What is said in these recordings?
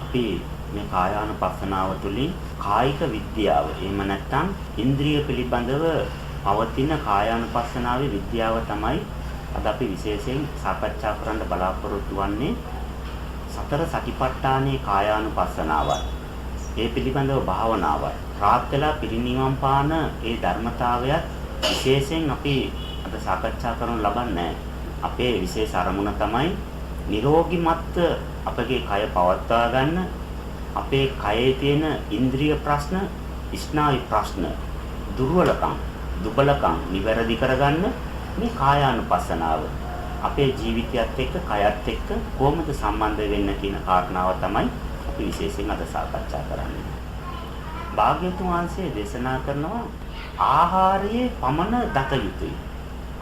අපි මේ කායානුපස්සනාව තුළින් කායික විද්‍යාව එහෙම නැත්නම් ඉන්ද්‍රිය පිළිබඳව පවතින කායානුපස්සනාවේ විද්‍යාව තමයි අද අපි විශේෂයෙන් සාකච්ඡා කරන්න බලාපොරොත්තු වෙන්නේ. සතර සතිපට්ඨානයේ කායානුපස්සනාවයි. ඒ පිළිබඳව භාවනාවයි. රාත් වෙලා පිරිනිවන් පාන ඒ ධර්මතාවයත් විශේෂයෙන් අපි අද සාකච්ඡා කරනු ලබන්නේ. අපේ විශේෂ අරමුණ තමයි නිරෝගීමත් අපගේ කය පවත්වා ගන්න. අපේ කයේ තියෙන ඉන්ද්‍රිය ප්‍රශ්න, ස්නායු ප්‍රශ්න, දුර්වලකම්, දුබලකම් නිවැරදි කරගන්න මේ කායානුපස්සනාව. අපේ ජීවිතයත් එක්ක, කයත් එක්ක කොහොමද සම්බන්ධ වෙන්න කියන කාරණාව තමයි අපි විශේෂයෙන් අද සාකච්ඡා කරන්නේ. භාග්‍යවතුන් වහන්සේ දේශනා කරනවා ආහාරයේ පමණ දත යුතුයි.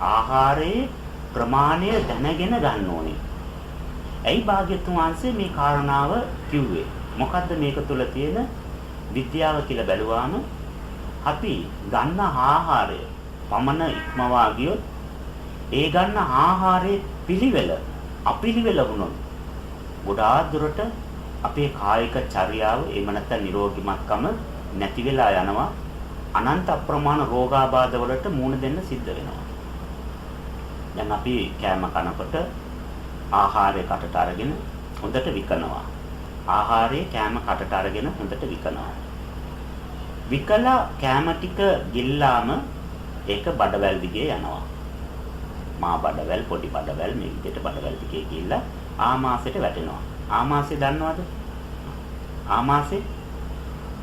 ආහාරයේ ප්‍රමාණය දැනගෙන ගන්න ඕනේ. ඇයි භාග්‍යවතුන් වහන්සේ මේ කාරණාව කිව්වේ? මොකද්ද මේක තුල තියෙන විද්‍යාව කියලා බැලුවාම අපි ගන්න ආහාරය පමණ ඉක්මවා ගියොත් ඒ ගන්න ආහාරයේ පිළිවෙල අපිළිවෙල වුණොත් ගොඩාක් දුරට අපේ කායික චර්යාව එහෙම නැත්නම් නිරෝගීමත්කම නැති වෙලා යනවා. අනන්ත අප්‍රමාණ රෝගාබාධ වලට මුහුණ දෙන්න සිද්ධ වෙනවා. දැන් අපි කෑම කනකොට ආහාරය කටට අරගෙන හොඳට විකනවා. ආහාරයේ කෑම කටට අරගෙන හොඳට විකනවා. විකලා කෑම ටික ගිල්ලාම ඒක බඩවැල් දිගේ යනවා. මා බඩවැල්, පොඩි බඩවැල්, මේ විදිහට බඩවැල් දිගේ ගිහිල්ලා ආමාශයට වැටෙනවා. ආමාශය දන්නවද? ආමාශේ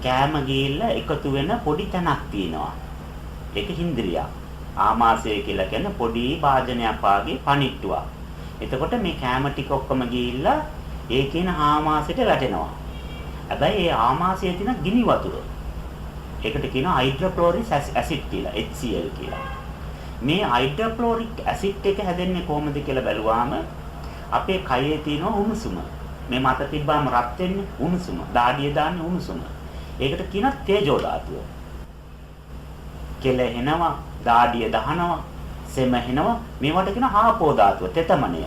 කෑම ගිහිල්ලා එකතු වෙන පොඩි තැනක් තියෙනවා. ඒක ඉන්ද්‍රියක්. ආමාශය කියලා කියන්නේ පොඩි භාජනයක් වාගේ පණිට්ටුවක්. එතකොට මේ කෑම ටික ඔක්කොම ගිහිල්ලා ඒ කියන ආමාශයට වැටෙනවා. හැබැයි ඒ ආමාශයේ තියෙන ගිනි වතුර. ඒකට කියනවා හයිඩ්‍රොක්ලෝරික් ඇසිඩ් කියලා, HCl කියලා. මේ හයිඩ්‍රොක්ලෝරික් ඇසිඩ් එක හැදෙන්නේ කොහොමද කියලා බැලුවාම අපේ කයේ තියෙන උණුසුම. මේ මත තිබ්බාම රත් වෙන්නේ උණුසුම. දාඩිය දාන්නේ උණුසුම. ඒකට කියනවා තේජෝ ධාතුව. කෙලෙහෙනවා, දාඩිය දහනවා, සෙමහෙනවා. මේවට කියනවා ආපෝ ධාතුව, තෙතමනය.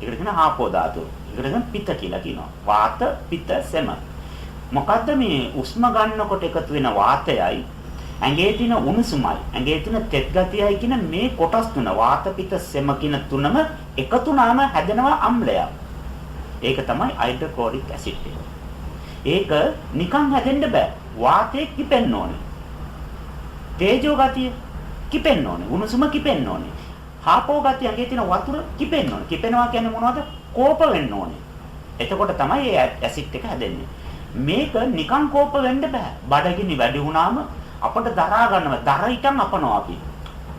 ඒකට කියනවා ආපෝ ධාතුව. ඒකට කියනවා පිත්ත කියලා කියනවා. වාත, පිත්ත, සෙම. මොකද්ද මේ උස්ම ගන්නකොට එකතු වෙන වාතයයි ඇඟේ තියෙන උණුසුමයි ඇඟේ තියෙන තෙත් ගතියයි කියන මේ කොටස් තුන වාත, පිත්ත, සෙම කියන තුනම එකතු වුණාම හැදෙනවා අම්ලයක්. ඒක තමයි හයිඩ්‍රොක්ලෝරික් ඇසිඩ් එක. ඒක නිකන් හැදෙන්න බෑ. වාතයේ කිපෙන්න ඕනේ. තේජෝ ගතිය කිපෙන්න ඕනේ. උණුසුම කිපෙන්න ඕනේ. ආපෝ ගතිය ඇඟේ තියෙන වතුර කිපෙන්න ඕනේ. කිපෙනවා කියන්නේ මොනවද? කෝප වෙන්න ඕනේ. එතකොට තමයි මේ ඇසිඩ් එක හැදෙන්නේ. මේක නිකන් කෝප වෙන්න බෑ. බඩගිනි වැඩි වුණාම අපිට දරා ගන්නව. දරිටන් අපනවා අපි.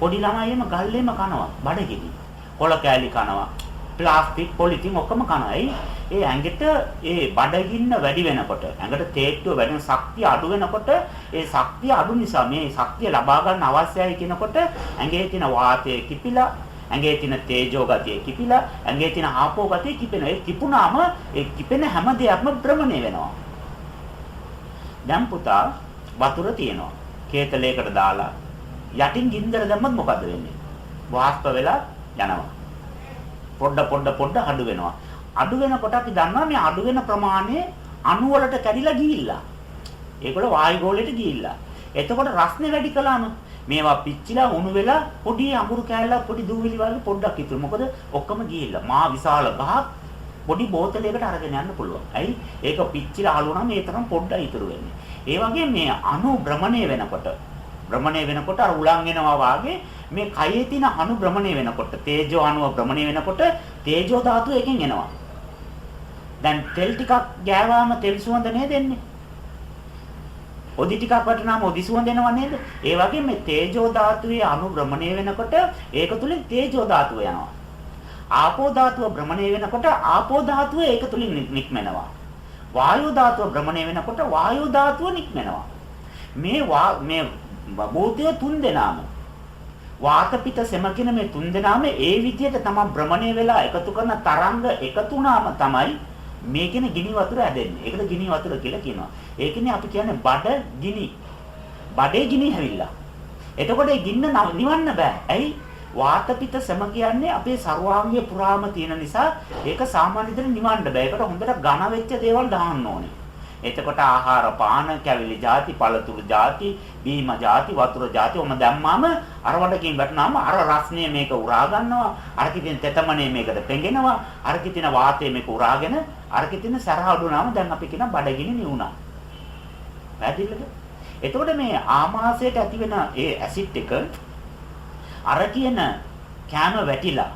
පොඩි ළමයි එම ගල්ලෙම කනවා බඩගිනි. කොළ කෑලි කනවා. ප්ලාස්ටික් පොලිතින් ඔක්කොම කනවා. ඒ ඇඟට ඒ බඩගින්න වැඩි වෙනකොට ඇඟට තේට්ටුව වැඩි වෙන ශක්තිය අඩු වෙනකොට ඒ ශක්තිය අඩු නිසා මේ ශක්තිය ලබා ගන්න අවශ්‍යයි කියනකොට ඇඟේ තියෙන වාතය කිපිලා ඇඟේ තියෙන තේජෝ ගතිය කිපිලා ඇඟේ තියෙන ආපෝ ගතිය කිපෙනවා. ඒ කිපුණාම ඒ කිපෙන හැම දෙයක්ම භ්‍රමණය වෙනවා. දැන් පුතා වතුර තියෙනවා. කේතලයකට දාලා යටින් ගින්දර දැම්මත් මොකද වෙන්නේ? වාෂ්ප වෙලා යනවා. පොඩ අඩු වෙනවා. අඩු වෙනකොට අපි දන්නවා මේ අඩු වෙන ප්‍රමාණය අණු වලට කැඩිලා ගිහිල්ලා. ඒකවල වායු ගෝලයට ගිහිල්ලා. එතකොට රස්නේ වැඩි කළාම මේවා පිච්චිලා උණු වෙලා පොඩි අඟුරු කෑල්ලක් පොඩි දූවිලි වගේ පොඩ්ඩක් ඉතුරු. මොකද ඔක්කොම ගිහිල්ලා. මා විශාල ගහක් පොඩි බෝතලයකට අරගෙන යන්න පුළුවන්. ඇයි? ඒක පිච්චිලා අහලුණාම ඒ තරම් පොඩ්ඩයි ඉතුරු වෙන්නේ. ඒ වගේ මේ අණු භ්‍රමණය වෙනකොට අර උලන් එනවා වාගේ මේ කයේ තියෙන අණු භ්‍රමණය වෙනකොට තේජෝ අණුව භ්‍රමණය වෙනකොට තේජෝ ධාතුව එකෙන් එනවා. දැන් තෙල් ටිකක් ගෑවාම තෙල් සුවඳ නේද එන්නේ? ඔදි ටිකක් වටනාම ඔදි සුවඳ එනවා නේද? ඒ වගේ මේ තේජෝ ධාතුවේ අණු භ්‍රමණය වෙනකොට ඒක තුලින් තේජෝ ධාතුව යනවා. ආපෝ ධාතුව භ්‍රමණය වෙනකොට ආපෝ ධාතුව ඒක තුලින් නික්මෙනවා. වායු ධාතුව භ්‍රමණය වෙනකොට වායු ධාතුව නික්මෙනවා. මේ භූතය තුන් දෙනාම වාත, පිත, සෙම කියන මේ තුන් දෙනාම ඒ විදිහට තමයි භ්‍රමණය වෙලා එකතු කරන තරංග එකතු වුණාම තමයි මේ කියන ගිනි වතුර හැදෙන්නේ. ඒකට ගිනි වතුර කියලා කියනවා. ඒ කියන්නේ අපි කියන්නේ බඩ ගිනි. බඩේ ගිනි හැවිලා. එතකොට ඒ ගින්න නිවන්න බෑ. ඇයි? වාත පිත සම කියන්නේ අපේ ਸਰවාංගය පුරාම තියෙන නිසා ඒක සාමාන්‍ය විදිහට නිවන්න බෑ. ඒකට හොඳට ඝන වෙච්ච දේවල් දාන්න ඕනේ. එතකොට ආහාර පාන කැවිලි ಜಾති පළතුරු ಜಾති බීම ಜಾති වතුර ಜಾති ඔම දැම්මාම අර වඩකින් වැටුනාම අර රස්නේ මේක උරා ගන්නවා අරකේ තියෙන තෙතමනේ මේකට පෙඟෙනවා අරකේ තියෙන වාතය මේක උරාගෙන අරකේ තියෙන සරහ අඩුනාම දැන් අපි කියන බඩගිනි නිවුණා. පැහැදිලිද? එතකොට මේ ආමාශයට ඇති වෙන ඒ ඇසිඩ් එක අර කියන කැම වැටිලා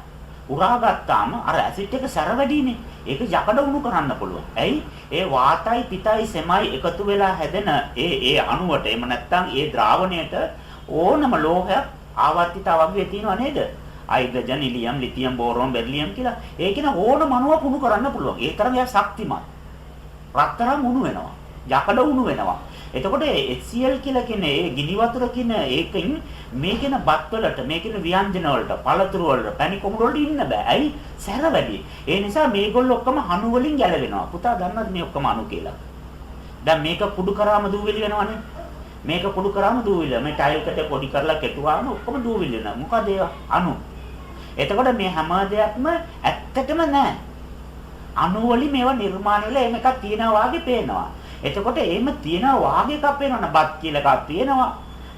උරාගත්තාම අර ඇසිඩ් එක සැර වැඩිනේ. ඒක යකඩ උණු කරන්න පුළුවන්. ඇයි? ඒ වාතයි පිටයි සෙමයි එකතු වෙලා හැදෙන ඒ අණුවට එහෙම නැත්නම් ඒ ද්‍රාවණයට ඕනම ලෝහයක් ආවර්තිත වගේ තියෙනව නේද? Hydrogen, helium, lithium, boron, beryllium කියලා. ඒකින ඕනම අණුවක් උණු කරන්න පුළුවන්. ඒ තරම් එයා ශක්තිමත්. රත්තරන් උණු වෙනවා. යකඩ උණු වෙනවා. එතකොට HCl කියලා කියන්නේ ඒ ගිනි වතුර කියන ඒකෙන් මේකෙන බත් වලට මේකෙන ව්‍යංජන වලට පළතුරු වලට පැණි කොමුඩ වලට ඉන්න බෑ. ඇයි? සැර වැඩි. ඒ නිසා මේගොල්ලෝ ඔක්කොම අණු වලින් ගැලවෙනවා. පුතා දන්නවද මේ ඔක්කොම අණු කියලා? දැන් මේක කුඩු කරාම දූවිලි වෙනවනේ. මේක කුඩු කරාම දූවිලි. මේ ටයිල් එකට පොඩි කරලා කෙටුවාම ඔක්කොම දූවිලි වෙනවා. මොකද ඒ අණු. එතකොට මේ හැම දෙයක්ම ඇත්තටම නෑ. අණු වලින් මේවා නිර්මාණය වෙලා මේක තියෙනවා වගේ පේනවා. එතකොට එහෙම තියෙනවා වාගේ එකක් වෙනවනේ. බත් කියලා එකක් තියෙනවා.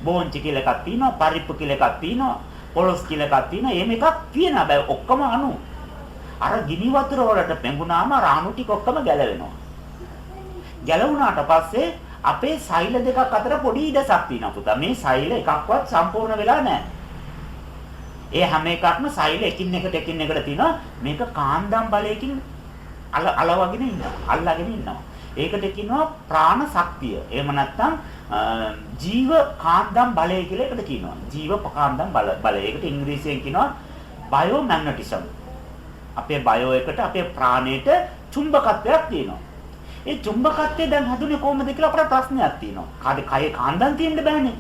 බෝන්චි කියලා එකක් තියෙනවා. පරිප්පු කියලා එකක් තියෙනවා. පොලොස් කියලා එකක් තියෙනවා. එහෙම එකක් තියෙනවා. හැබැයි ඔක්කොම අණු. අර ගිනි වතුර වලට පෙඟුනාම අර අණු ටික ඔක්කොම ගැලවෙනවා. ගැලවුණාට පස්සේ අපේ සෛල දෙකක් අතර පොඩි ඉඩසක් තියෙනවා පුතා. මේ සෛල එකක්වත් සම්පූර්ණ වෙලා නැහැ. ඒ හැම එකක්ම සෛල එකින් එකට තියෙනවා. මේක කාන්දම් බලයකින් අලවගෙන ඉන්නවා. අල්ලගෙන ඉන්නවා. ඒකට කියනවා ප්‍රාණ ශක්තිය. එහෙම නැත්නම් ජීව කාන්දම් බලය කියලා එකට කියනවා. ජීව කාන්දම් බලය. ඒකට ඉංග්‍රීසියෙන් කියනවා බයෝමැග්නටිසම්. අපේ බයෝ එකට අපේ ප්‍රාණයට චුම්බකත්වයක් තියෙනවා. ඒ චුම්බකත්වය දැන් හදුනේ කොහොමද කියලා අපට ප්‍රශ්නයක් තියෙනවා. කයේ කාන්දම් තියෙන්න බෑනේ.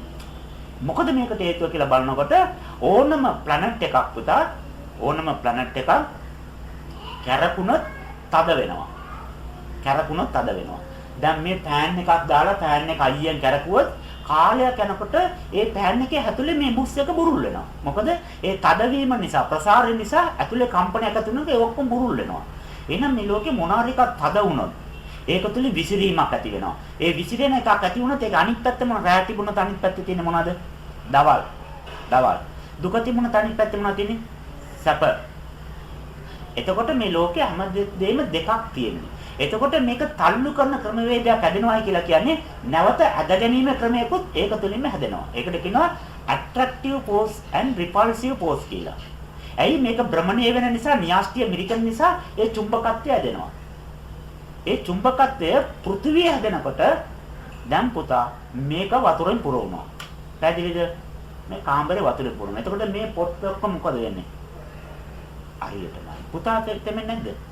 මොකද මේකට හේතුව කියලා බලනකොට ඕනම ප්ලැනට් එකක් පුතා ඕනම ප්ලැනට් එකක් කැරකුණොත් තද වෙනවා. කැරකුණොත් තද වෙනවා. දැන් මේ පෑන් එකක් දාලා පෑන් එක අයියෙන් කැරකුවොත් කාලයක් යනකොට ඒ පෑන් එකේ ඇතුලේ මේ බුස් එක බුරුල් වෙනවා. මොකද ඒ තදවීම නිසා ප්‍රසාරය නිසා ඇතුලේ කම්පනයක් ඇති වෙනකොට ඒ ඔක්කොම බුරුල් වෙනවා. එහෙනම් මේ ලෝකේ මොනාරි එකක් තද වුණොත් ඒක තුලින් විසිරීමක් ඇති වෙනවා. ඒ විසිරෙන එකක් ඇති වුණොත් ඒක අනිත් පැත්තම රැය තිබුණොත් අනිත් පැත්තේ තියෙන්නේ මොනවද? දවල්. දුක තිබුණොත් අනිත් පැත්තේ මොනවද තියෙන්නේ? සැප. එතකොට මේ ලෝකේ හැමදේම දෙකක් තියෙනවා. එතකොට මේක තල්ලු කරන ක්‍රමවේදයක් හැදෙනවායි කියලා කියන්නේ නැවත ඇද ගැනීම ක්‍රමයකුත් ඒක තුලින්ම හැදෙනවා. ඒකට කියනවා attractive force and repulsive force කියලා. ඇයි මේක භ්‍රමණය වෙන නිසා න්‍යාස්ටිය මිරිකන නිසා ඒ චුම්බකත්වය හැදෙනවා. ඒ චුම්බකත්වය පෘථිවිය හැදෙනකොට දැන් පුතා මේක වතුරෙන් පුරවනවා. පැහැදිලිද? මේ කාමරේ වතුරෙන් පුරවනවා. එතකොට මේ පොත් ඔක්කොම මොකද වෙන්නේ? හරියටමයි. පුතා තෙමෙන්නේ නැද්ද?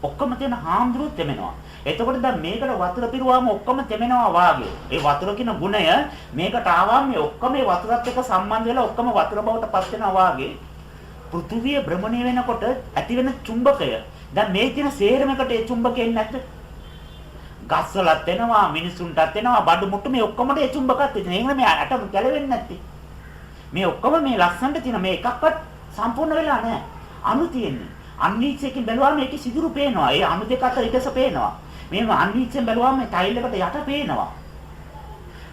ඔක්කොම තියෙන හාමුදුරුවෝ තෙමෙනවා. එතකොට දැන් මේකට වතුර පිරුවාම ඔක්කොම තෙමෙනවා වාගේ. ඒ වතුර කියන ගුණය මේකට ආවම මේ ඔක්කොම මේ වතුරත් එක්ක සම්බන්ධ වෙලා ඔක්කොම වතුර බවට පත් වෙනවා වාගේ. පෘථිවිය භ්‍රමණය වෙනකොට ඇති වෙන චුම්බකය. දැන් මේ තියෙන සේරමකට ඒ චුම්බකය එන්නේ නැද්ද? ගස්වලත් එනවා, මිනිසුන්ටත් එනවා, බඩු මුට්ටු මේ ඔක්කොමද ඒ චුම්බකත් තියෙන. එහෙනම් මේ අටම ගැලවෙන්නේ නැත්තේ. මේ ඔක්කොම මේ ලස්සනට තියෙන මේ එකක්වත් සම්පූර්ණ වෙලා නැහැ. අණු තියෙන්නේ. අන්වීක්ෂයෙන් බැලුවාම ඒකේ සිදුරු පේනවා. ඒ අණු දෙක අතර එකස පේනවා. මේව අන්වීක්ෂයෙන් බැලුවාම මේ ටයිල් එකට යට පේනවා.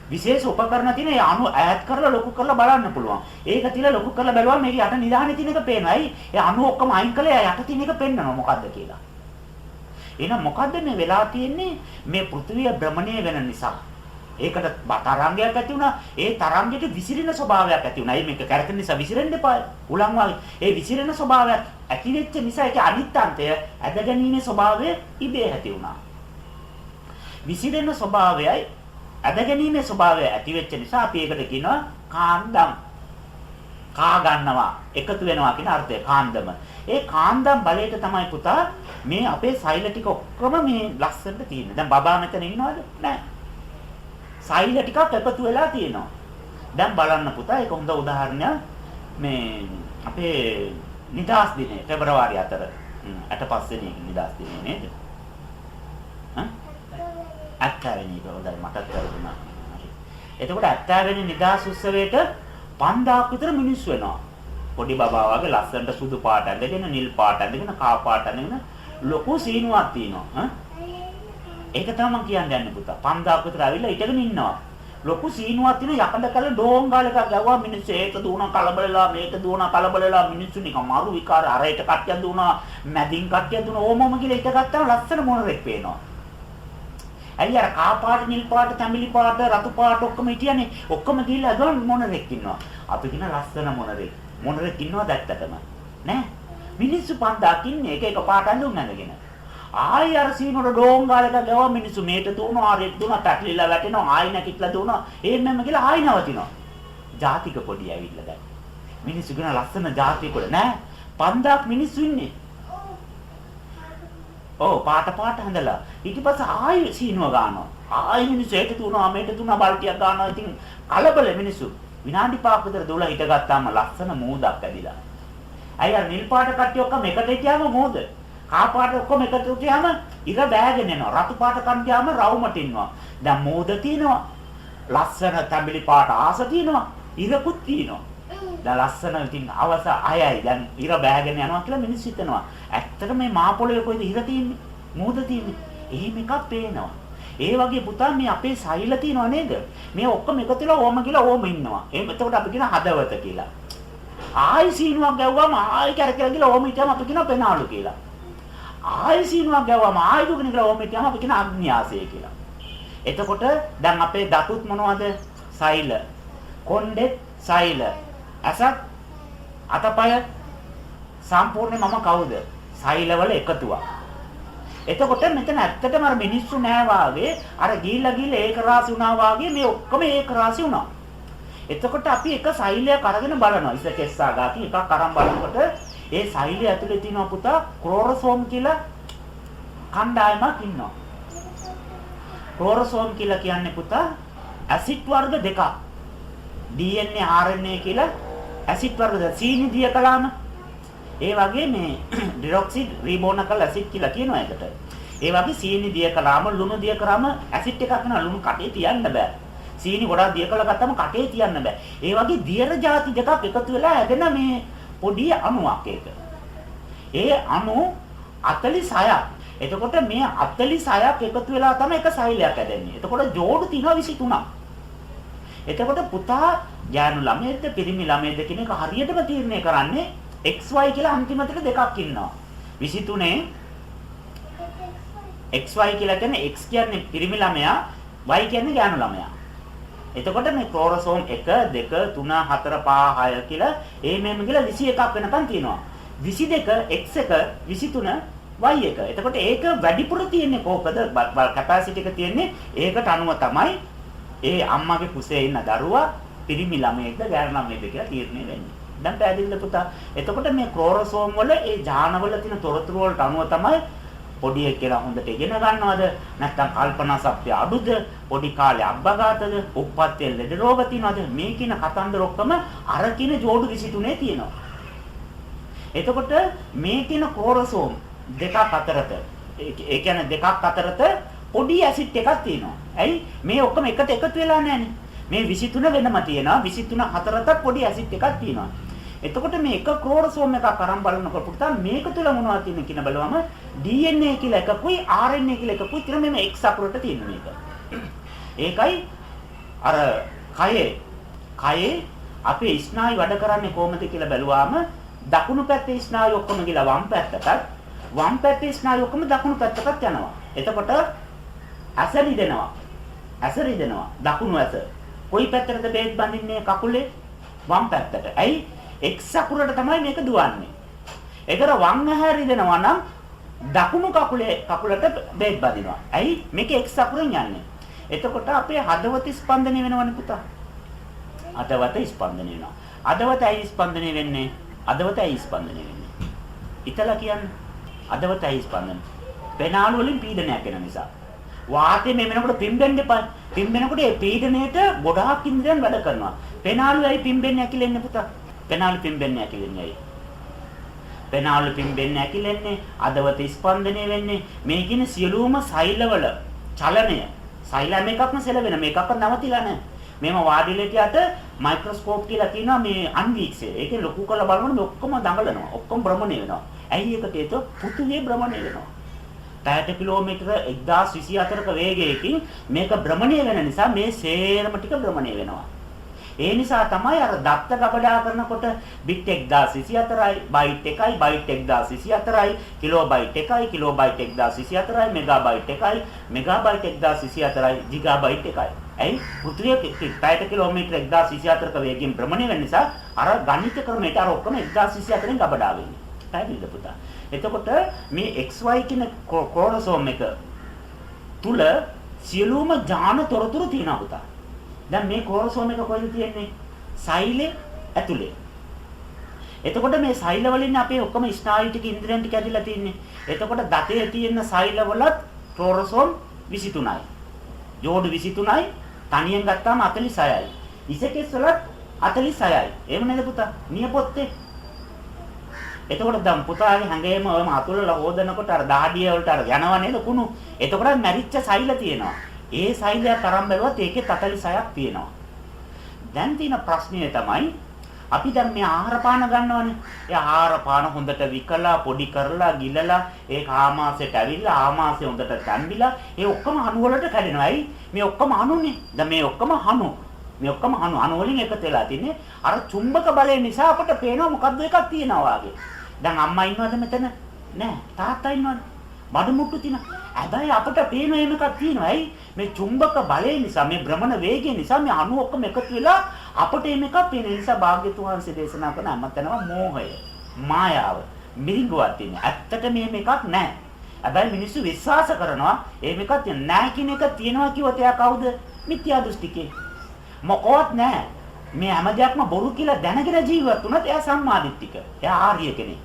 විශේෂ උපකරණ තියෙන ඒ අණු ඈත් කරලා ලොකු කරලා බලන්න පුළුවන්. ඒක තියලා ලොකු කරලා බැලුවාම මේක යට නිදානේ තියෙන එක පේනවා. ඒ අණු ඔක්කොම අයින් කළා යට තියෙන එක පෙන්වනවා මොකද්ද කියලා. එහෙනම් මොකද්ද මේ වෙලා තියෙන්නේ? මේ පෘථිවිය භ්‍රමණය වෙන නිසා. ඒකට තරංගයක් ඇති වුණා. ඒ තරංගෙට විසිරෙන ස්වභාවයක් ඇති වුණා. මේක කැරකෙන නිසා විසිරෙන්න එපා. උලන් වගේ. ඒ විසිරෙන ස්වභාවයක් ඇති වෙච්ච නිසා ඒකේ අනිත්‍යන්තය ඇද ගැනීමේ ස්වභාවය ඉබේ ඇති වුණා. විසිරෙන ස්වභාවයයි ඇද ගැනීමේ ස්වභාවය ඇති වෙච්ච නිසා අපි ඒකට කියනවා කාන්දම්. කා ගන්නවා, එකතු වෙනවා කියන අර්ථය කාන්දම. ඒ කාන්දම් බලයට තමයි පුතා මේ අපේ සෛල ටික ඔක්කොම මේ ලස්සනට තියෙන්නේ. දැන් බබා මෙතන ඉන්නවද? නැහැ. සෛල ටිකක් එකතු වෙලා තියෙනවා. දැන් බලන්න පුතා ඒක හොඳ උදාහරණයක්. මේ අපේ නිදාස් දිනේ පෙබරවාරි 4 8 වෙනි නිදාස් දිනේ නේද? අත්තරෙනි බෝදයි මටත් කරුණා. එතකොට අත්තරෙනි නිදාස් උත්සවයට 5000ක් විතර මිනිස්සු වෙනවා. පොඩි බබා වගේ ලස්සනට සුදු පාට ඇඳගෙන නිල් පාට ඇඳගෙන කා පාට ඇඳගෙන ලොකු සීනුවක් තියෙනවා. ඒක තමයි මම කියන්නේ පුතා. 5000ක් විතර ඇවිල්ලා ඉඳගෙන ඉන්නවා. ලොකු සීනුවක් තියෙන යකඩ කල ඩෝංගාල එකක් ගැව්වා මිනිස්සු ඒක දුවන කලබලලා මේක දුවන කලබලලා මිනිස්සු නිකන් මාරු විකාර අරයට කට්ටියක් දුවනවා මැදින් කට්ටියක් දුවනවා ඕමම කියලා එක ගත්තාම ලස්සන මොනරෙක් පේනවා. ඇයි අර කා පාට නිල් පාට තැඹිලි පාට රතු පාට ඔක්කොම හිටියනේ ඔක්කොම දීලා අදන් මොනරෙක් ඉන්නවා. අපි කියන ලස්සන මොනරෙක් ඉන්නවා දැක්කටම නෑ මිනිස්සු 5000ක් ඉන්නේ එක පාට අඳුන් නැගගෙන. ආයි අර සීනොර ඩෝංගාල එක ගාව මිනිස්සු මේට දුවනවා ආරෙත් දුවනවා පැටලිලා වැටෙනවා ආයි නැකිట్లా දුවනවා එහෙමම කියලා ආයි නවතිනවා. ජාතික පොඩි ඇවිල්ලා දැන්. මිනිස්සු කියන ලස්සන ජාතික පොඩ නෑ 5000ක් මිනිස්සු ඉන්නේ. පාට හඳලා ඊට පස්සේ ආයි සීනුව ගන්නවා. ආයි මිනිස්සු ඒට දුවනවා මේට දුවනවා බල්ටියක් ගන්නවා. ඉතින් කලබල මිනිස්සු විනාඩි 5ක් විතර දුවලා හිටගත්තාම ලස්සන මූදක් ඇදිලා. අය අර නිල් පාට කට්ටිය ඔක්කොම එකට හිටියාම මෝද. කා පාට ඔක්කොම එකට හිටියාම ඉර බෑගෙන එනවා. රතු පාට කන්දියාම රවුමට ඉන්නවා. දැන් මෝද තියෙනවා. ලස්සන තැඹිලි පාට ආස තියෙනවා. ඉරකුත් තියෙනවා. දැන් ලස්සන ඉතින් අවස අයයි දැන් ඉර බෑගෙන යනවා කියලා මිනිස්සු හිතනවා. ඇත්තට මේ මහ පොළොවේ කොයිද ඉර තියෙන්නේ? මෝද තියෙන්නේ. එහෙම එකක් පේනවා. ඒ වගේ පුතා මේ අපේ සෛල තියෙනව නේද? මේ ඔක්කොම එකතු වෙලා ඕම කියලා ඕම ඉන්නවා. එහෙනම් එතකොට අපි කියන හදවත කියලා. ආයි සීනුවක් ගැව්වම ආයි කැරකලා ගිහලා ඕම හිටියම අපි කියන පෙනාලු කියලා. ආයි සීනුවක් ගැව්වම ආයි දුකන කියලා ඕම හිටියම අපි කියන අග්න්‍යාසය කියලා. එතකොට දැන් අපේ දතුත් මොනවද? සෛල. කොණ්ඩෙත් සෛල. අසත් අතපය සම්පූර්ණයෙන් මම කවුද? සෛලවල එකතුවක්. එතකොට මෙතන ඇත්තටම අර මිනිස්සු නෑ වාගේ අර ගිහිල්ලා ඒක රාසි වුණා වාගේ මේ ඔක්කොම ඒක රාසි වුණා. එතකොට අපි එක සෛලයක් අරගෙන බලනවා. ඉත කෙස්සා ගාති එකක් අරන් බලනකොට ඒ සෛලය ඇතුලේ තියෙන පුතා ක්ලෝරෝසෝම් කියලා කණ්ඩායමක් ඉන්නවා. ක්ලෝරෝසෝම් කියලා කියන්නේ පුතා ඇසිඩ් වර්ග දෙකක්. DNA RNA කියලා ඇසිඩ් වර්ග සීනි දිය කලාම ඒ වගේ මේ ඩිරොක්සි රිබෝනකල් ඇසිඩ් කියලා කියනවා ඒකට. ඒ වගේ සීනි දිය කලාම ලුණු දිය කරාම ඇසිඩ් එකක් වෙනවා. ලුණු කටේ තියන්න බෑ. සීනි ගොඩක් දිය කළා ගත්තම කටේ තියන්න බෑ. ඒ වගේ දියර ಜಾති දෙකක් එකතු වෙලා හැදෙන මේ පොඩි අණුවක් ඒක. ඒ අණු 46ක්. එතකොට මේ 46ක් එකතු වෙලා තමයි එක සෛලයක් හැදෙන්නේ. එතකොට ජෝඩු තියෙනවා 23ක්. එතකොට පුතා ඥාන ළමයේද පිරිමි ළමයේද කියන එක හරියටම තීරණය කරන්නේ XY කියලා අන්තිමට දෙකක් ඉන්නවා. 23 XY කියලා කියන්නේ X කියන්නේ පිරිමි ළමයා Y කියන්නේ ඥාන ළමයා. එතකොට මේ ක්ලෝරෝසෝම් 1 2 3 4 5 6 කියලා මෙහෙම කියලා 21ක් වෙනකන් තියෙනවා. 22 X1 23 Y1. එතකොට ඒක වැඩිපුර තියෙන්නේ කොහොමද? කැපැසිටි එක තියෙන්නේ ඒකට අනුව තමයි ඒ අම්මගේ කුසේ ඉන්න දරුවා පිරිමි ළමයෙක්ද ඥාන ළමයෙක්ද කියලා තීරණය වෙන්නේ. දැන් පැහැදිලිද පුතා? එතකොට මේ ක්ලෝරෝසෝම් වල ඒ ඥානවල තියෙන තොරතුරු වලට අනුව තමයි පොඩි එකේලා හොඳට ඉගෙන ගන්නවද නැත්නම් කල්පනා ශක්තිය අඩුද පොඩි කාලේ අබ්බගාතද උප්පත්තියෙන් ලෙඩ රෝග තියනවද මේ කියන කතන්දර ඔක්කොම අර කියන ජෝඩු 23 තියෙනවා. එතකොට මේ කියන ක්ලෝරෝසෝම් දෙකක් අතරත ඒ කියන්නේ දෙකක් අතරත පොඩි ඇසිඩ් එකක් තියෙනවා. ඇයි මේ ඔක්කොම එකට එකතු වෙලා නැහැනේ. මේ 23 වෙනම තියෙනවා 23 හතරට පොඩි ඇසිඩ් එකක් තියෙනවා. එතකොට මේ එක ක්ලෝරෝසෝම් එකක් අරන් බලනකොට පුතා මේක තුල මොනවද තියෙන්නේ කියන බලවම DNA කියලා එකකුයි RNA කියලා එකකුයි තියෙන මේ X අකුරට තියෙන මේක. ඒකයි අර කයේ අපේ ස්නායු වැඩ කරන්නේ කොහොමද කියලා බැලුවාම දකුණු පැත්තේ ස්නායු ඔක්කොම ගිලා වම් පැත්තට ස්නායු ඔක්කොම දකුණු පැත්තට යනවා. එතකොට ඇස රිදෙනවා. දකුණු ඇස. කොයි පැත්තටද බේත් බඳින්නේ කකුලේ? වම් පැත්තට. ඇයි? X අකුරට තමයි මේක දුවන්නේ. ඒතර වම් ඇහැ රිදෙනවා නම් දකුණු කකුලට බේත් බඳිනවා. ඇයි? මේක X අකුරෙන් යන්නේ. එතකොට අපේ හදවත ස්පන්දනය වෙනවනේ පුතා. හදවත ස්පන්දනය වෙනවා. හදවත ඇයි ස්පන්දනය වෙන්නේ? හදවත ඇයි ස්පන්දනය වෙන්නේ? ඉතලා කියන්නේ හදවත ඇයි ස්පන්දනය? පෙනාලු වලින් පීඩනයක් වෙන නිසා. වාතය මේ වෙනකොට පිම්බෙන්න එපා. පිම්බෙනකොට ඒ පීඩණයට ගොඩාක් ඉන්ද්‍රියන් වැඩ කරනවා. පෙනාලු ඇයි පිම්බෙන්නේ ඇකිලෙන්නේ පුතා? පෙනාලු පිම්බෙන්නේ ඇකිලෙන්නේ ඇයි? පෙනාලු පිම්බෙන්නේ ඇකිලෙන්නේ හදවත ස්පන්දනය වෙන්නේ මේ කියන සියලුම සෛලවල චලනය. සෛල මේකක්ම සෙලවෙන මේකක්වත් නවතිලා නැහැ. මේම වාඩිලෙටියට මයික්‍රොස්කෝප් කියලා තියෙනවා මේ අන්වීක්ෂය. ඒකේ ලොකු කරලා බලනකොට මේ ඔක්කොම දඟලනවා. ඔක්කොම භ්‍රමණය වෙනවා. ඇයි ඒකට හේතුව? පෘථිවිය භ්‍රමණය වෙනවා. පැයට කිලෝමීටර 1024ක වේගයකින් මේක භ්‍රමණය වෙන නිසා මේ සේරම ටික භ්‍රමණය වෙනවා. ඒ නිසා තමයි අර දත්ත ගබඩා කරනකොට බිට් 1024යි, බයිට් 1යි, බයිට් 1024යි, කිලෝබයිට් 1යි, කිලෝබයිට් 1024යි, මෙගාබයිට් 1යි, මෙගාබයිට් 1024යි, ගිගාබයිට් 1යි. ඇයි? පෘථිවිය පැයට කිලෝමීටර 1024ක වේගයෙන් භ්‍රමණය වෙන නිසා අර ගණිත ක්‍රමයට අර ඔක්කොම 1024න් ගබඩා වෙන්නේ. පැහැදිලිද පුතා? එතකොට මේ XY කියන ක්‍රෝමෝසෝම් එක තුල සියලුම ඥාන තොරතුරු තියෙනවා පුතා. දැන් මේ ක්‍රෝමෝසෝම් එක කොහෙද තියෙන්නේ? සෛලේ ඇතුලේ. එතකොට මේ සෛල වලින් අපේ ඔක්කොම ස්නායු ටික ඉන්ද්‍රියන් ටික ඇදලා තියෙන්නේ. එතකොට දතේ තියෙන සෛල වලත් ක්‍රෝමෝසෝම් 23යි. ජෝඩු 23යි. තනියෙන් ගත්තාම 46යි. ඉසකෙස් වලත් 46යි. එහෙම නේද පුතා? නියපොත්තේ. එතකොට දැන් පුතාගේ හැඟේම ඔයම අතුලලා හොදනකොට අර දහඩිය වලට අර යනවා නේද කුණු. එතකොට මැරිච්ච සෛල තියෙනවා. ඒ සෛලයක් අරන් බැලුවත් ඒකේ 46ක් තියෙනවා. දැන් තියෙන ප්‍රශ්නේ තමයි අපි දැන් මේ ආහාර පාන ගන්නවනේ. ඒ ආහාර පාන හොඳට විකලා පොඩි කරලා ගිලලා ඒක ආමාශයට ඇවිල්ලා ආමාශය හොඳට තැම්බිලා ඒ ඔක්කොම අණු වලට කැඩෙනවා. ඇයි? මේ ඔක්කොම අණුනේ. දැන් මේ ඔක්කොම අණු. මේ ඔක්කොම අණු වලින් එකතු වෙලා තින්නේ. අර චුම්බක බලය නිසා අපට පේනවා මොකද්ද එකක් තියෙනවා වගේ. දැන් අම්මා ඉන්නවද මෙතන? නෑ. තාත්තා ඉන්නවද? බඩමුට්ටු තියෙනවා. හැබැයි අපට පේන එකක් තියෙනවා. ඇයි? මේ චුම්බක බලය නිසා මේ භ්‍රමණ වේගය නිසා මේ අණු ඔක්කොම එකතු වෙලා අපට මේක පේන නිසා භාග්‍යතුන් වහන්සේ දේශනා කරන අමතනව මෝහය, මායාව, මිරිඟුවක් තියෙනවා. ඇත්තට මේක නැහැ. හැබැයි මිනිස්සු විශ්වාස කරනවා මේක නැහැ කියන එක තියෙනවා කිව්වොත් එයා කවුද? මිත්‍යා දෘෂ්ටිකේ. මොකවත් නැහැ. මේ හැම දෙයක්ම බොරු කියලා දැනගෙන ජීවත් වුණත් එයා සම්මාදිට්ඨික. එයා ආර්ය කෙනෙක්.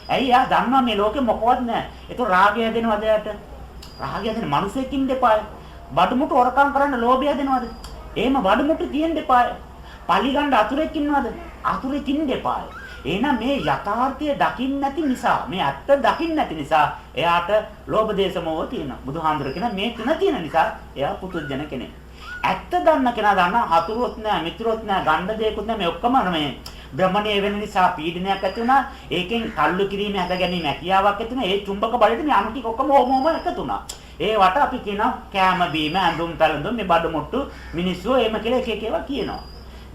ඇයි? එයා දන්නවා මේ ලෝකේ මොකවත් නැහැ. ඒක රාගය දෙනවද එයාට? රාගය දෙන මිනිසෙකින් දෙපාය. බඩමුට්ටු හොරකම් කරන්න ලෝභය දෙනවද? එහෙම බඩමුට්ටු තියෙන්න දෙපාය. පලි ගන්න අතුරෙක් ඉන්නවද? අතුරෙකින් දෙපාය. එහෙනම් මේ යථාර්ථය දකින්න නැති නිසා, මේ ඇත්ත දකින්න නැති නිසා එයාට ලෝභ දේශ මොහ තියෙනවා. බුදුහාඳුර කියන මේ තුන තියෙන නිසා එයා පුදුජන කෙනෙක්. ඇත්ත දන්න කෙනා දන්න හතුරුත් නැහැ, මිතුරුත් නැහැ, ගණ්ඩ දෙයක්වත් නැහැ. මේ ඔක්කොම මේ භ්‍රමණය වෙන නිසා පීඩනයක් ඇති වුණා. ඒකෙන් තල්ලු කිරීම හැද ගැනීම හැකියාවක් ඇති වුණා. ඒ චුම්බක බලයට මේ අණු ටික ඔක්කොම ඕමෝම එකතු වුණා. ඒ වට අපි කියනවා කෑම බීම ඇඳුම් පැළඳුම් මේ බඩමුට්ටු මිනිස්සු එහෙම කියලා එක එක ඒවා කියනවා.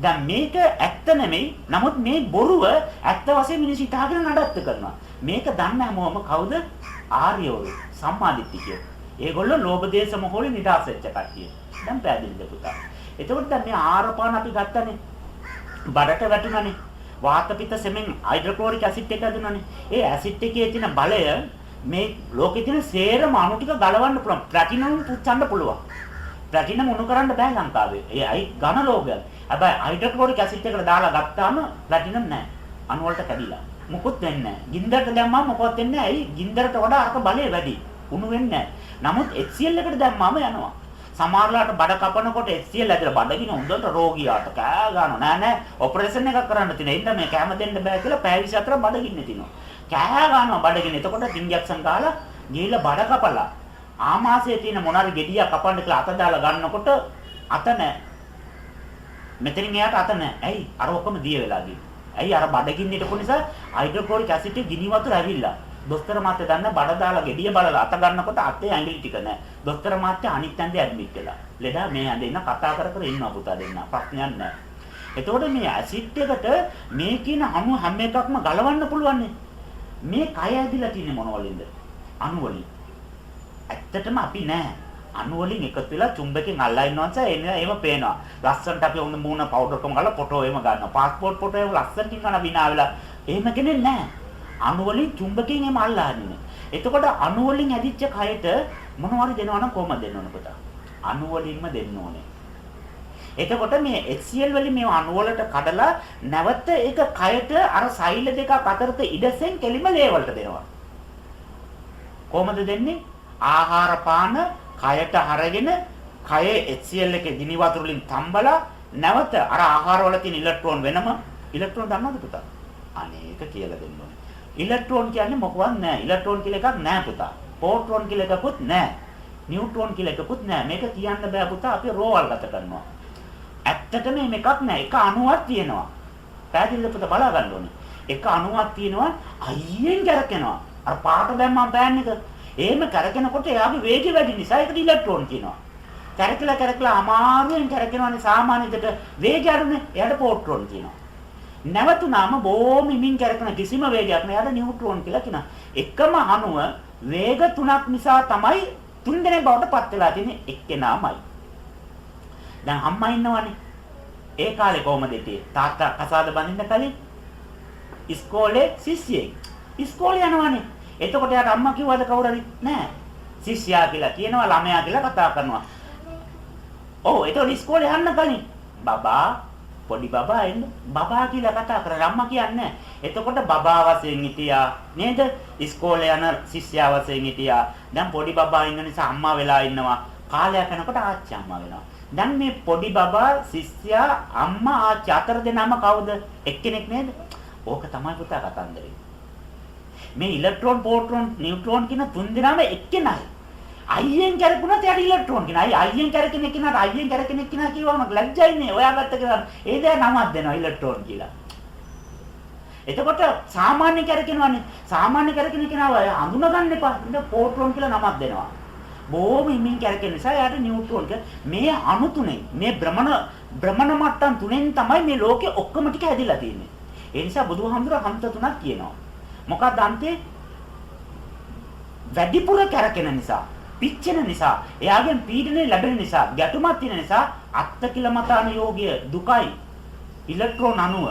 දැන් මේක ඇත්ත නෙමෙයි. නමුත් මේ බොරුව ඇත්ත වශයෙන් මිනිස්සු හිතාගෙන නඩත්තු කරනවා. මේක දන්න හැමෝම කවුද? ආර්යවරු, සම්මාදිට්ඨිකයෝ. ඒගොල්ලෝ ලෝභ දේශ මොහ වලින් නිදහස් වෙච්ච කට්ටිය. දැන් පැහැදිලිද පුතා? එතකොට දැන් මේ ආහාරපාන අපි ගත්තනේ. බඩට වැටුණානේ. වාත පිත්ත සෙමෙන් හයිඩ්‍රොක්ලෝරික් ඇසිඩ් එක ඇදුණානේ. ඒ ඇසිඩ් එකේ තියෙන බලය මේ ලෝකේ තියෙන සේරම අණු ටික ගලවන්න පුළුවන්. ප්ලැටිනම් පුච්චන්න පුළුවන්. ප්ලැටිනම් උණු කරන්න බෑ ලංකාවේ. ඒයි ඝන ලෝකයක්. හැබැයි හයිඩ්‍රොක්ලෝරික් ඇසිඩ් එකට දාලා ගත්තාම ප්ලැටිනම් නැහැ. අණු වලට කැඩිලා. මුකුත් වෙන්නේ නැහැ. ගින්දරට දැම්මම මොකවත් වෙන්නේ නැහැ. ඇයි? ගින්දරට වඩා අරක බලය වැඩි. උණු වෙන්නේ නැහැ. නමුත් HCl එකට දැම්මම යනවා. සමහරලාට බඩ කපනකොට HCl ඇදලා බඩගින හොඳට රෝගියාට කෑ ගන්නවා. නෑ ඔපරේෂන් එකක් කරන්න තියෙන. ඉන්න මේ කැම දෙන්න බෑ කියලා පැය 24 බඩගින්නේ තිනවා. කෑ ගන්නවා බඩගින්න. එතකොට ඉන්ජෙක්ෂන් ගාලා ගිහිල්ලා බඩ කපලා ආමාශයේ තියෙන මොනාරි ගෙඩියක් කපන්න කියලා අත දාලා ගන්නකොට අත නෑ. මෙතනින් එයාට අත නෑ. ඇයි? අර ඔක්කොම දිය වෙලා ගිහින්. ඇයි? අර බඩගින්න හිටපු නිසා හයිඩ්‍රොක්ලෝරික් ඇසිඩ් ගිනි වතුර ඇවිල්ලා. දොස්තර මාත්‍ය දන්න බඩ දාලා ගෙඩිය බලලා අත ගන්නකොට අතේ ඇඟිලි ටික නෑ. දොස්තර මාත්‍ය අනිත් ඇඳේ ඇඩ්මිට් වෙලා. ලෙඩා මේ ඇඳේ ඉන්න කතා කර කර ඉන්නවා පුතා දෙන්න. ප්‍රශ්නයක් නෑ. එතකොට මේ ඇසිඩ් එකට මේ කියන අණු හැම එකක්ම ගලවන්න පුළුවන් නේ. මේ කය ඇදිලා තියෙන්නේ මොන වලින්ද? අණු වලින්. ඇත්තටම අපි නෑ. අණු වලින් එකතු වෙලා චුම්බකෙන් අල්ලා ඉන්නවන්ස එහෙම පේනවා. ලස්සනට අපි හොඳ මූණ පවුඩර් ගාලා ෆොටෝ එහෙම ගන්නවා. પાස්පෝර්ට් ෆොටෝ එහෙම ලස්සනකින් ගන්න විනා වෙලා. එහෙම කෙනෙක් නෑ. අණු වලින් චුම්බකෙන් එහෙම අල්ලා ගන්න. එතකොට අණු වලින් ඇදිච්ච කයට මොනවාරි දෙනවනම් කොහමද දෙන්න ඕන පුතා? අණු වලින්ම දෙන්න ඕනේ. එතකොට මේ HCl වලින් මේ අණු වලට කඩලා නැවත ඒක කයට අර සෛල දෙකක් අතරත ඉඩසෙන් කෙලිම ලේ වලට දෙනවා. කොහොමද දෙන්නේ? ආහාර පාන කයට අරගෙන කයේ HCl එකේ ගිනි වතුර වලින් තම්බලා නැවත අර ආහාර වල තියෙන ඉලෙක්ට්‍රෝන වෙනම ඉලෙක්ට්‍රෝන දන්නවද පුතා? අනේක කියලා දෙන්න ඕනේ. ඉලෙක්ට්‍රෝන කියන්නේ මොකවත් නැහැ. ඉලෙක්ට්‍රෝන කියලා එකක් නැහැ පුතා. පොට්‍රෝන කියලා එකකුත් නැහැ. නියුට්‍රෝන කියලා එකකුත් නැහැ. මේක කියන්න බෑ පුතා. අපි රෝවල් ගත කරනවා. ඇත්ත ඇත්තටම මේකක් නෑ. එක අණුවක් තියෙනවා. පැහැදිලිද පුතා බලා ගන්න ඕනේ. එක අණුවක් තියෙනවා අයියෙන් කරකිනවා. අර පාට දැම්මම පෑන් එක. එහෙම කරකිනකොට එයාගේ වේගය වැඩි නිසා ඒකට ඉලෙක්ට්‍රෝන කියනවා. කරකලා අමාරුවෙන් කරකිනවනේ සාමාන්‍ය දෙට වේගය අඩුනේ. එයාට පොට්‍රෝන කියනවා. නැවතුනාම බොහොම ඉමින් කරකින කිසිම වේගයක් නෑ. එයාට නියුට්‍රෝන කියලා කියනවා. එකම අණුව වේග තුනක් නිසා තමයි තුන් දෙනෙක් බවට පත් වෙලා තියෙන්නේ එක්කෙනාමයි. දැන් අම්මා ඉන්නවනේ. ඒ කාලේ කොහමද හිටියේ? තාත්තා කසාද බඳින්න කලින් ඉස්කෝලේ ශිෂ්‍යයෙක්. ඉස්කෝලේ යනවනේ. එතකොට යාට අම්මා කිව්වද කවුරු හරි? නෑ. ශිෂ්‍යයා කියලා කියනවා ළමයා කියලා කතා කරනවා. ඔව් එතකොට ඉස්කෝලේ යන්න කලින් බබා පොඩි බබා එන්න බබා කියලා කතා කරලා අම්මා කියන්නේ. එතකොට බබා වශයෙන් හිටියා නේද? ඉස්කෝලේ යන ශිෂ්‍යයා වශයෙන් හිටියා. දැන් පොඩි බබා ඉන්න නිසා අම්මා වෙලා ඉන්නවා. කාලයක් යනකොට ආච්චි අම්මා වෙනවා. දැන් මේ පොඩි බබා ශිෂ්‍යයා අම්මා ආච්චි අතර දෙනාම කවුද? එක්කෙනෙක් නේද? ඕක තමයි පුතා කතන්දරේ. මේ ඉලෙක්ට්‍රෝන, පොට්‍රෝන, නියුට්‍රෝන කියන තුන් දෙනාම එක්කෙනයි. අයියෙන් කරකුණත් යාට ඉලෙක්ට්‍රෝන කියන. අයියෙන් කරකින කෙනාට අයියෙන් කරකින කෙනා කියවම ලැජ්ජයිනේ. ඔයා ගත්ත කෙනා ඒ දේ නමක් දෙනවා ඉලෙක්ට්‍රෝන කියලා. එතකොට සාමාන්‍ය කරකිනවනේ. සාමාන්‍ය කරකින කෙනාව හඳුනා ගන්න එපා. ඉතින් පොට්‍රෝන කියලා නමක් දෙනවා. බොහොම ඉමින් කරකින නිසා යාට නියුට්‍රෝන මේ අණු තුනේ මේ භ්‍රමණ මට්ටම් තුනෙන් තමයි මේ ලෝකේ ඔක්කොම ටික හැදිලා තියෙන්නේ. ඒ නිසා බුදුහාමුදුරුවෝ හන්ත තුනක් කියනවා. මොකක්ද අන්තේ? වැඩිපුර කරකින නිසා, පිච්චෙන නිසා, එයාගෙන් පීඩනය ලැබෙන නිසා, ගැටුමක් තියෙන නිසා අත්තිකිලමතාන යෝගය දුකයි. ඉලෙක්ට්‍රෝන අණුව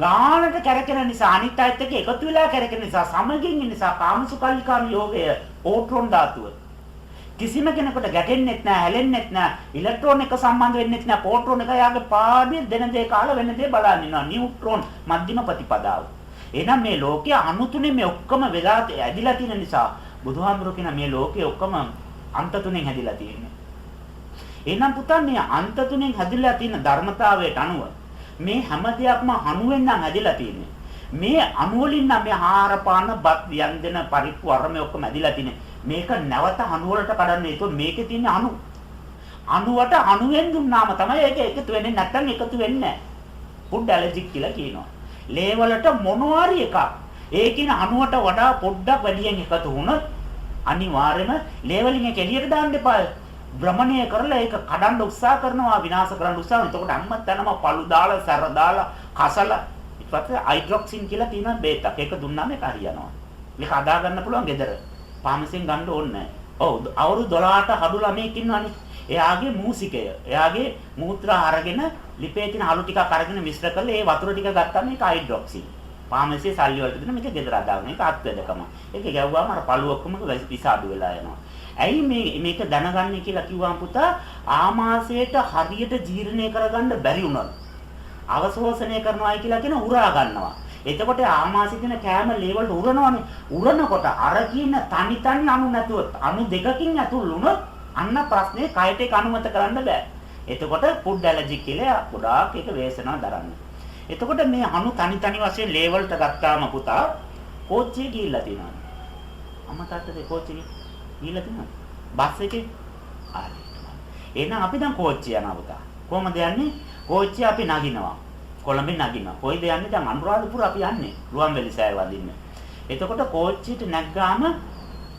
ගානට කරකින නිසා අනිත් අයත් එක්ක එකතු වෙලා කරකින නිසා සමගින් ඉන්න නිසා කාමසුකල්ලිකාන යෝගය ඕට්‍රෝන ධාතුව. කිසිම කෙනෙකුට ගැටෙන්නෙත් නැහැ, හැලෙන්නෙත් නැහැ. ඉලෙක්ට්‍රෝන එක සම්බන්ධ වෙන්නෙත් නැහැ. පොට්‍රෝන එක යාගේ පාඩිය දෙන දේ කාලා වෙන දේ බලන් ඉන්නවා. නියුට්‍රෝන මධ්‍යම ප්‍රතිපදාව. එහෙනම් මේ ලෝකයේ අණු තුනේ මේ ඔක්කොම වෙලා ඇදිලා තියෙන නිසා බුදුහාමුදුරුවෝ කියන මේ ලෝකයේ ඔක්කොම අන්ත තුනෙන් හැදිලා තියෙන්නේ. එහෙනම් පුතා මේ අන්ත තුනෙන් හැදිලා තියෙන ධර්මතාවයට අනුව මේ හැම දෙයක්ම අණුවෙන් නම් හැදිලා තියෙන්නේ. මේ අණු වලින් නම් මේ ආහාර පාන බත් ව්‍යංජන පරිප්පු අරම ඔක්කොම ඇදිලා තිනේ. මේක නැවත අණු වලට කඩන්න. ඒක මේකේ තියෙන අණු. අණුවට අණුවෙන් දුන්නාම තමයි ඒක එකතු වෙන්නේ. නැත්නම් එකතු වෙන්නේ නැහැ. ෆුඩ් ඇලර්ජික් කියලා කියනවා. ලේ වලට මොනවාරි එකක්. ඒකින අණුවට වඩා පොඩ්ඩක් වැඩියෙන් එකතු වුණොත් අනිවාර්යයෙන්ම ලේ වලින් ඒක එළියට දාන්න එපා. භ්‍රමණය කරලා ඒක කඩන්න උත්සාහ කරනවා, විනාශ කරන්න උත්සාහ කරනවා. එතකොට අම්මත් තනම පළු දාලා, සැර දාලා, කසලා ඊපස්සේ හයිඩ්‍රොක්සින් කියලා තියෙන බේතක්. ඒක දුන්නාම ඒක හරියනවා. මේක හදා ගන්න පුළුවන් ගෙදර. පාමසෙන් ගන්න ඕනේ නැහැ. ඔව් අවුරුදු 12ට හඩු ළමෙක් ඉන්නවනේ. එයාගේ මූසිකය, එයාගේ මූත්‍රා අරගෙන ලිපේ තියෙන අලු ටිකක් අරගෙන මිශ්‍ර කරලා ඒ වතුර ටික ගත්තාම ඒක හයිඩ්‍රොක්සින්. පාමසේ සල්ලි වලට දෙන මේක ගෙදර හදාගන්න. ඒක අත්වැදකම. ඒක ගැව්වාම අර පළු ඔක්කොම විසාඩු වෙලා යනවා. ඇයි මේක දැනගන්නේ කියලා කිව්වම පුතා ආමාශයට හරියට ජීර්ණය කරගන්න බැරි වුණා. අවශෝෂණය කරනවායි කියලා කියන උරා ගන්නවා. එතකොට ආමාශයේ තියෙන කෑම ලේවලට උරනවනේ. උරනකොට අර කියන තනි අණු නැතුව අණු දෙකකින් ඇතුල් වුණොත් අන්න ප්‍රශ්නේ කයට ඒක අනුමත කරන්න බෑ. එතකොට ෆුඩ් ඇලර්ජික් කියලා ගොඩාක් ඒක වේසනා දරන්නේ. එතකොට මේ අණු තනි වශයෙන් ලේවලට ගත්තාම පුතා කෝච්චිය ගිහිල්ලා තියෙනවා. අම්මා තාත්තගේ කෝච්චිය ගිහිල්ලා තියෙනවා. බස් එකේ එහෙනම් අපි දැන් කෝච්චිය යනවා පුතා. කොහමද යන්නේ? කෝච්චිය අපි නගිනවා. කොළඹින් නගිනවා. කොයිද යන්නේ? දැන් අනුරාධපුර අපි යන්නේ. රුවන්වැලි සෑය වදින්න. එතකොට කෝච්චියට නැග්ගාම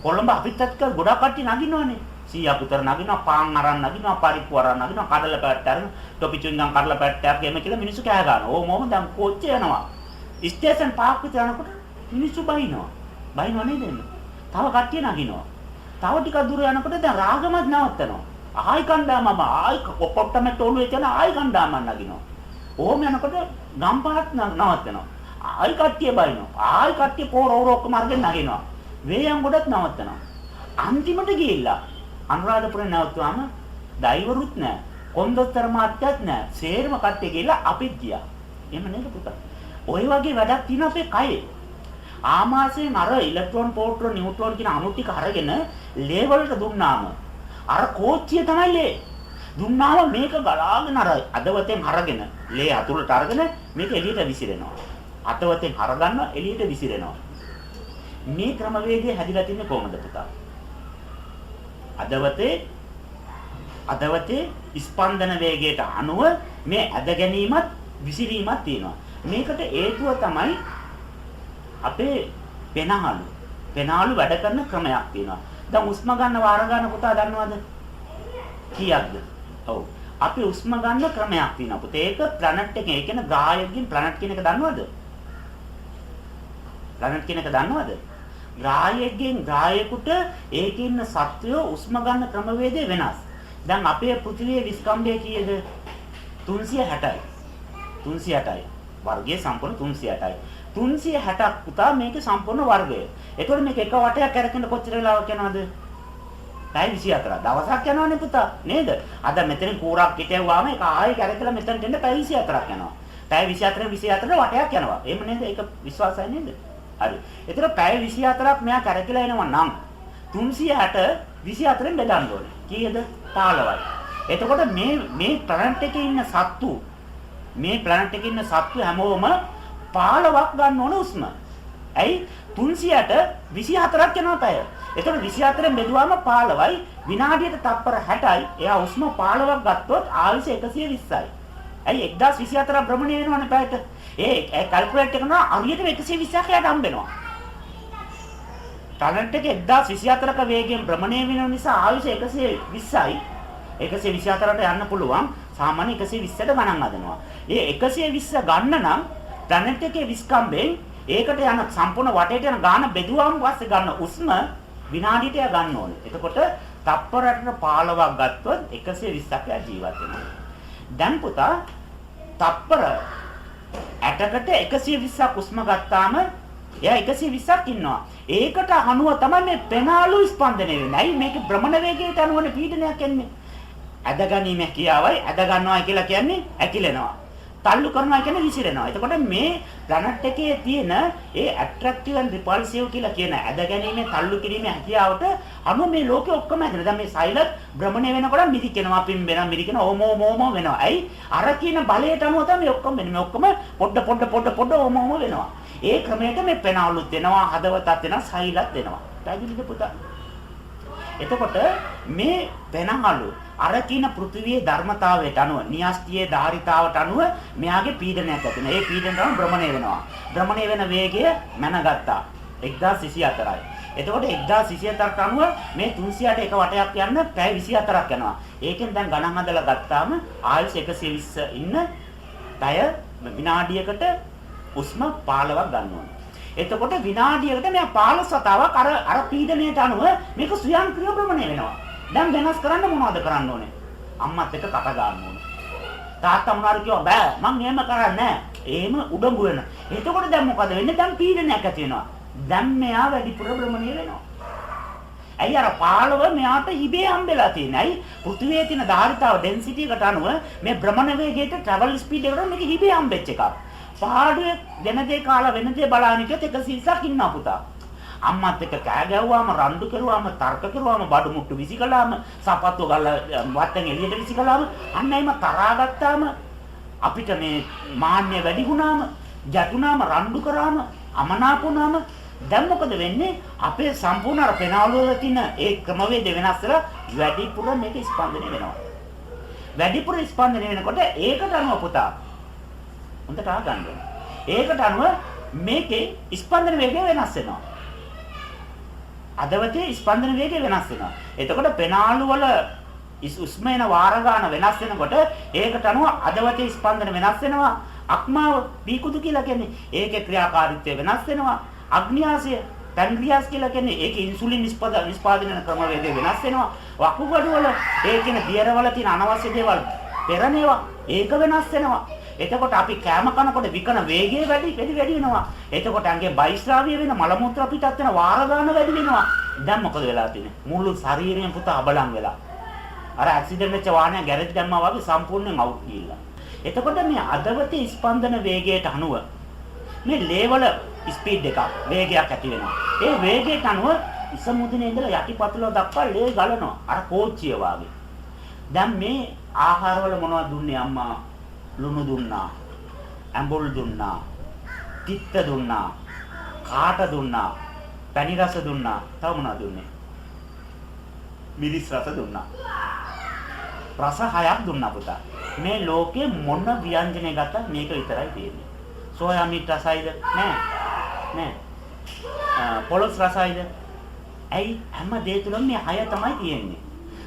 කොළඹ අපිත් එක්ක ගොඩක් කට්ටිය නගිනවනේ. 100ක් විතර නගිනවා, පාන් අරන් නගිනවා, පරිප්පු අරන් නගිනවා, කඩල පැට්ට අරන්, ටොපි චුංගම් කඩල පැට්ටයක් ගෙම කියලා මිනිස්සු කෑ ගන්නවා. ඕමම දැන් කෝච්චිය යනවා. ස්ටේෂන් පාක් විතර යනකොට මිනිස්සු බයිනවා. බයිනව නේද එන්නේ? තව කට්ටිය නගිනවා. තව ටිකක් දුර යනකොට දැන් රාගමත් නවත්තනවා. ආයි කණ්ඩායමම ආයි කොප්පොට්ටමට ඔළුවේ තියන ආයි කණ්ඩායමක් නගිනවා. ඕම යනකොට ගම්පහත් නවත්තනවා. ආයි කට්ටිය බයිනවා. ආයි කට්ටිය පොරවර ඔක්කොම අරගෙන නගිනවා. වේයන් ගොඩක් නවත්තනවා. අන්තිමට ගිහිල්ලා අනුරාධපුරේ නැවතුවාම ඩ්‍රයිවරුත් නැහැ. කොන්දොස්තර මාත්‍යත් නැහැ. සේරම කට්ටිය ගිහිල්ලා අපිත් ගියා. එහෙම නේද පුතා? ওই වගේ වැඩක් තියෙන අපේ කයේ. ආමාශයෙන් අර ඉලෙක්ට්‍රෝන, පොට්‍රෝන, නියුට්‍රෝන කියන අණු ටික අරගෙන ලේ වලට දුන්නාම අර කෝච්චිය තමයි ලේ. දුන්නාම මේක ගලාගෙන අර අදවතෙන් අරගෙන ලේ අතුලට අරගෙන මේක එළියට විසිරෙනවා. අතවතෙන් අරගන්න එළියට විසිරෙනවා. මේ ක්‍රමවේදය හැදිලා තින්නේ කොහොමද පුතා? අදවතේ අදවතේ ස්පන්දන වේගයට අනුව මේ ඇද ගැනීමත් විසිරීමත් තියෙනවා. මේකට හේතුව තමයි අපේ පෙනහළු. පෙනහළු වැඩ කරන ක්‍රමයක් තියෙනවා. දැන් උස්ම ගන්න වාර ගන්න පුතා දන්නවද? කීයක්ද? ඔව්. අපි උස්ම ගන්න ක්‍රමයක් තියෙනවා පුතේ. ඒක ප්ලැනට් එකේ, ඒ කියන්නේ ග්‍රහයකින් ප්ලැනට් කියන එක දන්නවද? ප්ලැනට් කියන එක දන්නවද? ග්‍රහයකින් ග්‍රහයකට ඒකේ ඉන්න සත්වයෝ උස්ම ගන්න ක්‍රමවේදය වෙනස්. දැන් අපේ පෘථිවියේ විස්කම්භය කීයද? 360යි. 360යි. වර්ගයේ සම්පූර්ණ 360යි. 360ක් පුතා මේකේ සම්පූර්ණ වර්ගය. ඒතකොට මේක එක වටයක් කරකින්න කොච්චර වෙලාවක් යනවද? පැය 24ක්. දවසක් යනවනේ පුතා. නේද? අද මෙතනින් කූරක් පිටේවුවාම ඒක ආයෙ කරකලා මෙතනට එන්න පැය 24ක් යනවා. පැය 24 වටයක් යනවා. එහෙම නේද? ඒක විශ්වාසයි නේද? හරි. ඒතර පැය 24ක් මෙයා කරකලා එනවා නම් 360 24න් බෙදන්න ඕනේ. කීයද? 15යි. එතකොට මේ ප්ලැනට් එකේ ඉන්න සත්තු හැමෝම 15ක් ගන්න ඕන උස්ම. ඇයි? 300ට 24ක් යනවා පැය. එතකොට 24න් බෙදුවාම 15යි විනාඩියට තප්පර 60යි. එයා උස්ම 15ක් ගත්තොත් ආයුෂ 120යි. ඇයි 1024ක් භ්‍රමණය වෙනවනේ පැයට. ඒ කැල්කියුලේට් කරනවා හරියටම 120ක් යට හම්බ ටැලන්ට් එක 1024ක වේගයෙන් භ්‍රමණය වෙන නිසා ආයුෂ 120යි. 124ට යන්න පුළුවන්. සාමාන්‍ය 120ට ගණන් හදනවා. ඒ 120 ගන්න නම් ටැලන්ට් එකේ විස්කම්බෙන් ඒකට යන සම්පූර්ණ වටේට යන ගාන බෙදුවාම පස්සේ ගන්න උස්ම විනාඩියට ගන්න ඕනේ. එතකොට තප්පරකට 15ක් ගත්තොත් 120ක් ජීවත් වෙනවා. දැන් පුතා තප්පර 8කට 120ක් උස්ම ගත්තාම එයා 120ක් ඉන්නවා. ඒකට අනුව තමයි මේ පෙනාලු ස්පන්දනය වෙන්නේ. ඇයි මේක භ්‍රමණ වේගයට අනුවනේ පීඩනයක් එන්නේ. ඇද ගැනීම කියාවයි ඇද ගන්නවා කියලා කියන්නේ ඇකිලෙනවා. තල්ලු කරනවා කියන්නේ විසිරෙනවා. එතකොට මේ ප්ලැනට් එකේ තියෙන ඒ ඇට්‍රැක්ටිව් ඇන්ඩ් රිපල්සිව් කියලා කියන ඇද ගැනීමේ තල්ලු කිරීමේ හැකියාවට අනුව මේ ලෝකෙ ඔක්කොම හැදෙනවා. දැන් මේ සෛලත් භ්‍රමණය වෙනකොට මිදිකෙනවා, පිම්බෙනවා, මිදිකෙනවා, ඕමෝ වෙනවා. ඇයි? අර කියන බලයට අනුව තමයි ඔක්කොම වෙන්නේ. මේ ඔක්කොම පොඩ ඕමෝ වෙනවා. ඒ ක්‍රමයට මේ පෙනාලුත් වෙනවා, හදවතත් වෙනවා, සෛලත් වෙනවා. පැහැදිලිද පුතා? එතකොට මේ පෙනාලු අර කින පෘථිවියේ ධර්මතාවයට අනුව න්‍යාස්තියේ ධාරිතාවට අනුව මෙයාගේ පීඩනයක් ඇති වෙනවා. ඒ පීඩනය තමයි භ්‍රමණය වෙනවා. භ්‍රමණය වෙන වේගය මැනගත්තා 1024යි. එතකොට 1024ට අනුව මේ 300ට එක වටයක් යන්න පැය 24ක් යනවා. ඒකෙන් දැන් ගණන් හදලා ගත්තාම ආයුෂ 120 ඉන්න පැය විනාඩියකට උස්ම 15ක් ගන්න ඕනේ. එතකොට විනාඩියකට මෙයා 15 වතාවක් අර පීඩනයට අනුව මේක ස්වයංක්‍රීය භ්‍රමණය වෙනවා. දැන් වෙනස් කරන්න මොනවද කරන්න ඕනේ? අම්මත් එක්ක කට ගන්න ඕනේ. තාත්තා මොනාර කිව්වා බෑ මං එහෙම කරන්නේ නැහැ. එහෙම උඩඟු වෙන. එතකොට දැන් මොකද වෙන්නේ? දැන් පීඩනයක් ඇති වෙනවා. දැන් මෙයා වැඩිපුර භ්‍රමණය වෙනවා. ඇයි අර 15 මෙයාට ඉබේ හම්බෙලා තියෙන්නේ? ඇයි? පෘථිවියේ තියෙන ධාරිතාව ඩෙන්සිටි එකට අනුව මේ භ්‍රමණ වේගයට ට්‍රැවල් ස්පීඩ් එකට මේක ඉබේ හම්බෙච්ච එකක්. පාඩුවේ වෙන දේ කාලා වෙන දේ බලාගෙන ඉතින් 130ක් ඉන්නවා පුතා. අම්මත් එක්ක කෑ ගැව්වාම රණ්ඩු කරුවාම තර්ක කරුවාම බඩු මුට්ටු විසිකලාම සපත්තු ගාලා වත්තෙන් එළියට විසිකලාම අන්න එයිම තරහා ගත්තාම අපිට මේ මාන්නය වැඩි වුණාම ගැටුණාම රණ්ඩු කරාම අමනාප වුණාම දැන් මොකද වෙන්නේ අපේ සම්පූර්ණ අර පෙනාලු වල තියෙන ඒ ක්‍රමවේද වෙනස් වෙලා වැඩිපුර මේක ස්පන්දනය වෙනවා. වැඩිපුර ස්පන්දනය වෙනකොට ඒකට අනුව පුතා හොඳට අහගන්න. ඒකට අනුව මේකේ ස්පන්දන වේගය වෙනස් වෙනවා. අදවතේ ස්පන්දන වේගය වෙනස් වෙනවා. එතකොට පෙනාලු වල උස්ම එන වාර ගන්න වෙනස් වෙනකොට ඒකට අනුව අදවතේ ස්පන්දන වෙනස් වෙනවා. අක්මාව පීකුදු කියලා කියන්නේ ඒකේ ක්‍රියාකාරීත්වය වෙනස් වෙනවා. අග්න්‍යාසය පැන්ක්‍රියාස් කියලා කියන්නේ ඒකේ ඉන්සුලින් නිෂ්පාදනය ක්‍රමවේදය වෙනස් වෙනවා. වකුගඩු වල ඒකේ දියරවල තියෙන අනවශ්‍ය දේවල් පෙරණේවා ඒක වෙනස් වෙනවා. එතකොට අපි කැම කනකොට විකන වේගය වැඩි වෙනවා. එතකොට අංගේ බයිස්රාවිය වෙන මල මුත්‍රා පිටත් වෙන වාර ගන්න වැඩි වෙනවා. දැන් මොකද වෙලා තියෙන්නේ? මුළු ශරීරයම පුතා අබලන් වෙලා. අර ඇක්සිඩන්ට් වෙච්ච වාහනය ගෑරේජ් දැම්මා වගේ සම්පූර්ණයෙන් අවුට් ගිහිල්ලා. එතකොට මේ අදවතේ ස්පන්දන වේගයට අනුව මේ ලේවල ස්පීඩ් එකක් වේගයක් ඇති වෙනවා. ඒ වේගයට අනුව ඉසමුදිනේ ඉඳලා යටිපතුල දක්වා ලේ ගලනවා. අර කෝච්චිය වාගේ. දැන් මේ ආහාරවල මොනවද දුන්නේ අම්මා? ලුණු දුන්නා, ඇඹුල් දුන්නා, තිත්ත දුන්නා, කාට දුන්නා, පැණි රස දුන්නා, තව මොනවද දුන්නේ? මිරිස් රස දුන්නා. රස 6ක් දුන්නා පුතා. මේ ලෝකේ මොන ව්‍යංජනය ගත්තත් මේක විතරයි තියෙන්නේ. සෝයා මීට් රසයිද? නෑ. පොලොස් රසයිද? ඇයි හැම දේ තුලම මේ 6 තමයි තියෙන්නේ.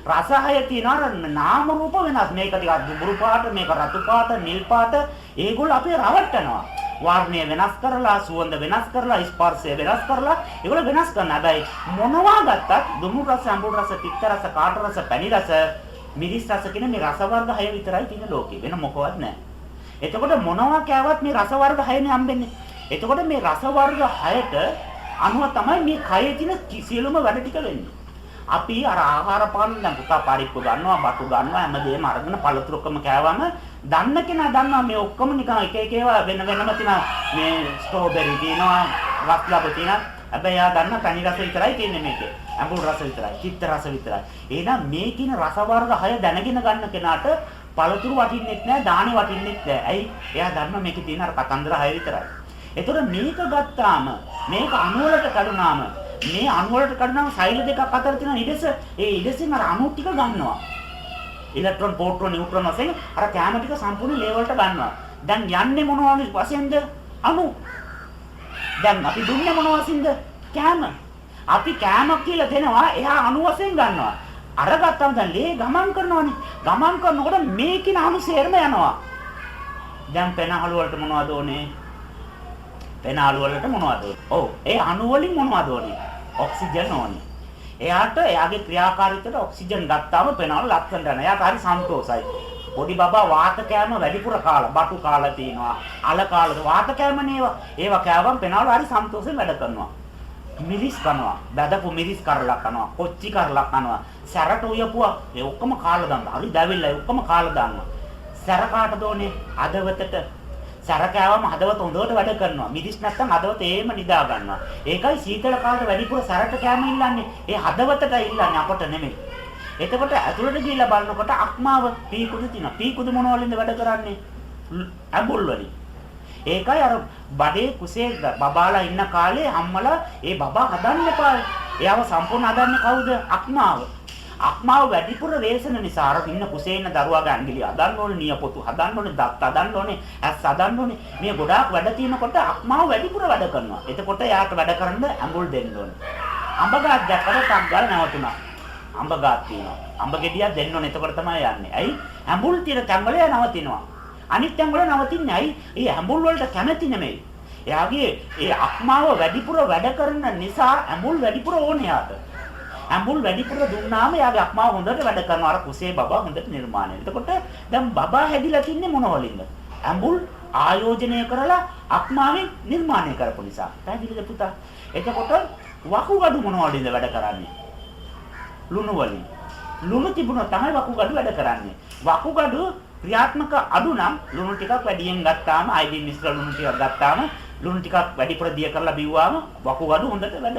රස 6 තියෙනවා නාම රූප වෙනස්. මේක ටිකක් දුඹුරු පාට, මේක රතු පාට, නිල් පාට. ඒගොල්ලෝ අපේ රවට්ටනවා. වර්ණය වෙනස් කරලා, සුවඳ වෙනස් කරලා, ස්පර්ශය වෙනස් කරලා ඒගොල්ලෝ වෙනස් කරනවා. හැබැයි මොනවා ගත්තත් දුඹුරු රස, අඹුරු රස, තිත්ත රස, කාට රස, පැණි රස, මිරිස් රස කියන මේ රස වර්ග 6 විතරයි තියෙන ලෝකේ. වෙන මොකවත් නැහැ. එතකොට මොනවා කෑවත් මේ රස වර්ග 6නේ හම්බෙන්නේ. එතකොට මේ රස වර්ග 6ට අනුව තමයි මේ කයේ තියෙන සියලුම වැඩ ටික වෙන්නේ. අපි අර ආහාර පාන දැන් පුතා පරිප්පු ගන්නවා, බටු ගන්නවා, හැමදේම අරගෙන පළතුරුකම කෑවම දන්න කෙනා දන්නවා මේ ඔක්කොම නිකන් එක එක ඒවා වෙන වෙනම තියෙනවා. මේ ස්ට්‍රෝබෙරි තියෙනවා, රස්ලබ තියෙනවා. හැබැයි යා දන්න පැණි රස විතරයි තියෙන්නේ මේකේ. අඹුල් රස විතරයි, චිත්ත රස විතරයි. එහෙනම් මේ කියන රස වර්ග 6 දැනගෙන ගන්න කෙනාට පළතුරු වටින්නෙත් නැහැ, දානි වටින්නෙත් නැහැ. ඇයි? එයා දන්නවා මේකේ තියෙන අර කතන්දර 6 විතරයි. එතකොට මේක ගත්තාම මේක අණු වලට කඩුනාම මේ අණු වලට කඩුනාම සෛල දෙකක් අතර තියෙන ඉඩස ඒ ඉඩසෙන් අර අණු ටික ගන්නවා. ඉලෙක්ට්‍රෝන, ප්‍රෝටෝන, නියුට්‍රෝන වශයෙන් අර කැම ටික සම්පූර්ණ ලේවල් වලට ගන්නවා. දැන් යන්නේ මොනවා වශයෙන්ද? අණු. දැන් අපි දුන්නේ මොනවා වශයෙන්ද? කැම. අපි කැම කියලා දෙනවා එහා අණු වශයෙන් ගන්නවා. අර ගත්තම දැන් ලේ ගමන් කරනවානේ. ගමන් කරනකොට මේකින අණු සේරම යනවා. දැන් පෙනහළු වලට මොනවද ඕනේ? පෙනහළු වලට මොනවද? ඔව් ඒ අණු වලින් මොනවද ඕනේ? ඔක්සිජන් ඕනේ. එයාට එයාගේ ක්‍රියාකාරීත්වයට ඔක්සිජන් ගත්තාම පෙනහළු ලක්ෂණ යනවා. එයාට හරි සන්තෝෂයි. පොඩි බබා වාත කෑම වැඩිපුර කාලා, බටු කාලා තිනවා, අල කාලා වාත කෑමනේ ඒවා. ඒවා කෑවම පෙනහළු හරි සන්තෝෂෙන් වැඩ කරනවා. මිරිස් කනවා, බදපු මිරිස් කරලා කනවා, කොච්චි කරලා කනවා, සැරට උයපුවා ඒ ඔක්කොම කාලා දානවා. හරි දැවිල්ලා ඒ ඔක්කොම කාලා දානවා. සැර කාටද ඕනේ? හදවතට. සැර කෑවම හදවත හොඳට වැඩ කරනවා. මිරිස් නැත්තම් හදවත ඒම නිදා ගන්නවා. ඒකයි සීතල කාලේ වැඩිපුර සැරට කෑම ඉල්ලන්නේ. ඒ හදවතට ඉල්ලන්නේ අපට නෙමෙයි. එතකොට ඇතුළට ගිහිල්ලා බලනකොට අක්මාව පීකුදු තිනවා. පීකුදු මොන වලින්ද වැඩ කරන්නේ? ඇඹුල් වලින්. ඒකයි අර බඩේ කුසේ බබාලා ඉන්න කාලේ අම්මලා ඒ බබා හදන්න එපා. එයාව සම්පූර්ණ හදන්නේ කවුද? අක්මාව. අක්මාව වැඩිපුර වේසන නිසා අර ඉන්න කුසේ ඉන්න දරුවාගේ ඇඟිලි හදන්න ඕනේ, නියපොතු හදන්න ඕනේ, දත් හදන්න ඕනේ, ඇස් හදන්න ඕනේ. මේ ගොඩාක් වැඩ තියෙනකොට අක්මාව වැඩිපුර වැඩ කරනවා. එතකොට එයාට වැඩ කරන්න ඇඹුල් දෙන්න ඕනේ. අඹ ගාත් දැක්කට ටක් ගාලා නැවතුණා. අඹ ගාත් තියෙනවා. අඹ ගෙඩියක් දෙන්න ඕනේ. එතකොට තමයි යන්නේ. ඇයි? ඇඹුල් තියෙන තැන් වල නවතිනවා. අනිත් තැන් වල නවතින්නේ ඇයි? ඒ ඇඹුල් වලට කැමති නෙමෙයි. එයාගේ ඒ අක්මාව වැඩිපුර වැඩ කරන නිසා ඇඹුල් වැඩිපුර ඕනේ යාට. ඇඹුල් වැඩිපුර දුන්නාම එයාගේ අක්මාව හොඳට වැඩ කරනවා. අර කුසේ බබා හොඳට නිර්මාණය. එතකොට දැන් බබා හැදිලා තින්නේ මොන වලින්ද? ඇඹුල් ආයෝජනය කරලා අක්මාවෙන් නිර්මාණය කරපු නිසා. පැහැදිලිද පුතා? එතකොට වකුගඩු මොන වලින්ද වැඩ කරන්නේ? ලුණු වලින්. ලුණු තිබුණොත් තමයි වකුගඩු වැඩ කරන්නේ. වකුගඩු ක්‍රියාත්මක අඩු නම් ලුණු ටිකක් වැඩියෙන් ගත්තාම අයඩින් මිශ්‍ර ලුණු ටිකක් ගත්තාම ලුණු ටිකක් වැඩිපුර දිය කරලා බිව්වාම වකුගඩු හොඳට වැඩ.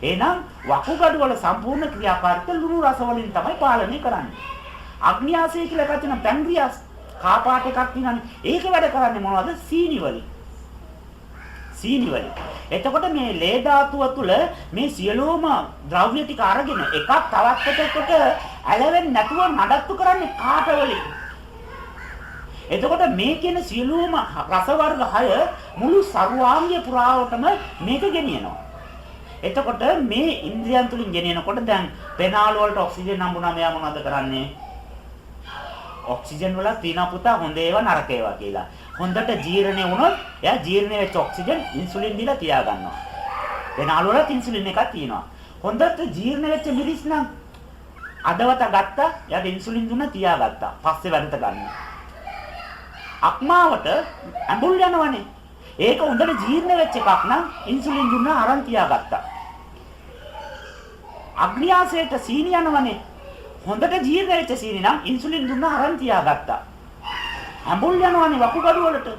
එහෙනම් වකුගඩු වල සම්පූර්ණ ක්‍රියාකාරීත්වය ලුණු රස වලින් තමයි පාලනය කරන්නේ. අග්න්‍යාසය කියලා එකක් තියෙනවා, පැන්ක්‍රියාස් කාපාට එකක් තියෙනවානේ. ඒක වැඩ කරන්නේ මොනවද? සීනි වලින්. සීනි වලින්. එතකොට මේ ලේ ධාතුව තුළ මේ සියලුම ද්‍රව්‍ය ටික අරගෙන එකක් තවත් එකකට ඇලවෙන්නේ නැතුව නඩත්තු කරන්නේ කාට වලින්? එතකොට මේ කියන සියලුම රස වර්ග 6 මුළු සර්වාංගය පුරාවටම මේක ගෙනියනවා. එතකොට මේ ඉන්ද්‍රියන් තුලින් ගෙනියනකොට දැන් පෙනාල වලට ඔක්සිජන් හම්බුනා මෙයා මොනවද කරන්නේ? ඔක්සිජන් වල තියෙන පුතා හොඳ ඒවා නරක ඒවා කියලා. හොඳට ජීර්ණය වුණොත් එයා ජීර්ණය වෙච්ච ඔක්සිජන් ඉන්සුලින් දීලා තියා ගන්නවා. පෙනාල වල ඉන්සුලින් එකක් තියෙනවා. හොඳට ජීර්ණ වෙච්ච මිරිස් නම් අදවත ගත්තා, එයාට ඉන්සුලින් දුන්නා තියාගත්තා. පස්සේ වැඩට ගන්න. අක්මාවට ඇඹුල් යනවනේ. ඒක හොඳට ජීර්ණ වෙච්ච එකක් නම් ඉන්සුලින් දුන්නා අරන් තියාගත්තා. අග්න්‍යාසයට සීනි යනවනේ. හොඳට ජීර්ණ වෙච්ච සීනි නම් ඉන්සුලින් දුන්නා අරන් තියාගත්තා. ඇඹුල් යනවනේ වකුගඩු වලට.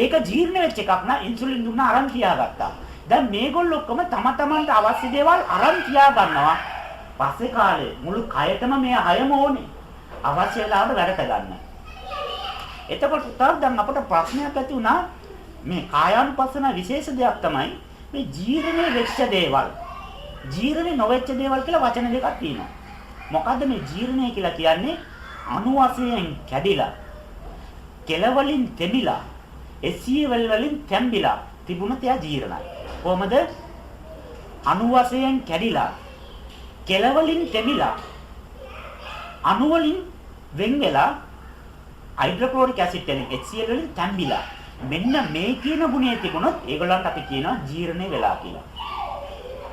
ඒක ජීර්ණ වෙච්ච එකක් නම් ඉන්සුලින් දුන්නා අරන් තියාගත්තා. දැන් මේගොල්ලෝ ඔක්කොම තම තමන්ට අවශ්‍ය දේවල් අරන් තියා ගන්නවා. පස්සේ කාලේ මුළු කයතම මේ හයම ඕනේ. අවශ්‍ය වෙලාවට වැඩට ගන්න. එතකොට දැන් අපට ප්‍රශ්නයක් ඇති වුණා මේ කායානුපස්සන විශේෂ දෙයක් තමයි මේ ජීර්ණය වෙච්ච දේවල්. ජීර්ණය නොවෙච්ච දේවල් කියලා වචන දෙකක් තියෙනවා. මොකද්ද මේ ජීර්ණය කියලා කියන්නේ? අණු වශයෙන් කැඩිලා කෙලවලින් තෙමිලා එසියවල වලින් තැම්බිලා තිබුණත් එයා ජීර්ණයි. කොහමද? අණු වශයෙන් කැඩිලා කෙලවලින් තෙමිලා අණු වලින් වෙන් වෙලා හයිඩ්‍රොක්ලෝරික් ඇසිඩ් වලින් HCl වලින් තැම්බිලා. මෙන්න මේ කියන ගුණය තිබුණොත් ඒගොල්ලන්ට අපි කියනවා ජීර්ණය වෙලා කියලා.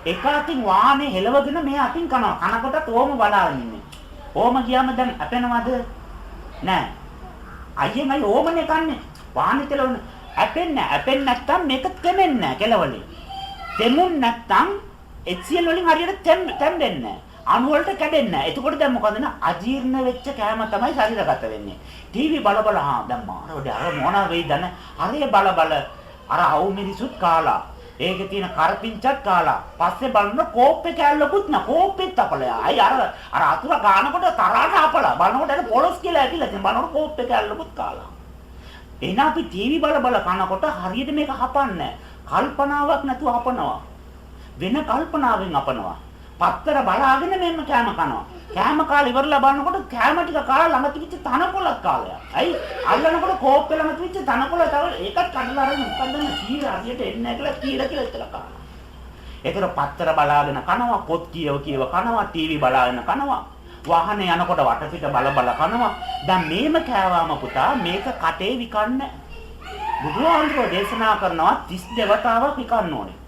එක අතින් වාහනේ හෙලවගෙන මේ අතින් කනවා. කනකොටත් ඕම බලාගෙන ඉන්නේ. ඕම ගියාම දැන් අපෙනවද? නෑ. අයියෙන් අය ඕමනේ කන්නේ. වාහනේ තෙලවන අපෙන්නේ නැත්තම් මේක තෙමෙන්නේ නැහැ කෙලවලින්. තෙමුන් නැත්තම් HCl වලින් හරියට තැම්බෙන්නේ නැහැ. අණු වලට කැඩෙන්නේ නැහැ. එතකොට දැන් මොකද නේ? අජීර්ණ වෙච්ච කෑම තමයි ශරීරගත වෙන්නේ. ටීවී බල දැන් මානවඩ අර මොනවා වෙයිද නේ? හරිය බල අර අවු මිරිසුත් කාලා. ඒකේ තියෙන කරපිංචත් කාලා. පස්සේ බලන කෝප්පේ කෑල්ලකුත් නා. කෝප්පෙත් අපලයා. අයි අර අතුර ගන්නකොට තරහට අපලා. බලනකොට අර පොලොස් කියලා ඇතිලා තියෙන. බලනකොට කෝප්පේ කෑල්ලකුත් කාලා. එහෙනම් අපි ටීවී බල කනකොට හරියට මේක හපන්නේ කල්පනාවක් නැතුව හපනවා. වෙන කල්පනාවෙන් හපනවා. පත්තර බලාගෙන මෙන්න කෑම කනවා. කෑම කාලා ඉවරලා බලනකොට කෑම ටික කාලා ළඟ තිබිච්ච තනකොළක් කාලයක්. ඇයි? අල්ලනකොට කෝප්පේ ළඟ තිබිච්ච තනකොළ තව ඒකත් කඩලා අරගෙන උපන්දන කීර හරියට එන්නේ නැහැ කියලා කියලා ඉතලා කාලා. ඒතර පත්තර බලාගෙන කනවා, පොත් කියව කනවා, ටීවී බලාගෙන කනවා. වාහනේ යනකොට වටපිට බල කනවා. දැන් මේම කෑවාම පුතා මේක කටේ විකන්නේ. බුදුහාමුදුරුවෝ දේශනා කරනවා 30 දෙවතාවක් විකන්න ඕනේ.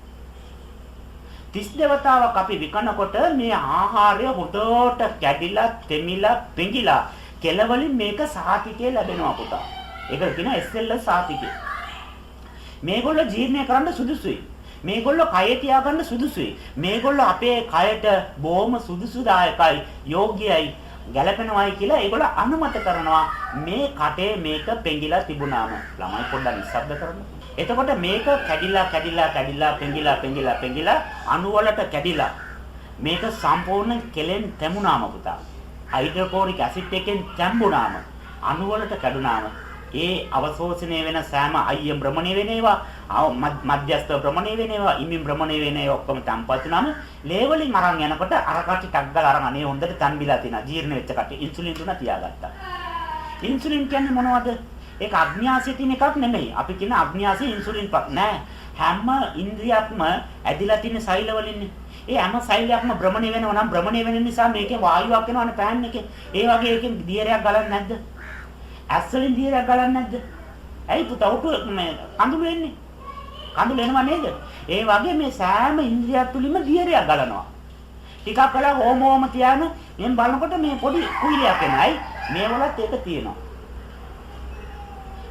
30 දෙවතාවක් අපි විකනකොට මේ ආහාරය හොඳට කැඩිලා, තෙමිලා, පෙඟිලා කෙලවලින් මේක සාතිකේ ලැබෙනවා පුතා. ඒකට කියනවා SLS සාතිකේ. මේගොල්ලෝ ජීර්ණය කරන්න සුදුසුයි. මේගොල්ලෝ කය තියාගන්න සුදුසුයි. මේගොල්ලෝ අපේ කයට බොහොම සුදුසුදායකයි, යෝග්‍යයි, ගැළපෙනවායි කියලා ඒගොල්ලෝ අනුමත කරනවා. මේ කටේ මේක පෙඟිලා තිබුණාම ළමයි පොඩ්ඩක් නිස්සබ්ද කරමු. එතකොට මේක කැඩිලා පෙඟිලා අණු වලට කැඩිලා මේක සම්පූර්ණ කෙලෙන් තැමුණාම පුතා. හයිඩ්‍රොක්ලෝරික් ඇසිඩ් එකෙන් තැඹුණාම අණු වලට කැඩුණාම ඒ අවශෝෂණය වෙන සෑම අයියම් භ්‍රමණය වෙන ඒවා මධ්‍යස්ථ භ්‍රමණය වෙන ඒවා ඉමින් භ්‍රමණය වෙන ඒවා ඔක්කොම තම්පත් වුණාම ලේ වලින් අරන් යනකොට අර කටි ටක් ගාලා අරන් අනේ හොඳට තම්බිලා තියෙනවා ජීර්ණ වෙච්ච කටි ඉන්සුලින් දුන්නා තියාගත්තා. ඉන්සුලින් කියන්නේ මොනවද? ඒක අග්න්‍යාසයේ තියෙන එකක් නෙමෙයි. අපි කියන අග්න්‍යාසයේ ඉන්සුලින් නෑ. හැම ඉන්ද්‍රියක්ම ඇදිලා තියෙන සෛල වලින්නේ. ඒ හැම සෛලයක්ම භ්‍රමණය වෙනවා නම් භ්‍රමණය වෙන නිසා මේකේ වායුවක් එනවනේ පෑන් එකේ. ඒ වගේ එකෙන් දියරයක් ගලන්නේ නැද්ද? ඇස්වලින් දියරයක් ගලන්නේ නැද්ද? ඇයි පුතා උට මේ කඳුළු එන්නේ? කඳුළු එනවා නේද? ඒ වගේ මේ සෑම ඉන්ද්‍රියක් තුලින්ම දියරයක් ගලනවා. ටිකක් කළා හෝමෝම තියාන මෙන් බලනකොට මේ පොඩි කුයිලයක් එනයි. මේ වලත් ඒක තියෙනවා.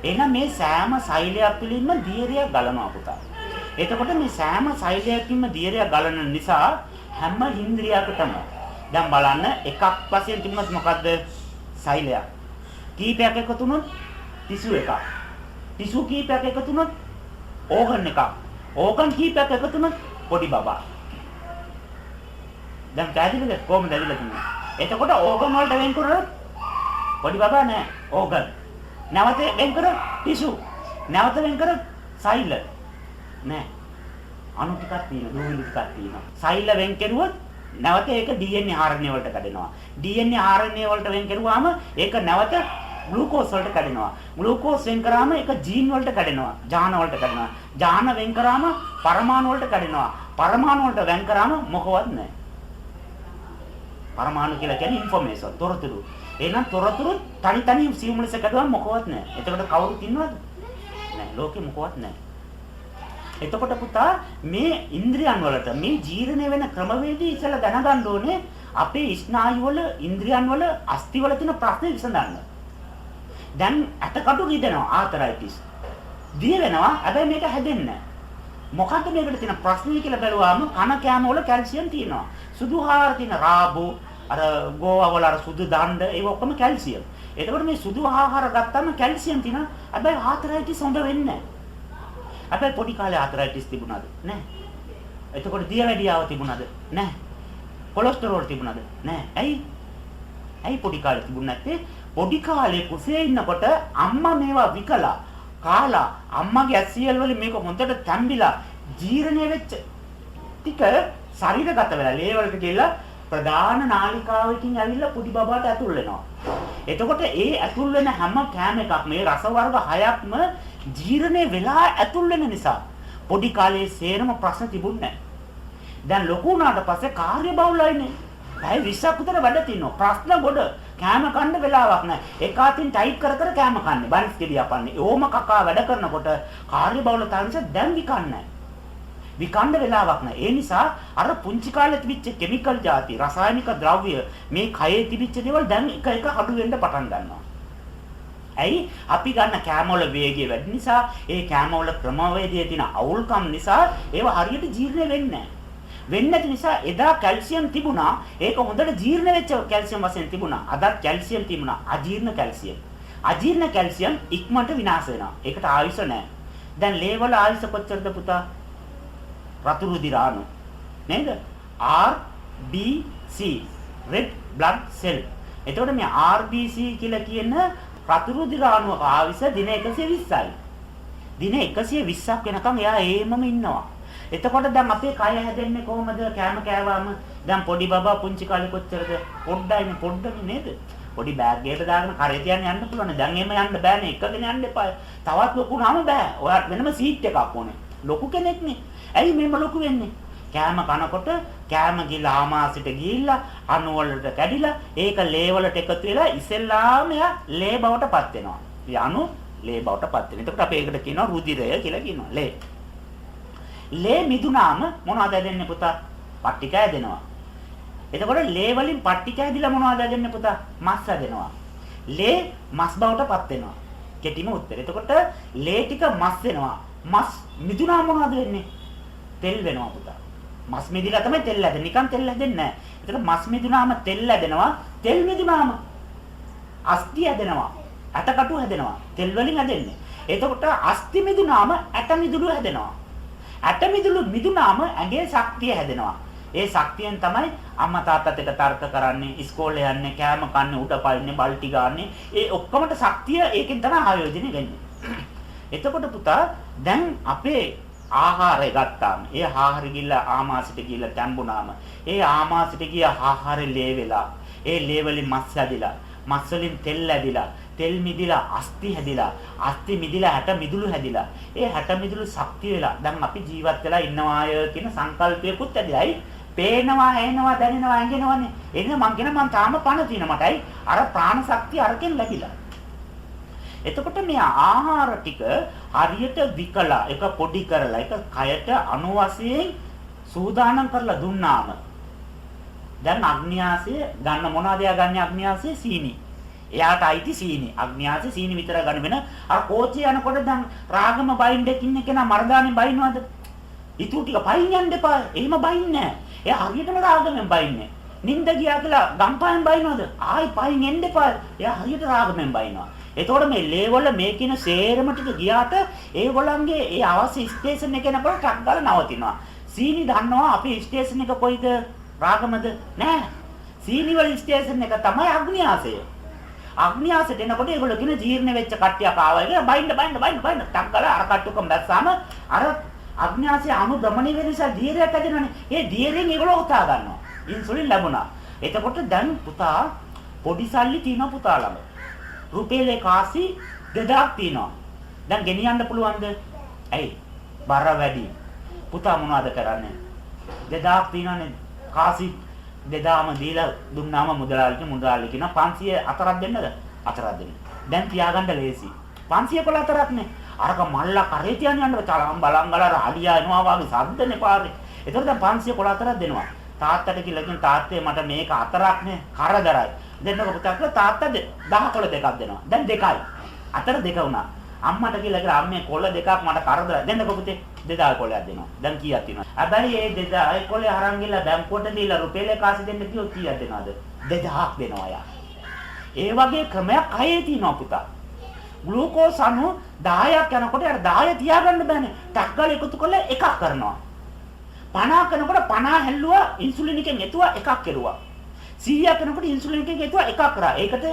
එහෙනම් මේ සෑම සෛලයක් තුළින්ම දියරයක් ගලනවා පුතා. එතකොට මේ සෑම සෛලයකින්ම දියරයක් ගලන නිසා හැම ඉන්ද්‍රියකටම දැන් බලන්න එකක් වශයෙන් තිබුණොත් මොකද්ද? සෛලයක්. කීපයක් එකතු වුණොත් ටිෂු එකක්. ටිෂු කීපයක් එකතු වුණොත් ඕගන් එකක්. ඕගන් කීපයක් එකතු වුණොත් පොඩි බබා. දැන් කැදිනද කොහොමද ඇවිල්ලා තින්නේ? එතකොට ඕගන් වලට වෙන් කරොත් පොඩි බබා නෑ ඕගන්. නැවත වෙන් කරොත් ටිෂු. නැවත වෙන් කරොත් සෛල. නෑ. අණු ටිකක් තියෙනවා, දූවිලි ටිකක් තියෙනවා. සෛල වෙන් කෙරුවොත් නැවත ඒක DNA RNA වලට කැඩෙනවා. DNA RNA වලට වෙන් කරුවාම ඒක නැවත ග්ලූකෝස් වලට කැඩෙනවා. ග්ලූකෝස් වෙන් කරාම ඒක ජීන් වලට කැඩෙනවා. ජාන වලට කැඩෙනවා. ජාන වෙන් කරාම පරමාණු වලට කැඩෙනවා. පරමාණු වලට වෙන් කරාම මොකවත් නැහැ. පරමාණු කියලා කියන්නේ ඉන්ෆර්මේෂන්, තොරතුරු. එහෙනම් තොරතුරු තනි සියුම් ලෙස කැඩුවම මොකවත් නැහැ. එතකොට කවුරුත් ඉන්නවද? නැහැ. ලෝකෙ මොකවත් නැහැ. එතකොට පුතා මේ ඉන්ද්‍රියන් වලට මේ ජීර්ණය වෙන ක්‍රමවේදී ඉස්සලා දැනගන්න ඕනේ අපේ ස්නායු වල ඉන්ද්‍රියන් වල අස්ථි වල තියෙන ප්‍රශ්නේ විසඳන්න. දැන් ඇටකටු රිදෙනවා ආතරයිටිස්. දිය වෙනවා හැබැයි මේක හැදෙන්නේ නැහැ. මොකද්ද මේකට තියෙන ප්‍රශ්නේ කියලා බැලුවාම කන කෑම වල කැල්සියම් තියෙනවා. සුදු ආහාර තියෙන රාබු අර ගෝවා වල අර සුදු දණ්ඩ ඒක ඔක්කොම කැල්සියම්. එතකොට මේ සුදු ආහාර ගත්තාම කැල්සියම් තියෙනවා. හැබැයි ආතරයිටිස් හොඳ වෙන්නේ නැහැ. අපේ පොඩි කාලේ ආතරයිටිස් තිබුණාද? නැහැ. එතකොට දියවැඩියාව තිබුණාද? නැහැ. කොලෙස්ටරෝල් තිබුණාද? නැහැ. ඇයි පොඩි කාලේ තිබුණ නැත්තේ? පොඩි කාලේ කුසේ ඉන්නකොට අම්මා මේවා විකලා කාලා අම්මගේ ඇසියල් වලින් මේක හොඳට තැම්බිලා ජීර්ණය වෙච්ච ටික ශරීරගත වෙලා ලේ වලට ගිහලා ප්‍රධාන නාලිකාවකින් ඇවිල්ලා පොඩි බබාට ඇතුල් වෙනවා. එතකොට ඒ ඇතුල් වෙන හැම කෑම එකක්ම මේ රස වර්ග 6ක්ම ජීර්ණය වෙලා ඇතුල් වෙන නිසා පොඩි කාලේ සේරම ප්‍රශ්න තිබුණේ නැහැ. දැන් ලොකු වුණාට පස්සේ කාර්යබහුලයිනේ. පැය 20ක් විතර වැඩ තියෙනවා. ප්‍රශ්න ගොඩ. කෑම කන්න වෙලාවක් නැහැ. එක අතින් ටයිප් කර කර කෑම කන්නේ. බනිස් කෙලිය අපන්නේ. ඕම කකා වැඩ කරනකොට කාර්යබහුලතාව නිසා දැන් විකන්නේ නැහැ. විකන්න වෙලාවක් නැහැ. ඒ නිසා අර පුංචි කාලේ තිබිච්ච කිමිකල් ಜಾති, රසායනික ද්‍රව්‍ය මේ කයේ තිබිච්ච දේවල් දැන් එක එක අඩු වෙන්න පටන් ගන්නවා. ඇයි? අපි ගන්න කෑමවල වේගය වැඩි නිසා, ඒ කෑමවල ක්‍රමවේදයේ තියෙන අවුල්කම් නිසා ඒව හරියට ජීර්ණ වෙන්නේ නැහැ. වෙන්නේ නැති නිසා එදා කැල්සියම් තිබුණා. ඒක හොඳට ජීර්ණ වෙච්ච කැල්සියම් වශයෙන් තිබුණා. අදත් කැල්සියම් තිබුණා. අජීර්ණ කැල්සියම්. අජීර්ණ කැල්සියම් ඉක්මනට විනාශ වෙනවා. ඒකට ආයුෂ නැහැ. දැන් ලේවල ආයුෂ කොච්චරද පුතා? රතු රුධිර අණු නේද? RBC red blood cell. එතකොට මේ RBC කියලා කියන රතු රුධිර අණුවක ආයුෂ දින 120යි. දින 120ක් වෙනකම් එයා ඒමම ඉන්නවා. එතකොට දැන් අපේ කය හැදෙන්නේ කොහොමද? කෑම කෑවාම දැන් පොඩි බබා පුංචි කාලේ කොච්චරද? පොඩ්ඩයිනේ පොඩ්ඩනේ නේද? පොඩි බෑග් එකකට දාගෙන කරේ තියන්න යන්න පුළුවන්. දැන් එහෙම යන්න බෑනේ. එකගෙන යන්න එපා. තවත් ලොකු නම බෑ. ඔයාට වෙනම සීට් එකක් ඕනේ. ලොකු කෙනෙක්නේ. ඇයි මෙහෙම ලොකු වෙන්නේ? කෑම කනකොට කෑම ගිහලා ආමාශයට ගිහිල්ලා අණු වලට කැඩිලා ඒක ලේ වලට එකතු වෙලා ඉස්සෙල්ලාම එයා ලේ බවට පත් වෙනවා. ඒ අණු ලේ බවට පත් වෙනවා. එතකොට අපි ඒකට කියනවා රුධිරය කියලා කියනවා. ලේ. ලේ මිදුනාම මොනවද හැදෙන්නේ පුතා? පට්ටික හැදෙනවා. එතකොට ලේ වලින් පට්ටික හැදිලා මොනවද හැදෙන්නේ පුතා? මස් හැදෙනවා. ලේ මස් බවට පත් වෙනවා. කෙටිම උත්තරය. එතකොට ලේ ටික මස් වෙනවා. මස් මිදුනාම මොනවද වෙන්නේ? තෙල් වෙනවා පුතා. මස් මිදිලා තමයි තෙල් හැදෙන්නේ. නිකන් තෙල් හැදෙන්නේ නැහැ. එතකොට මස් මිදුනාම තෙල් හැදෙනවා. තෙල් මිදුනාම අස්ථි හැදෙනවා. ඇටකටු හැදෙනවා. තෙල් වලින් හැදෙන්නේ. එතකොට අස්ථි මිදුනාම ඇට මිදුළු හැදෙනවා. ඇට මිදුළු මිදුනාම ඇඟේ ශක්තිය හැදෙනවා. ඒ ශක්තියෙන් තමයි අම්මා තාත්තත් එක්ක තර්ක කරන්නේ, ඉස්කෝලේ යන්නේ, කෑම කන්නේ, උඩ පයින්නේ, බල්ටි ගාන්නේ. ඒ ඔක්කොමට ශක්තිය ඒකෙන් තමයි ආයෝජනය වෙන්නේ. එතකොට පුතා දැන් අපේ ආහාරය ගත්තාම ඒ ආහාරය ගිල්ලා ආමාශයට ගිල්ලා තැම්බුනාම ඒ ආමාශයට ගිය ආහාරය ලේ වෙලා ඒ ලේ වලින් මස් හැදිලා මස් වලින් තෙල් හැදිලා තෙල් මිදිලා අස්ථි හැදිලා අස්ථි මිදිලා හැට මිදුළු හැදිලා ඒ හැට මිදුළු ශක්තිය වෙලා දැන් අපි ජීවත් වෙලා ඉන්නවාය කියන සංකල්පයකුත් ඇදිලායි පේනවා ඇහෙනවා දැනෙනවා ඇඟෙනවනේ එන්න මං කියන මං තාම පණ තියෙන මටයි අර ප්‍රාණ ශක්තිය අරකින් ලැබිලා එතකොට මේ ආහාර ටික හරියට විකලා එක පොඩි කරලා එක කයට අණු වශයෙන් සූදානම් කරලා දුන්නාම දැන් අග්න්‍යාසය ගන්න මොනවද යා ගන්න අග්න්‍යාසය සීනි. එයාට අයිති සීනි. අග්න්‍යාසය සීනි විතර ගන්න වෙන අර කෝච්චිය යනකොට දැන් රාගම බයින්ඩ් එකකින් ඉන්න කෙනා මරදානේ බයින්නවද? ඊටු ටික පයින් යන්න එපා. එහෙම බයින්නේ නැහැ. එයා හරියටම රාගමෙන් බයින්නේ. නින්ද ගියා කියලා ගම්පහෙන් බයින්නවද? ආයි පයින් එන්න එපා. එයා හරියට රාගමෙන් බයිනවා. එතකොට මේ ලේවල මේ කියන සේරම ටික ගියාට ඒගොල්ලන්ගේ ඒ අවශ්‍ය ස්ටේෂන් එකේ නපර ටක් ගාලා නවතිනවා. සීනි දන්නවා අපි ස්ටේෂන් එක කොයිද? රාගමද? නෑ. සීනි වල ස්ටේෂන් එක තමයි අග්න්‍යාසය. අග්න්‍යාසයට එනකොට ඒගොල්ලෝ කියන ජීර්ණ වෙච්ච කට්ටියක් ආවා කියලා බයින්න ටක් ගාලා අර කට්ටුකම් දැස්සාම අර අග්න්‍යාසය අණු දමණය වෙන නිසා දියරයක් ඇදෙනවනේ. ඒ දියරෙන් ඒගොල්ලෝ උතා ගන්නවා. ඉන්සුලින් ලැබුණා. එතකොට දැන් පුතා පොඩි සල්ලි තියෙනවා පුතා ළඟ. රුපියල් කාසි 2000ක් තියෙනවා. දැන් ගෙනියන්න පුළුවන්ද? ඇයි? බර වැඩි. පුතා මොනවද කරන්නේ? 2000ක් තියෙනවනේ. කාසි 2000ම දීලා දුන්නාම මුදලාලි කියන 500 අතරක් දෙන්නද? අතරක් දෙන්න. දැන් තියාගන්න ලේසි. 500 කොල අතරක් නේ. අරක මල්ලා කරේ තියන්න යන්න තරම් බලංගල රාඩියා එනවා වගේ සද්දනේ පාරේ. ඒතකොට දැන් 500 කොල අතරක් දෙනවා. තාත්තට කියලා කියන තාත්තේ මට මේක අතරක් නේ කරදරයි. දෙන්නක පුතා කියලා තාත්තා 10 කොළ දෙකක් දෙනවා. දැන් දෙකයි. අතර දෙක වුණා. අම්මට කියලා අම්මේ කොළ දෙකක් මට කරදරයි. දෙන්නක පුතේ 2000 කොළයක් දෙනවා. දැන් කීයක් තියෙනවද? හැබැයි මේ 2000 කොළේ අරන් ගිහලා බැංකුවට දීලා රුපියල් කාසි දෙන්න කිව්වොත් කීයක් දෙනවද? 2000ක් දෙනවා යා. ඒ වගේ ක්‍රමයක් අයේ තියෙනවා පුතා. ග්ලූකෝස් අණු 10ක් යනකොට අර 10 තියාගන්න බෑනේ. ටක් ගාලා එකතු කරලා එකක් කරනවා. 50 කරනකොට 50 හැල්ලුවා ඉන්සුලින් එකෙන් එතුවා එකක් කෙරුවා. 100 කරනකොට ඉන්සුලින් එකෙන් එතුවා එකක් කරා. ඒකට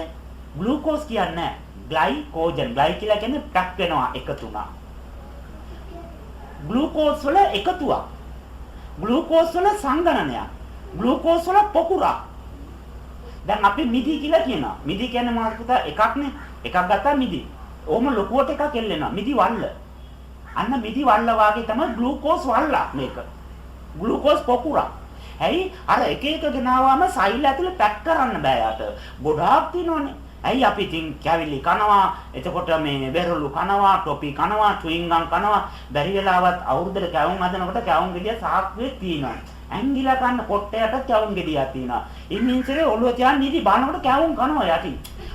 ග්ලූකෝස් කියන්නේ ග්ලයිකෝජන්. ග්ලයි කියලා කියන්නේ ටක් වෙනවා එකතු වුණා. ග්ලූකෝස් වල එකතුවක්. ග්ලූකෝස් වල සංගණනයක්. ග්ලූකෝස් වල පොකුරක්. දැන් අපි මිදි කියලා කියනවා. මිදි කියන්නේ මොනවද පුතා? එකක්නේ. එකක් ගත්තා මිදි. ඕම ලොකුවට එකක් එල්ලෙනවා. මිදි වල්ල. අන්න මිදි වල්ල වාගේ තමයි ග්ලූකෝස් වල්ලක් මේක. ග්ලූකෝස් පොකුරක්. ඇයි අර එක එක ගෙනාවාම සෛල ඇතුලේ පැක් කරන්න බෑ යට. ගොඩාක් තියෙනවනේ. ඇයි අපි ඉතින් කැවිලි කනවා, එතකොට මේ බෙරළු කනවා, ටොපි කනවා, චුයින්ගම් කනවා, බැරි වෙලාවත් අවුරුද්දට කැවුම් හදනකොට කැවුම් ගෙඩිය සාක්කුවේ තියෙනවා. ඇංගිලා කන්න කොට්ටයට කැවුම් ගෙඩියක් තියෙනවා. ඉන්හින්සරේ ඔළුව තියන් නිදි බානකොට කැවුම් කනවා යටි.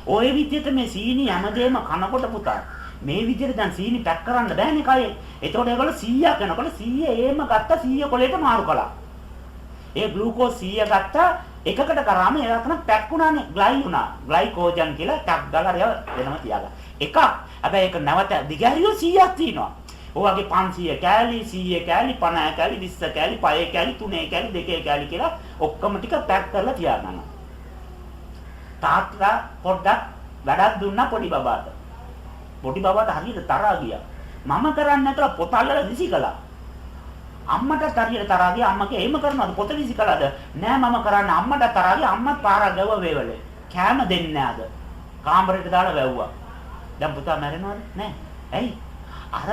ඔය විදිහට මේ සීනි හැමදේම කනකොට පුතා මේ විදිහට දැන් සීනි පැක් කරන්න බෑනේ කයේ. එතකොට ඒගොල්ලෝ 100ක් යනකොට 100 ඒම ගත්ත 100 කොලේට මාරු කළා. ඒ ග්ලූකෝස් 100 ගත්ත එකකට කරාම ඒවා තමයි පැක් වුණානේ ග්ලයි වුණා. ග්ලයිකෝජන් කියලා ටක් ගාලා වෙනම තියාගන්න. එකක්. හැබැයි ඒක නැවත දිගහැරියෝ 100ක් තියෙනවා. ඔයගේ 500 කෑලි 100 කෑලි 50 කෑලි 20 කෑලි 5 කෑලි 3 කෑලි 2 කෑලි කියලා ඔක්කොම ටික පැක් කරලා තියාගන්නවා. තාත්තා පොඩ්ඩක් වැඩක් දුන්නා පොඩි බබාට. පොඩි බබාට හරියට තරහා ගියා. මම කරන්නේ නැතලා පොත අල්ලලා විසි කළා. අම්මට හරියට තරහා ගියා. අම්මා කිය එහෙම කරනවද පොත විසි කළාද? නෑ මම කරන්නේ අම්මට තරහා ගියා. අම්මත් පාරක් ගව වේවලේ. කෑම දෙන්නේ නෑද? කාමරේට දාලා වැව්වා. දැන් පුතා මැරෙනවද? නෑ. ඇයි? අර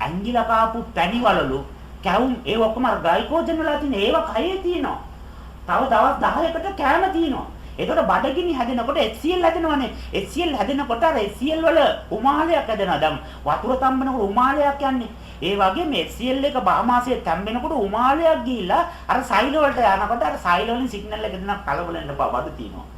ඇංගිලා කාපු පැණිවලලු කැවුම් ඒ ඔක්කොම අර ග්ලයිකෝජන් වල තියෙන ඒවා කයේ තියෙනවා. තව දවස් 10කට කෑම තියෙනවා. ඒකට බඩගිනි හැදෙනකොට HCl හැදෙනවනේ. HCl හැදෙනකොට අර HCl වල උමාලයක් හැදෙනවා. දැන් වතුර තම්බනකොට උමාලයක් යන්නේ. ඒ වගේ මේ HCl එක බාමාසයේ තැම්බෙනකොට උමාලයක් ගිහිල්ලා අර සෛල වලට යනකොට අර සෛල වලින් සිග්නල් එක දෙනවා කලබල වෙන්න බඩ තියෙනවා.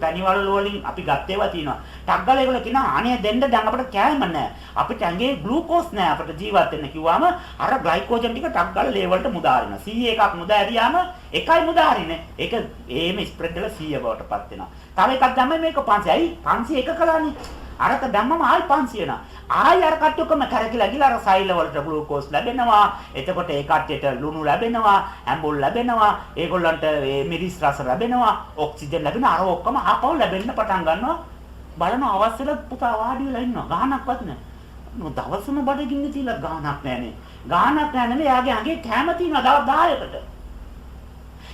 පැණිවල වලින් අපි ගත්ත ඒවා තියෙනවා. ටක් ගාලා ඒගොල්ලෝ කියනවා අනේ දෙන්න දැන් අපිට කෑම නැහැ. අපිට ඇඟේ ග්ලූකෝස් නැහැ අපිට ජීවත් වෙන්න කිව්වම අර ග්ලයිකෝජන් ටික ටක් ගාලා ලේ වලට මුදාරිනවා. 100 එකක් මුදා ඇරියාම එකයි මුදාරින්නේ. ඒක එහෙම ස්ප්‍රෙඩ් වෙලා 100 බවටපත් වෙනවා. තව එකක් දැම්මම මේක 500. ඇයි 500 එක කළානේ. අරක දැම්මම ආයි 500 වෙනවා. ආයි අර කට්ටියකම කරකිලා ගිහලා අර සෛල වලට ග්ලූකෝස් ලැබෙනවා. එතකොට ඒ කට්ටියට ලුණු ලැබෙනවා, ඇඹුල් ලැබෙනවා, ඒගොල්ලන්ට මිරිස් රස ලැබෙනවා, ඔක්සිජන් ලැබෙනවා. අර ඔක්කොම ආපහු ලැබෙන්න පටන් ගන්නවා. බලන අවස්ථරේ පුතා වාඩි වෙලා ඉන්නවා. ගානක්වත් නැහැ. දවසම බඩගින්න තියලා ගානක් නැහැනේ. ගානක් නැහැ නෙවෙයි යාගේ අගේ කැම තියෙනවා දවස් 10කට.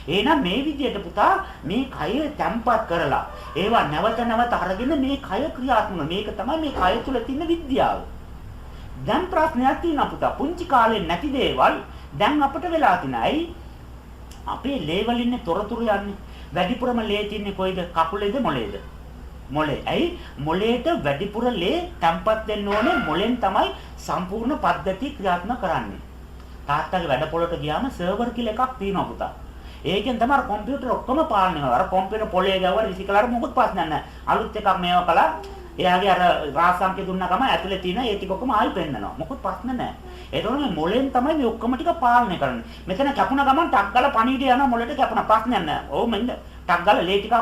එහෙනම් මේ විදිහට පුතා මේ කය තැම්පත් කරලා ඒවා නැවත නැවත අරගෙන මේ කය ක්‍රියාත්මක මේක තමයි මේ කය තුල තියෙන විද්‍යාව. දැන් ප්‍රශ්නයක් තියෙනවා පුතා. පුංචි කාලේ නැති දේවල් දැන් අපිට වෙලා තියෙනයි. අපේ ලේ වලින් තොරතුරු යන්නේ. වැඩිපුරම ලේ තියන්නේ කොයිද? කකුලේද මොළේද? මොළේ. ඇයි? මොළේට වැඩිපුර ලේ තැම්පත් වෙන්න ඕනේ. මොළෙන් තමයි සම්පූර්ණ පද්ධතිය ක්‍රියාත්මක කරන්නේ. තාත්තගේ වැඩ පොළට ගියාම සර්වර් කියලා එකක් තියෙනවා පුතා. ඒකෙන් තමයි කම්පියුටර් ඔක්කොම පාලනය කරනවා. අර කම්පියුටර් පොළේ ගාව රිසිකලාට මොකුත් ප්‍රශ්නයක් නැහැ. අලුත් එකක් මේව කළා. එයාගේ අර රාසංකේ දුන්නා ගම ඇතුලේ තියෙන ඒ ටික ඔක්කොම ආයි පෙන්නනවා. මොකුත් ප්‍රශ්න නැහැ. ඒතකොට මේ මොළෙන් තමයි මේ ඔක්කොම ටික පාලනය කරන්නේ. මෙතන කැපුණ ගමන් ටක් ගාලා පණිවිඩය යනවා මොළේට කැපුණ ප්‍රශ්නයක් නැහැ. ඕ මෙන්න ටක් ගාලා ලේ ටිකක්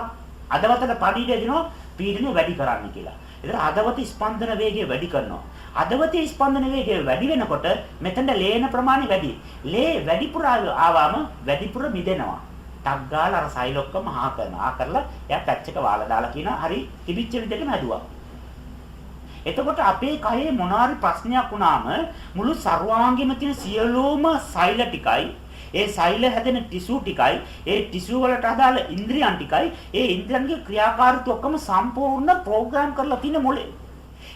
අදවතට පණිවිඩය දෙනවා පීඩනය වැඩි කරන්න කියලා. ඒතර අදවත ස්පන්දන වේගය වැඩි කරනවා. අදවතේ ස්පන්දන වේගය වැඩි වෙනකොට මෙතන ලේන ප්‍රමාණය වැඩි. ලේ වැඩිපුර ආවම වැඩිපුර මිදෙනවා. ටක් ගාලා අර සෛල ඔක්කොම හා කරනවා. ආ කරලා එයා පැච් එක වාලා දාලා කියනවා හරි තිබිච්ච විදිහටම හැදුවා. එතකොට අපේ කයේ මොනාරි ප්‍රශ්නයක් වුණාම මුළු සර්වාංගෙම තියෙන සියලුම සෛල ටිකයි ඒ සෛල හැදෙන ටිෂු ටිකයි ඒ ටිෂු වලට අදාළ ඉන්ද්‍රියන් ටිකයි ඒ ඉන්ද්‍රියන්ගේ ක්‍රියාකාරීත්වය ඔක්කොම සම්පූර්ණ ප්‍රෝග්‍රෑම් කරලා තියෙන මොලේ.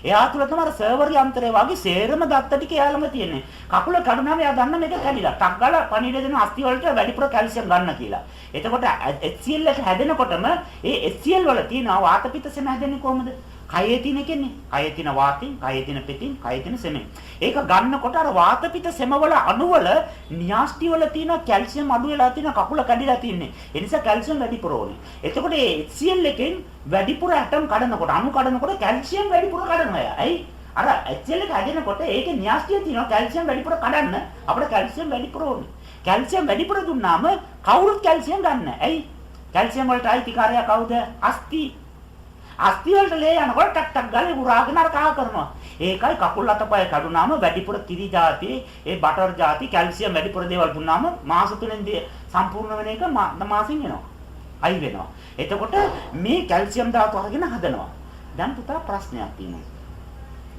එයා තුල තමයි සර්වර් යන්ත්‍රය වගේ සේරම දත්ත ටික එයාලම තියෙන්නේ. කකුල කඩනම එයා දන්න මේක කැඩිලා. ටක් ගාලා පණිවිඩ දෙන අස්ථි වලට වැඩිපුර කැල්සියම් ගන්න කියලා. එතකොට HCl එක හැදෙනකොටම ඒ HCl වල තියෙන වාත පිත්ත සෙම හැදෙන්නේ කොහොමද? කයේ තියෙන කියන්නේ කයේ තියෙන වාතෙන්, කයේ තියෙන පිටින්, කයේ තියෙන සෙමෙන්. ඒක ගන්නකොට අර වාත පිට සෙම වල අණු වල න්‍යාස්ටි වල තියෙන කැල්සියම් අඩු වෙලා තියෙන කකුල කැඩිලා තින්නේ. ඒ නිසා කැල්සියම් වැඩිපුර ඕනේ. එතකොට මේ HCl එකෙන් වැඩිපුර ඇටම් කඩනකොට අණු කඩනකොට කැල්සියම් වැඩිපුර කඩනවා. ඇයි? අර HCl එක හැදෙනකොට ඒකේ න්‍යාස්ටිය තියෙනවා කැල්සියම් වැඩිපුර කඩන්න අපිට කැල්සියම් වැඩිපුර ඕනේ. කැල්සියම් වැඩිපුර දුන්නාම කවුරුත් කැල්සියම් ගන්න. ඇයි? කැල්සියම් වලට අයිතිකාරයා කවුද? අස්ථි. අස්ථි වලට ලේ යනකොට ටක් ටක් ගාලා උරාගෙන අර කහ කරනවා. ඒකයි කකුල් අතපය කඩුනාම වැඩිපුර කිරි જાති, ඒ බටර් જાති, කැල්සියම් වැඩිපුර දේවල් දුන්නාම මාස 3න් සම්පූර්ණ වෙන එක මාසෙන් එනවා. අයි වෙනවා. එතකොට මේ කැල්සියම් ධාතු අරගෙන හදනවා. දැන් පුතා ප්‍රශ්නයක් තියෙනවා.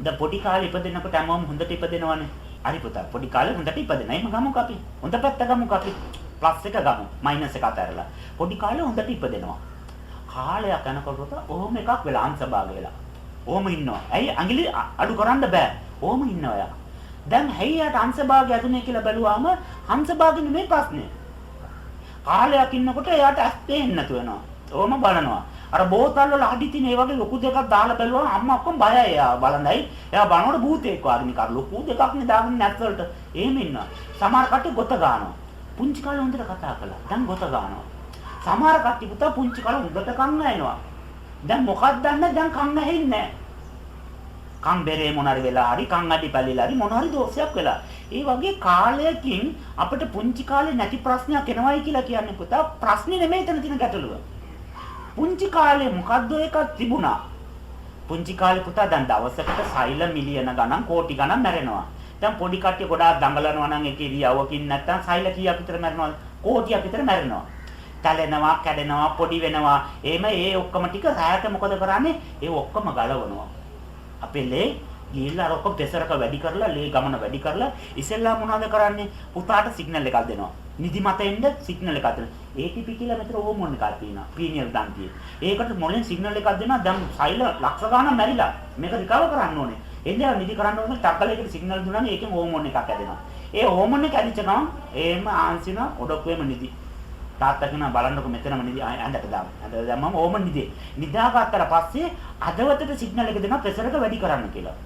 දැන් පොඩි කාලේ ඉපදෙනකොට හැමෝම හොඳට ඉපදෙනවනේ. හරි පුතා පොඩි කාලේ හොඳට ඉපදෙනයි. එහෙම ගමුකෝ අපි. හොඳ පැත්ත ගමුකෝ අපි. ප්ලස් එක ගමු. මයිනස් එක අතහැරලා. පොඩි කාලේ හොඳට ඉපදෙනවා. කාලයක් යනකොට ඔහොම එකක් වෙලා අංශභාග වෙලා. ඔහොම ඉන්නවා. ඇයි ඇඟිලි අඩු කරන්න බෑ. ඔහොම ඉන්නවා යා. දැන් හැයියට අංශභාගය ඇතුනේ කියලා බැලුවාම අංශභාගෙ නෙමෙයි ප්‍රශ්නේ. කාලයක් ඉන්නකොට එයාට ඇස් පේන්නේ නැතු වෙනවා. ඔහොම බලනවා. අර බෝතල් වල අඩි තින ඒ වගේ ලොකු දෙකක් දාලා බැලුවම අම්මා ඔක්කොම බයයි එයා බලන්නයි. එයා බලනකොට භූතෙක් වගේ නිකන් ලොකු දෙකක් නේ දාගෙන නැත් වලට. එහෙම ඉන්නවා. සමහර කට්ටිය ගොත ගන්නවා. පුංචි කාලේ හොඳට කතා කළා. දැන් ගොත ගන්නවා. සමහර කට්ටිය පුතා පුංචි කාලේ හොඳට කන් ඇහෙනවා. දැන් මොකක්ද දන්නේ දැන් කන් ඇහෙන්නේ නැහැ. කන් බෙරේ මොනාරි වෙලා හරි කන් අඩි පැලිලා හරි මොනාරි දෝෂයක් වෙලා. ඒ වගේ කාලයකින් අපිට පුංචි කාලේ නැති ප්‍රශ්නයක් එනවයි කියලා කියන්නේ පුතා ප්‍රශ්නේ නෙමෙයි එතන තියෙන ගැටලුව. පුංචි කාලේ මොකද්ද එකක් තිබුණා. පුංචි කාලේ පුතා දැන් දවසකට සෛල මිලියන ගණන් කෝටි ගණන් මැරෙනවා. දැන් පොඩි කට්ටිය ගොඩාක් දඟලනවා නම් ඒක ඉරියව්වකින් නැත්තම් සෛල කීයක් විතර මැරෙනවද? කෝටියක් විතර මැරෙනවා. තැලෙනවා, කැඩෙනවා, පොඩි වෙනවා. එහෙම ඒ ඔක්කොම ටික රැයට මොකද කරන්නේ? ඒ ඔක්කොම ගලවනවා. අපේ ලේ ගිහිල්ලා අර ඔක්කොම ප්‍රෙෂර් එක වැඩි කරලා ලේ ගමන වැඩි කරලා ඉස්සෙල්ලා මොනවද කරන්නේ? පුතාට සිග්නල් එකක් දෙනවා. නිදිමත එන්න සිග්නල් එකක් දෙනවා. ATP කියලා මෙතන හෝමෝන් එකක් තියෙනවා. පීනියල් ගන්තිය. ඒකට මොලෙන් සිග්නල් එකක් දෙනවා. දැන් සෛල ලක්ෂ ගණන් මැරිලා. මේක රිකවර් කරන්න ඕනේ. එන්නේ නිදි කරන්න ඕනේ ටක්කලයකට සිග්නල් දුන්නාම ඒකෙන් හෝමෝන් එකක් ඇදෙනවා. ඒ හෝමෝන් එක ඇදිච්ච ගමන් එහෙම ආන්සින ඔඩොක්කුවේම නිදි. තාත්තා කෙනා බලන්නකො මෙතනම නිදි ඇඳට දාමු. ඇඳට දැම්මම හෝමෝන් නිදි. නිදාගත්තට පස්සේ අදවතට සිග්නල් එක දෙනවා ප්‍රෙෂර් එක වැඩි කරන්න කියලා.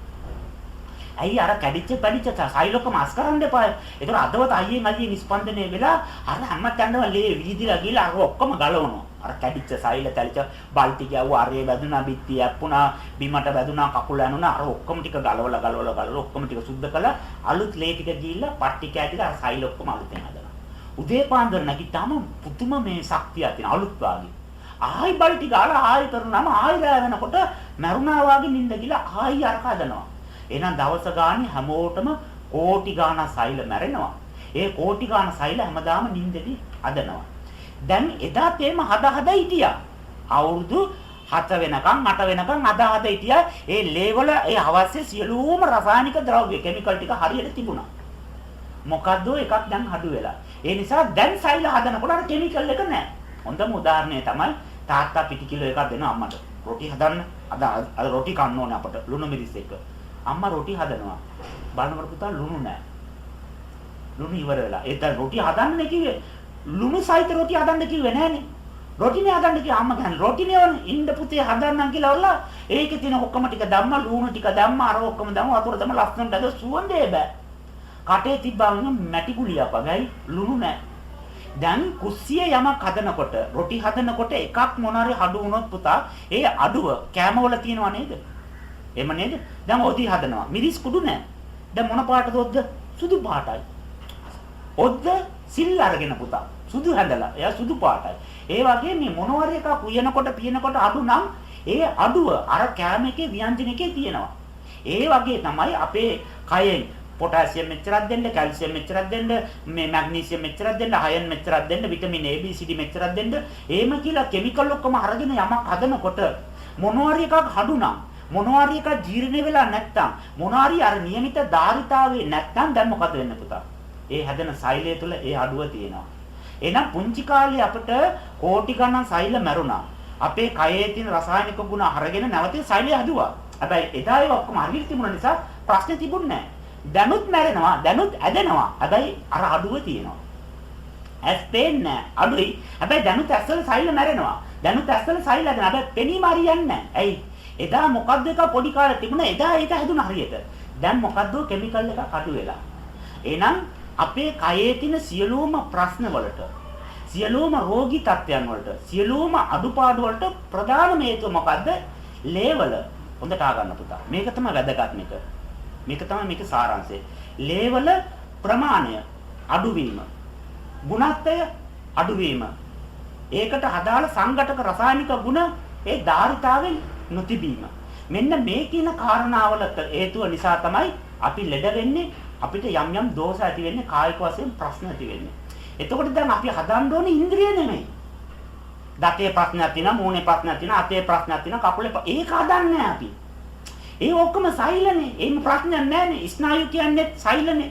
ඇයි අර කැඩිච්ච සෛලොක්කම අස් කරන්න එපා. ඒතර අදවත අයියෙන් නිස්පන්දනය වෙලා අර හැමතැනම ලේ වීදිලා ගිහලා අර ඔක්කොම ගලවනවා. අර කැඩිච්ච සෛල තැලිච්ච බල්ටි ගැව්වා අරේ වැදුනා බිත්ති යප්පුණා බිමට වැදුනා කකුල යනුණා අර ඔක්කොම ටික ගලවලා ඔක්කොම ටික සුද්ධ කළා අලුත් ලේ ටික ගිහිල්ලා පට්ටි කැටිලා අර සෛල ඔක්කොම අලුතෙන් හදනවා. උදේ පාන්දර නැගිට්ටාම පුදුම මේ ශක්තියක් තියෙන අලුත් වාගේ. ආයි බල්ටි ගාලා ආයි කරනම ආයි රෑ වෙනකොට මරුණා වාගේ නිින්ද ගිහලා ආයි අර හදනවා. එහෙනම් දවස ගානේ හැමෝටම කෝටි ගාණක් සෛල මැරෙනවා. ඒ කෝටි ගාණක් සෛල හැමදාම නිින්දෙදි හදනවා. දැන් එදාත් එහෙම හදා හිටියා. අවුරුදු 7 වෙනකන් 8 වෙනකන් හදා හිටියා. ඒ ලේවල ඒ අවශ්‍ය සියලුම රසායනික ද්‍රව්‍ය කිමිකල් ටික හරියට තිබුණා. මොකද්ද එකක් දැන් අඩු වෙලා. ඒ නිසා දැන් සෛල හදනකොට අර කිමිකල් එක නැහැ. හොඳම උදාහරණය තමයි තාත්තා පිටි කිලෝ එකක් දෙනවා අම්මට. රොටි හදන්න. අද රොටි කන්න ඕනේ අපට ලුණු මිරිස් එක. අම්මා රොටි හදනවා. බලනකොට පුතා ලුණු නැහැ. ලුණු ඉවර වෙලා. ඒ දැන් රොටි හදන්නේ කිව්වේ ලුණු සහිත රොටි හදන්න කිව්වේ නෑනේ. රොටිනේ හදන්න කිව්වා අම්මා කියන්නේ රොටිනේ වනේ ඉන්න පුතේ හදන්නම් කියලා වල්ලා ඒකේ තියෙන ඔක්කොම ටික දැම්මා ලුණු ටික දැම්මා අර ඔක්කොම දැම්මා වතුර දැම්මා ලස්සනට අද සුවඳේ බෑ. කටේ තිබ්බම මැටි ගුලියක් වගේයි ලුණු නෑ. දැන් කුස්සිය යමක් හදනකොට රොටි හදනකොට එකක් මොනාරි අඩු වුණොත් පුතා ඒ අඩුව කැමවල තියෙනව නේද? එහෙම නේද? දැන් ඔදි හදනවා. මිරිස් කුඩු නෑ. දැන් මොන පාටද ඔද්ද? සුදු පාටයි. ඔද්ද සිල් අරගෙන පුතා. සුදු හැඳලා. එයා සුදු පාටයි. ඒ වගේ මේ මොනවාරි එකක් උයනකොට පියනකොට අඩු නම් ඒ අඩුව අර කැම එකේ ව්‍යංජන එකේ තියෙනවා. ඒ වගේ තමයි අපේ කයෙන් පොටෑසියම් මෙච්චරක් දෙන්න, කැල්සියම් මෙච්චරක් දෙන්න, මේ මැග්නීසියම් මෙච්චරක් දෙන්න, අයන් මෙච්චරක් දෙන්න, vitamin A B C D මෙච්චරක් දෙන්න. එහෙම කියලා කිමිකල් ඔක්කොම අරගෙන යමක් හදනකොට මොනවාරි එකක් අඩු නම් මොනවාරි එකක් ජීර්ණ වෙලා නැත්තම් මොනවාරි අර નિયમિત ධාරිතාවේ නැත්තම් දැන් මොකද වෙන්නේ පුතා? ඒ හැදෙන සෛලය තුළ ඒ අඩුව තියෙනවා. එහෙනම් පුංචි කාලේ අපිට කෝටි ගණන් සෛල මැරුණා. අපේ කයේ තියෙන රසායනික ගුණ අරගෙන නැවතී සෛලය හදුවා. හැබැයි එදා ඒ ඔක්කොම හරියට තිබුණ නිසා ප්‍රශ්නේ තිබුණේ නැහැ. දැනුත් මැරෙනවා, දැනුත් ඇදෙනවා. හැබැයි අර අඩුව තියෙනවා. ඇස් පේන්නේ නැහැ. අඩුයි. හැබැයි දැනුත් ඇස්වල සෛල මැරෙනවා. දැනුත් ඇස්වල සෛල ඇදෙනවා. හැබැයි පෙනීම හරියන්නේ නැහැ. ඇයි? එදා මොකද්ද එක පොඩි කාලේ තිබුණා. එදා ඒක හැදුණා හරියට. දැන් මොකද්ද කිමිකල් එකක් අඩු වෙලා. එහෙනම් අපේ කයේ තියෙන සියලුම ප්‍රශ්න වලට සියලුම රෝගී තත්ත්වයන් වලට සියලුම අඩුපාඩු වලට ප්‍රධානම හේතුව මොකද්ද? ලේවල. හොඳට ආගන්න පුතා. මේක තමයි වැදගත් මේක. මේක තමයි මේකේ සාරාංශය. ලේවල ප්‍රමාණය අඩුවීම. ගුණත්වය අඩුවීම. ඒකට අදාළ සංඝටක රසායනික ගුණ ඒ ධාරිතාවෙන් නොතිබීම. මෙන්න මේ කියන කාරණාවලට හේතුව නිසා තමයි අපි ලෙඩ වෙන්නේ. අපිට යම් යම් දෝෂ ඇති වෙන්නේ කායික වශයෙන් ප්‍රශ්න ඇති වෙන්නේ. එතකොට දැන් අපි හදන්න ඕනේ ඉන්ද්‍රිය නෙමෙයි. දතේ ප්‍රශ්නයක් තියෙනවා, මූණේ ප්‍රශ්නයක් තියෙනවා, අතේ ප්‍රශ්නයක් තියෙනවා, කකුලේ ඒක හදන්නේ අපි. ඒ ඔක්කොම සෛලනේ. එහෙම ප්‍රශ්නයක් නැහැනේ. ස්නායු කියන්නේ සෛලනේ.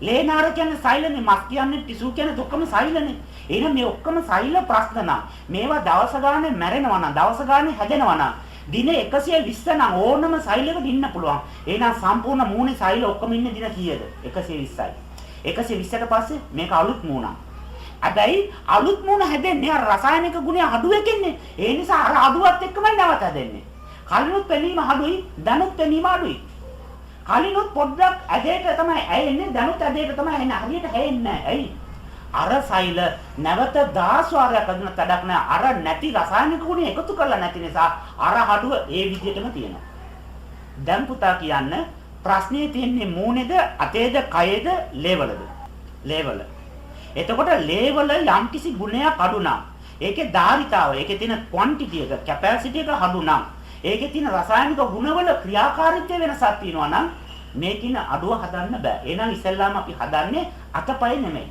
ලේනාර කියන්නේ සෛලනේ, මස් කියන්නේ ටිෂු කියන්නේ ඔක්කොම සෛලනේ. එහෙනම් මේ ඔක්කොම සෛල ප්‍රශ්න නම් මේවා දවස ගානේ මැරෙනවා නම් දවස ගානේ හැදෙනවා නම් දින 120 නම් ඕනම සෛලයකට ඉන්න පුළුවන්. එහෙනම් සම්පූර්ණ මූණේ සෛල ඔක්කොම ඉන්නේ දින කීයද? 120යි. 120ට පස්සේ මේක අලුත් මූණක්. හැබැයි අලුත් මූණ හැදෙන්නේ අර රසායනික ගුණය අඩුවකින්නේ. ඒ නිසා අර අඩුවත් එක්කමයි නැවත හැදෙන්නේ. කලිනුත් පෙනීම අඩුයි, දැනුත් පෙනීම අඩුයි. කලිනුත් පොඩ්ඩක් ඇදේට තමයි ඇෙන්නේ, දැනුත් ඇදේට තමයි එන්නේ. හරියට හැෙන්නේ නැහැ. ඇයි? අර සෛල නැවත 10 වාරයක් අදිනත් වැඩක් නැහැ. අර නැති රසායනික ගුණ එකතු කරලා නැති නිසා අර හඩුව ඒ විදිහටම තියෙනවා. දැන් පුතා කියන්න ප්‍රශ්නේ තියෙන්නේ මූණේද, අතේද, කයේද, ලේවලද? ලේවල. එතකොට ලේවල යම්කිසි ගුණයක් අඩු නම් ඒකේ ධාරිතාව, ඒකේ තියෙන ක්වොන්ටිටි එක, කැපැසිටි එක අඩු නම් ඒකේ තියෙන රසායනික ගුණවල ක්‍රියාකාරීත්වය වෙනසක් තියෙනවා නම් මේකින අඩුව හදන්න බෑ. එහෙනම් ඉස්සෙල්ලාම අපි හදන්නේ අතපය නෙමෙයි.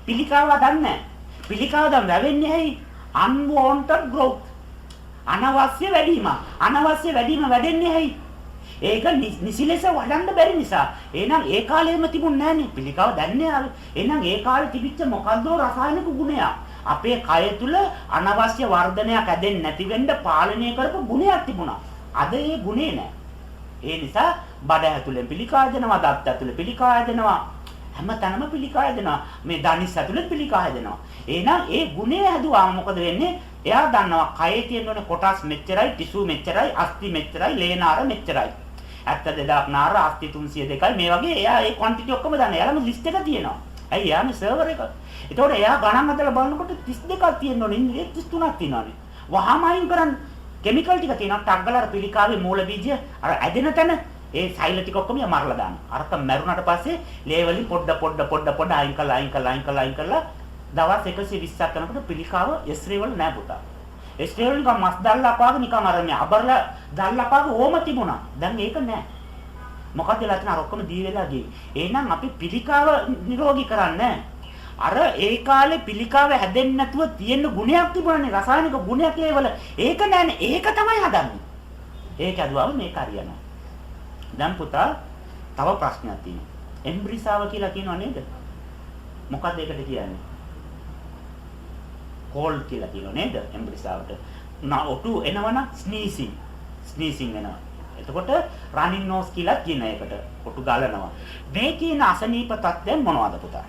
පිළිකාව හදන්නේ. පිළිකාව දැන් වැවෙන්නේ ඇයි? unwanted growth. අනවශ්‍ය වැඩිම. අනවශ්‍ය වැඩිම වැඩෙන්නේ ඇයි? ඒක නිසි ලෙස වඩන්න බැරි නිසා. එහෙනම් ඒ කාලෙම තිබුණ නෑනේ. පිළිකාව දැන්නේ ආවේ. එහෙනම් ඒ කාලේ තිබිච්ච මොකද්ද රසායනික ගුණයක්? අපේ කය තුල අනවශ්‍ය වර්ධනයක් ඇදෙන්නේ නැති වෙන්න පාලනය කරපු ගුණයක් තිබුණා. අද ඒ ගුණේ නැහැ. ඒ නිසා බඩ ඇතුලේ පිළිකා හැදෙනවා, දත් ඇතුලේ පිළිකා හැදෙනවා, හැමතැනම පිළිකා හැදෙනවා. මේ දණිස් ඇතුලේ පිළිකා හැදෙනවා. එහෙනම් ඒ ගුණය හැදුවාම මොකද වෙන්නේ? එයා දන්නවා කයේ තියෙන කොටස් මෙච්චරයි, ටිෂු මෙච්චරයි, අස්ථි මෙච්චරයි, ලේනාර මෙච්චරයි. 72000 නාර, අස්ථි 302යි මේ වගේ එයා ඒ ක්වොන්ටිටි ඔක්කොම දන්නවා. එයාලම ලිස්ට් එක තියෙනවා. ඇයි යානේ සර්වර් එක. ඒතකොට එයා ගණන් හදලා බලනකොට 32ක් තියෙනවනේ, ඉන්නේ 33ක් තියෙනවනේ. වහාම අයින් කරන්න කිමිකල් ටික තියෙනවා. ටග්ගලර පිළිකාවේ මූල බීජය අර ඇදෙන තැන ඒ සෛල ටික ඔක්කොම මරලා දානවා. අරක මැරුණාට පස්සේ ලේ වලින් පොඩ අයින් කරලා දවස් 120ක් යනකොට පිළිකාව එස්රේ වල නෑ පුතා. එස්රේ වල නිකන් මස් දැල්ලක් වගේ නිකන් අර මේ අබරලා දැල්ලක් වගේ ඕම තිබුණා. දැන් ඒක නෑ. මොකද ලැතන අර ඔක්කොම දී වෙලා ගියේ. එහෙනම් අපි පිළිකාව නිරෝගී කරන්නේ අර ඒ කාලේ පිළිකාව හැදෙන්නේ නැතුව තියෙන ගුණයක් තිබුණානේ, රසායනික ගුණයක් ඒවල. ඒක නෑනේ. ඒක තමයි හදන්නේ. ඒක ඇදුවම මේක හරියනවා. දැන් පුතා තව ප්‍රශ්නයක් තියෙනවා. එම්බ්‍රිසාව කියලා කියනව නේද? මොකක්ද ඒකට කියන්නේ? කෝල් කියලා කියනව නේද? එම්බ්‍රිසාවට. ඔටු එනවනම් ස්නීසිං එනවා. එතකොට රනින් නෝස් කියලා කියන එකට කොටු ගලනවා. මේ කියන අසනීප තත්ත්වයන් මොනවද පුතා?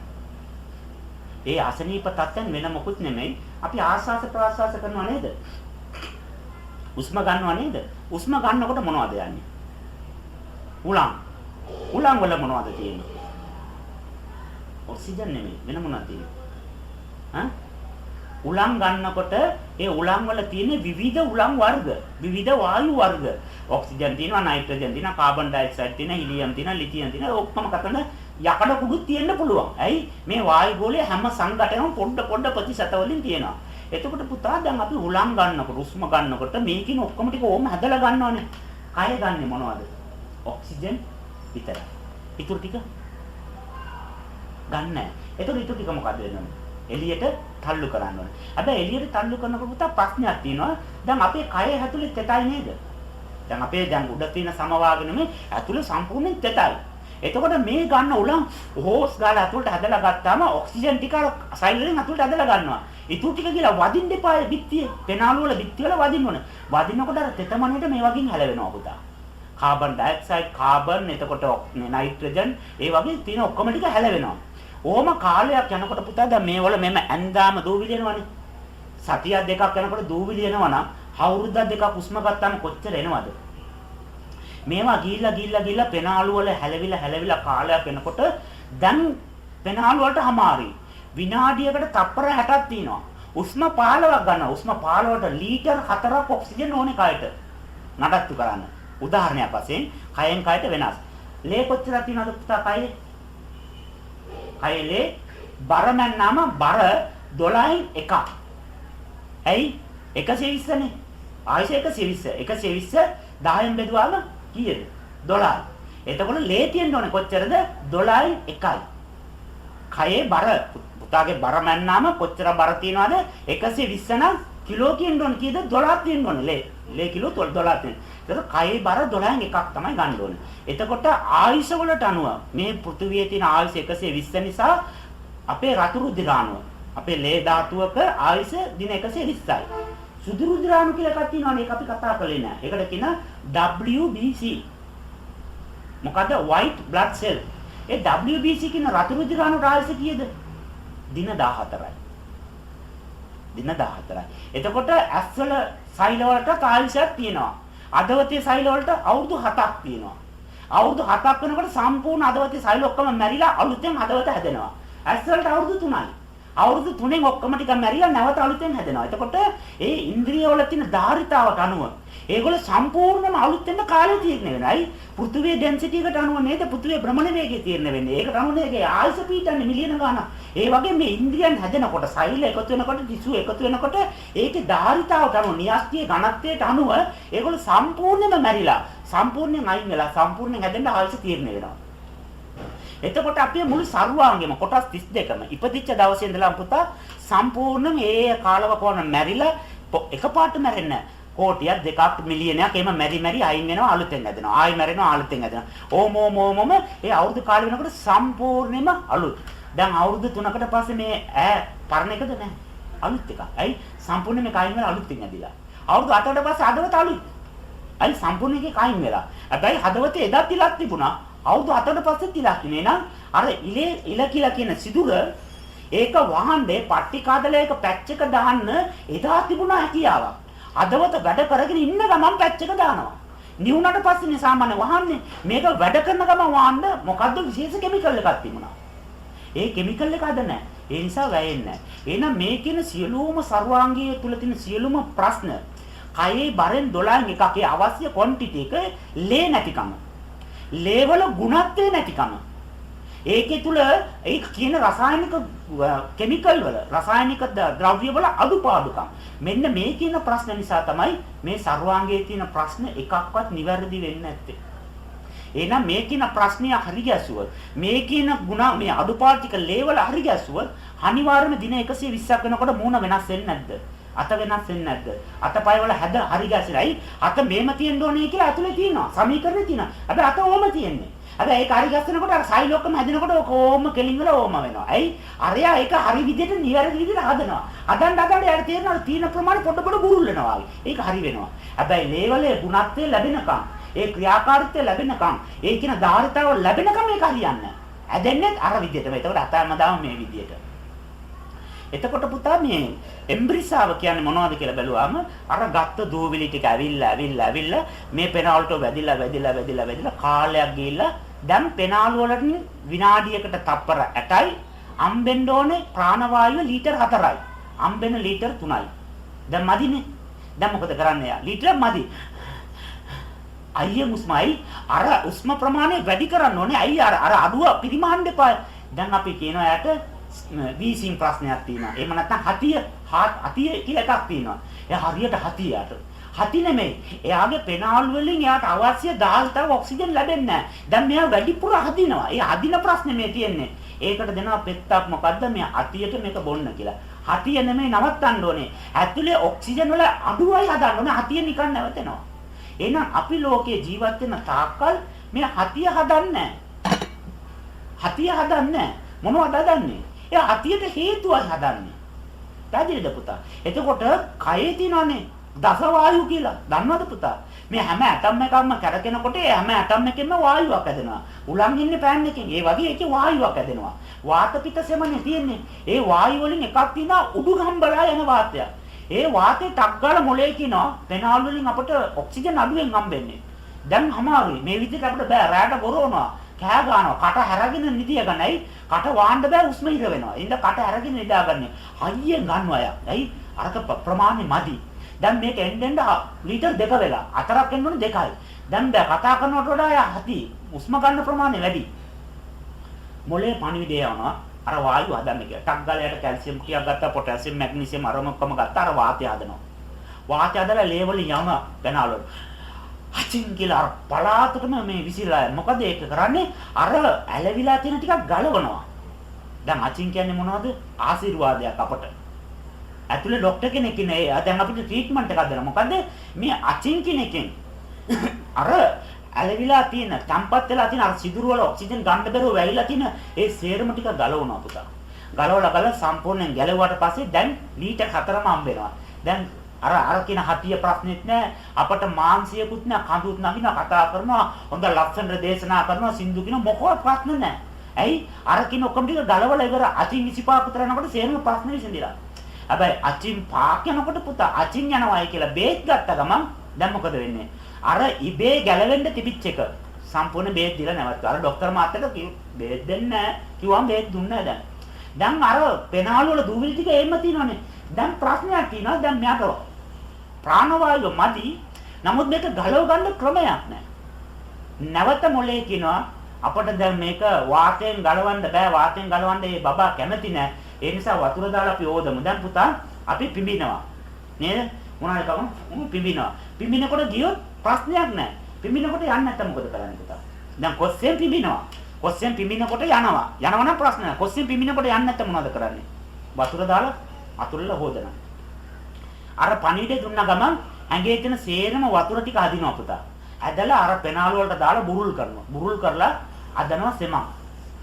ඒ අසනීප තත්ත්වයන් වෙන මොකුත් නෙමෙයි. අපි ආස්වාස ප්‍රාස්වාස කරනවා නේද? උස්ම ගන්නවා නේද? උස්ම ගන්නකොට මොනවද යන්නේ? උලන් වල මොනවද තියෙන්නේ? ඔක්සිජන් නෙමෙයි, වෙන මොනවද තියෙන්නේ? උලන් ගන්නකොට ඒ උලන් වල තියෙන විවිධ උලන් වර්ග, විවිධ වායු වර්ග. ඔක්සිජන් තියෙනවා, නයිට්‍රජන් තියෙනවා, කාබන් ඩයොක්සයිඩ් තියෙනවා, හීලියම් තියෙනවා, ලිතියම් තියෙනවා. ඔක්කොම කතන යකඩ කුඩු තියෙන්න පුළුවන්. ඇයි? මේ වායු ගෝලයේ හැම සංඝටනම පොඩ ප්‍රතිශත වලින් තියෙනවා. එතකොට පුතා දැන් අපි උලන් ගන්නකොට, උස්ම ගන්නකොට මේකින ඔක්කොම ටික ඕම හැදලා ගන්නවනේ. කය ගන්නෙ මොනවද? ඔක්සිජන් විතරයි. ඊටු ටික ගන්න නැහැ. එතකොට ඊටු ටික මොකද වෙනවද? එළියට තල්ලු කරන්න ඕනේ. හැබැයි එළියට තල්ලු කරනකොට පුතා ප්‍රශ්නයක් තියෙනවා. දැන් අපේ කය ඇතුලේ තෙතයි නේද? දැන් අපේ උඩ තියෙන සමවාගෙන මේ ඇතුලේ සම්පූර්ණයෙන් තෙතයි. එතකොට මේ ගන්න උලන් හෝස් ගාලා ඇතුලට හැදලා ගත්තාම ඔක්සිජන් ටික සයිලෙන් ඇතුලට හැදලා ගන්නවා. ඊටු ටික කියලා වදින්න එපා බිත්තියේ. පෙනාලු වල බිත්ති වල වදින්න ඕනේ. වදිනකොට අර තෙතමණයට මේ වගේ හැලවෙනවා පුතා. කාබන් ඩයොක්සයිඩ්, කාබන්, එතකොට නයිට්‍රජන්, ඒ වගේ තියෙන ඔක්කොම ටික හැලවෙනවා. ඕම කාලයක් යනකොට පුතා දැන් මේවල මෙම ඇන්දාම දූවිලි එනවනේ. සතියක් දෙකක් යනකොට දූවිලි එනවා නම් අවුරුද්දක් දෙකක් උස්ම ගත්තාම කොච්චර එනවද? මේවා ගිහිල්ලා පෙනාලු වල හැලවිලා කාලයක් එනකොට දැන් පෙනාලු වලට හමාරි. විනාඩියකට තප්පර 60ක් තියෙනවා. උස්ම 15ක් ගන්නවා. උස්ම 15ට ලීටර් 4ක් ඔක්සිජන් ඕනේ කයට. නඩත්තු කරන්න. උදාහරණයක් වශයෙන් කයෙන් කයට වෙනස්. ලේ කොච්චරක් තියෙනවද පුතා කයේ? කයලේ බර මැන්නාම බර 12න් එකක්. ඇයි? 120 නේ. ආයෙත් 120. 120 10න් බෙදුවාම කීයද? 12. එතකොට ලේ තියෙන්න ඕනේ කොච්චරද? 12න් එකයි. කයේ බර පුතාගේ බර මැන්නාම කොච්චර බර තියනවද? 120 නම් කිලෝ කියන්න ඕනේ කීයද 12ක් තියෙන්න ඕනේ ලේ කිලෝ 12ක් තියෙන. ඒක කයේ බර 12න් එකක් තමයි ගන්න ඕනේ. එතකොට ආයුෂ වලට අනුව මේ පෘථිවියේ තියෙන ආයුෂ 120 නිසා අපේ රතු රුධිරාණුව අපේ ලේ ධාතුවක ආයුෂ දින 120යි. සුදු රුධිරාණු කියලා එකක් තියෙනවානේ ඒක අපි කතා කරලේ නෑ. ඒකට කියන WBC. මොකද white blood cell. ඒ WBC කියන රතු රුධිරාණු ආයුෂ කීයද? දින 14යි. දින 14යි. එතකොට ඇස්වල සෛල වලට ආයුෂයක් තියෙනවා. අදවතේ සෛල වලට අවුරුදු 7ක් තියෙනවා. අවුරුදු 7ක් වෙනකොට සම්පූර්ණ අදවතේ සෛල ඔක්කොම මැරිලා අලුතෙන් අදවත හැදෙනවා. ඇස් වලට අවුරුදු 3යි. අවුරුදු 3න් ඔක්කොම ටික මැරිලා නැවත අලුතෙන් හැදෙනවා. එතකොට ඒ ඉන්ද්‍රිය වල තියෙන ධාරිතාවට අනුව ඒගොල්ලෝ සම්පූර්ණයෙන්ම අලුතෙන් කාලය තීරණය වෙනයි. පෘථිවියේ ඩෙන්සිටි එකට අනුව නේද පෘථිවියේ භ්‍රමණ වේගය තීරණය වෙන්නේ. ඒකට අනුව නේද ආයුෂ පීඩන්නේ මිලියන ගාණක්. ඒ වගේ මේ ඉන්ද්‍රියන් හැදෙනකොට සෛල එකතු වෙනකොට ටිෂු එකතු වෙනකොට ඒකේ ධාරිතාවට අනුව න්‍යාස්තියේ ඝනත්වයට අනුව ඒගොල්ලෝ සම්පූර්ණයෙන්ම මැරිලා සම්පූර්ණයෙන් අයින් වෙලා සම්පූර්ණයෙන් හැදෙන්න ආයුෂ තීරණය වෙනවා. එතකොට අපි මුළු සර්වාංගෙම කොටස් 32ම ඉපදිච්ච දවසේ ඉඳලා පුතා සම්පූර්ණයෙන් ඒ කාලවකවන මැරිලා එකපාරට මැරෙන්නේ නැහැ. කෝටියක් දෙකක් මිලියනයක් එහෙම මැරි අයින් වෙනවා අලුතෙන් හැදෙනවා. ආයි මැරෙනවා අලුතෙන් හැදෙනවා. ඕමෝමෝමම ඒ අවුරුදු කාලෙ වෙනකොට සම්පූර්ණයෙන්ම අලුත්. දැන් අවුරුදු 3කට පස්සේ මේ ඈ පරණ එකද නැහැ. අලුත් එකක්. ඇයි? සම්පූර්ණයෙන් මේක අයින් වෙලා අලුත්ෙන් හැදිලා. අවුරුදු 8කට පස්සේ හදවත අලුත්. ඇයි සම්පූර්ණයෙන් ඒක අයින් වෙලා. හැබැයි හදවතේ එදා තිලක් තිබුණා. අවුරුදු 8කට පස්සේ තිලක් නේ නං අර ඉල කියලා කියන සිදුර ඒක වහන්නේ පට්ටි කාදලයක පැච් එක දාන්න එදා තිබුණා හැකියාවක්. අදවත වැඩ කරගෙන ඉන්න ගමන් පැච් එක දානවා. නිවුණට පස්සේ නේ සාමාන්‍ය වහන්නේ. මේක වැඩ කරන ගමන් වහන්න මොකද්ද විශේෂ කිමිකල් එකක් තිබුණා. ඒ කිමිකල් එක අද නැහැ. ඒ නිසා වැයෙන්නේ නැහැ. එහෙනම් මේ කියන සියලුම සර්වාංගීය තුල තියෙන සියලුම ප්‍රශ්න කයේ බරෙන් 12න් එකක් ඒ අවශ්‍ය ක්වොන්ටිටි එක ලේ නැතිකම. ලේවල ගුණත්වය නැතිකම. ඒකේ තුල ඒ කියන රසායනික කිමිකල් වල රසායනික ද්‍රව්‍ය වල අඩුපාඩුකම්. මෙන්න මේ කියන ප්‍රශ්න නිසා තමයි මේ සර්වාංගයේ තියෙන ප්‍රශ්න එකක්වත් නිවැරදි වෙන්නේ නැත්තේ. එහෙනම් මේ කියන ප්‍රශ්නය හරි ගැසුවොත් මේ කියන ಗುಣ මේ අඩුපාඩු ටික ලේවල හරි ගැසුවොත් අනිවාර්යයෙන්ම දින 120ක් වෙනකොට මූණ වෙනස් වෙන්නේ නැද්ද? අත වෙනස් වෙන්නේ නැද්ද? අතපය වල හැද හරි ගැසිරයි. අත මේම තියෙන්න ඕනේ කියලා ඇතුලේ තියෙනවා. සමීකරණේ තියෙනවා. හැබැයි අත ඕම තියෙන්නේ. හැබැයි ඒක හරි ගැස්සනකොට අර සෛල ඔක්කොම හැදෙනකොට ඔක ඕම කෙලින් වල ඕම වෙනවා. ඇයි? අරයා ඒක හරි විදිහට නිවැරදි විදිහට හදනවා. හදන්න යාර තේරෙනවා තීන ප්‍රමාණය පොඩ පොඩ බුරුල් වෙනවා වගේ. ඒක හරි වෙනවා. හැබැයි ලේවලේ ගුණත්වය ලැබෙනකම් ඒ ක්‍රියාකාරීත්වය ලැබෙනකම් ඒ කියන ධාරිතාව ලැබෙනකම් මේක හරියන්නේ නැහැ. ඇදෙන්නේ අර විදිහටම. ඒකට අතම දාම මේ විදිහට. එතකොට පුතා මේ එම්බ්‍රිසාව කියන්නේ මොනවද කියලා බැලුවාම අර ගත්ත දූවිලි ටික ඇවිල්ලා මේ පෙනාල්ට වැදිලා කාලයක් ගිහිල්ලා දැන් පෙනාලු වලින් විනාඩියකට තප්පර 8යි අම්බෙන්න ඕනේ ප්‍රාණවායුව ලීටර් 4යි. අම්බෙන ලීටර් 3යි. දැන් මදිනේ. දැන් මොකද කරන්නේ යා? ලීටර් මදි. අයියේ උස්මයි අර උස්ම ප්‍රමාණය වැඩි කරන්න ඕනේ. අයිය අර අඩුව පිරිමහන්න එපා. දැන් අපි කියනවා යාට වීසින් ප්‍රශ්නයක් තියෙනවා. එහෙම නැත්නම් හතිය කියලා එකක් තියෙනවා. එයා හරියට හතියට. හති නෙමෙයි. එයාගේ පෙනාලු වලින් එයාට අවශ්‍ය දාල්තව ඔක්සිජන් ලැබෙන්නේ නැහැ. දැන් මෙයා වැඩිපුර හදිනවා. ඒ හදින ප්‍රශ්නේ මේ තියෙන්නේ. ඒකට දෙනවා පෙත්තක් මොකද්ද මේ හතියට මේක බොන්න කියලා. හතිය නෙමෙයි නවත්තන්න ඕනේ. ඇතුලේ ඔක්සිජන් වල අඩුවයි හදන්න ඕනේ. හතිය නිකන් නැවතෙනවා. එහෙනම් අපි ලෝකේ ජීවත් වෙන තාක්කල් මේ හතිය හදන්නේ නැහැ. හතිය හදන්නේ මොනවද හදන්නේ? ඒ හතියට හේතුවයි හදන්නේ. පැහැදිලිද පුතා? එතකොට කයේ තියෙනනේ දසවායු කියලා. දන්නවද පුතා? මේ හැම ඇටම් එකක්ම කැරකෙනකොට ඒ හැම ඇටම් එකෙම වායුවක් ඇදෙනවා. උලන් ඉන්නේ පෑන් එකෙන්. ඒ වගේ ඒකේ වායුවක් ඇදෙනවා. වාත පිට සෙමනේ තියෙන්නේ. ඒ වායු වලින් එකක් තියෙනවා උඩුගම්බලා යන වාතයක්. ඒ වාතේ ටක් ගාලා මොලේ කියනවා පෙනාල් වලින් අපට ඔක්සිජන් අඩුවෙන් හම්බෙන්නේ. දැන් අමාරුයි. මේ විදිහට අපිට බෑ රැට ගොරවනවා. කෑ ගන්නවා. කට හැරගෙන නිදිය ගන්නයි. කට වාන්න බෑ උස්ම ඉර වෙනවා. ඉතින් කට හැරගෙන නිදාගන්නේ. හයියෙන් ගන්නවා යා. ඇයි? අරක ප්‍රමාණය මදි. දැන් මේක එන්නෙන් ලීටර් 2 වෙලා. 4ක් එන්න ඕනේ 2යි. දැන් බෑ කතා කරනකොට වඩා යා හති. උස්ම ගන්න ප්‍රමාණය වැඩි. මොලේ පණිවිඩය යනවා. අර වායුව හදන්න කියලා. ටක් ගාලා යට කැල්සියම් ටිකක් ගත්තා, පොටෑසියම්, මැග්නීසියම් අරම ඔක්කොම ගත්තා. අර වාතය හදනවා. වාතය හදලා ලේවල යම පැනවල. අචින් කියලා අර පලාතටම මේ විසිරලා. මොකද ඒක කරන්නේ? අර ඇලවිලා තියෙන ටිකක් ගලවනවා. දැන් අචින් කියන්නේ මොනවද? ආශිර්වාදයක් අපට. ඇතුලේ ડોක්ටර් කෙනෙක් ඉන්නේ. දැන් අපිට ට්‍රීට්මන්ට් එකක් දෙනවා. මොකද මේ අචින් කෙනෙක්ෙන් අර ඇලවිලා තියෙන, තම්පත් වෙලා තියෙන අර සිදුරු වල ඔක්සිජන් ගන්න බැරුව වැහිලා තියෙන ඒ සේරම ටික ගලවනවා පුතා. ගලවලා සම්පූර්ණයෙන් ගැලවුවාට පස්සේ දැන් ලීටර් 4ම හම්බ වෙනවා. දැන් අර කියන හතිය ප්‍රශ්නෙත් නැහැ. අපට මාංශයකුත් නැහැ, කඳුත් නගිනවා, කතා කරනවා, හොඳ ලස්සනට දේශනා කරනවා, සින්දු කියන මොකවත් ප්‍රශ්න නැහැ. ඇයි? අර කියන ඔක්කොම ටික ගලවලා ඉවර අචින් 25 කට යනකොට සේරම ප්‍රශ්න විසඳිලා. හැබැයි අචින් 5ක් යනකොට පුතා අචින් යනවායි කියලා බේත් ගත්ත ගමන් දැන් මොකද වෙන්නේ? අර ඉබේ ගැලවෙන්න තිබිච්ච එක සම්පූර්ණ බේත් දීලා නැවතුවා. අර ડોක්ටර් මාත්‍යට බේත් දෙන්නේ නැහැ. කිව්වම බේත් දුන්නේ නැහැ දැන්. දැන් අර පෙනාලු වල දූවිලි ටික එන්න තියෙනවනේ. දැන් ප්‍රශ්නයක් තියෙනවා. දැන් මෙයාට ප්‍රාණවායුව මදි. නමුත් මේක ගලව ගන්න ක්‍රමයක් නැහැ. නැවත මොලේ කියනවා අපිට දැන් මේක වාතයෙන් ගලවන්න බෑ. වාතයෙන් ගලවන්න මේ බබා කැමති නැහැ. ඒ නිසා වතුර දාලා අපි ඕදමු. දැන් පුතා අපි පිඹිනවා. නේද? මොනවාද කම? පිඹිනවා. පිඹිනකොට ගියොත් ප්‍රශ්නයක් නැහැ. පිඹිනකොට යන්නේ නැත්නම් මොකද කරන්නේ පුතා? දැන් කොස්සෙන් පිඹිනවා. කොස්සෙන් පිඹිනකොට යනවා. යනවා නම් ප්‍රශ්න නැහැ. කොස්සෙන් පිඹිනකොට යන්නේ නැත්නම් මොනවද කරන්නේ? වතුර දාලා අතුල්ල හොදනවා. අර පණිවිඩය දුන්න ගමන් ඇඟේ තියෙන සේරම වතුර ටික අදිනවා පුතා. ඇදලා අර පෙනාලු වලට දාලා බුරුල් කරනවා. බුරුල් කරලා අදනවා සෙමක්.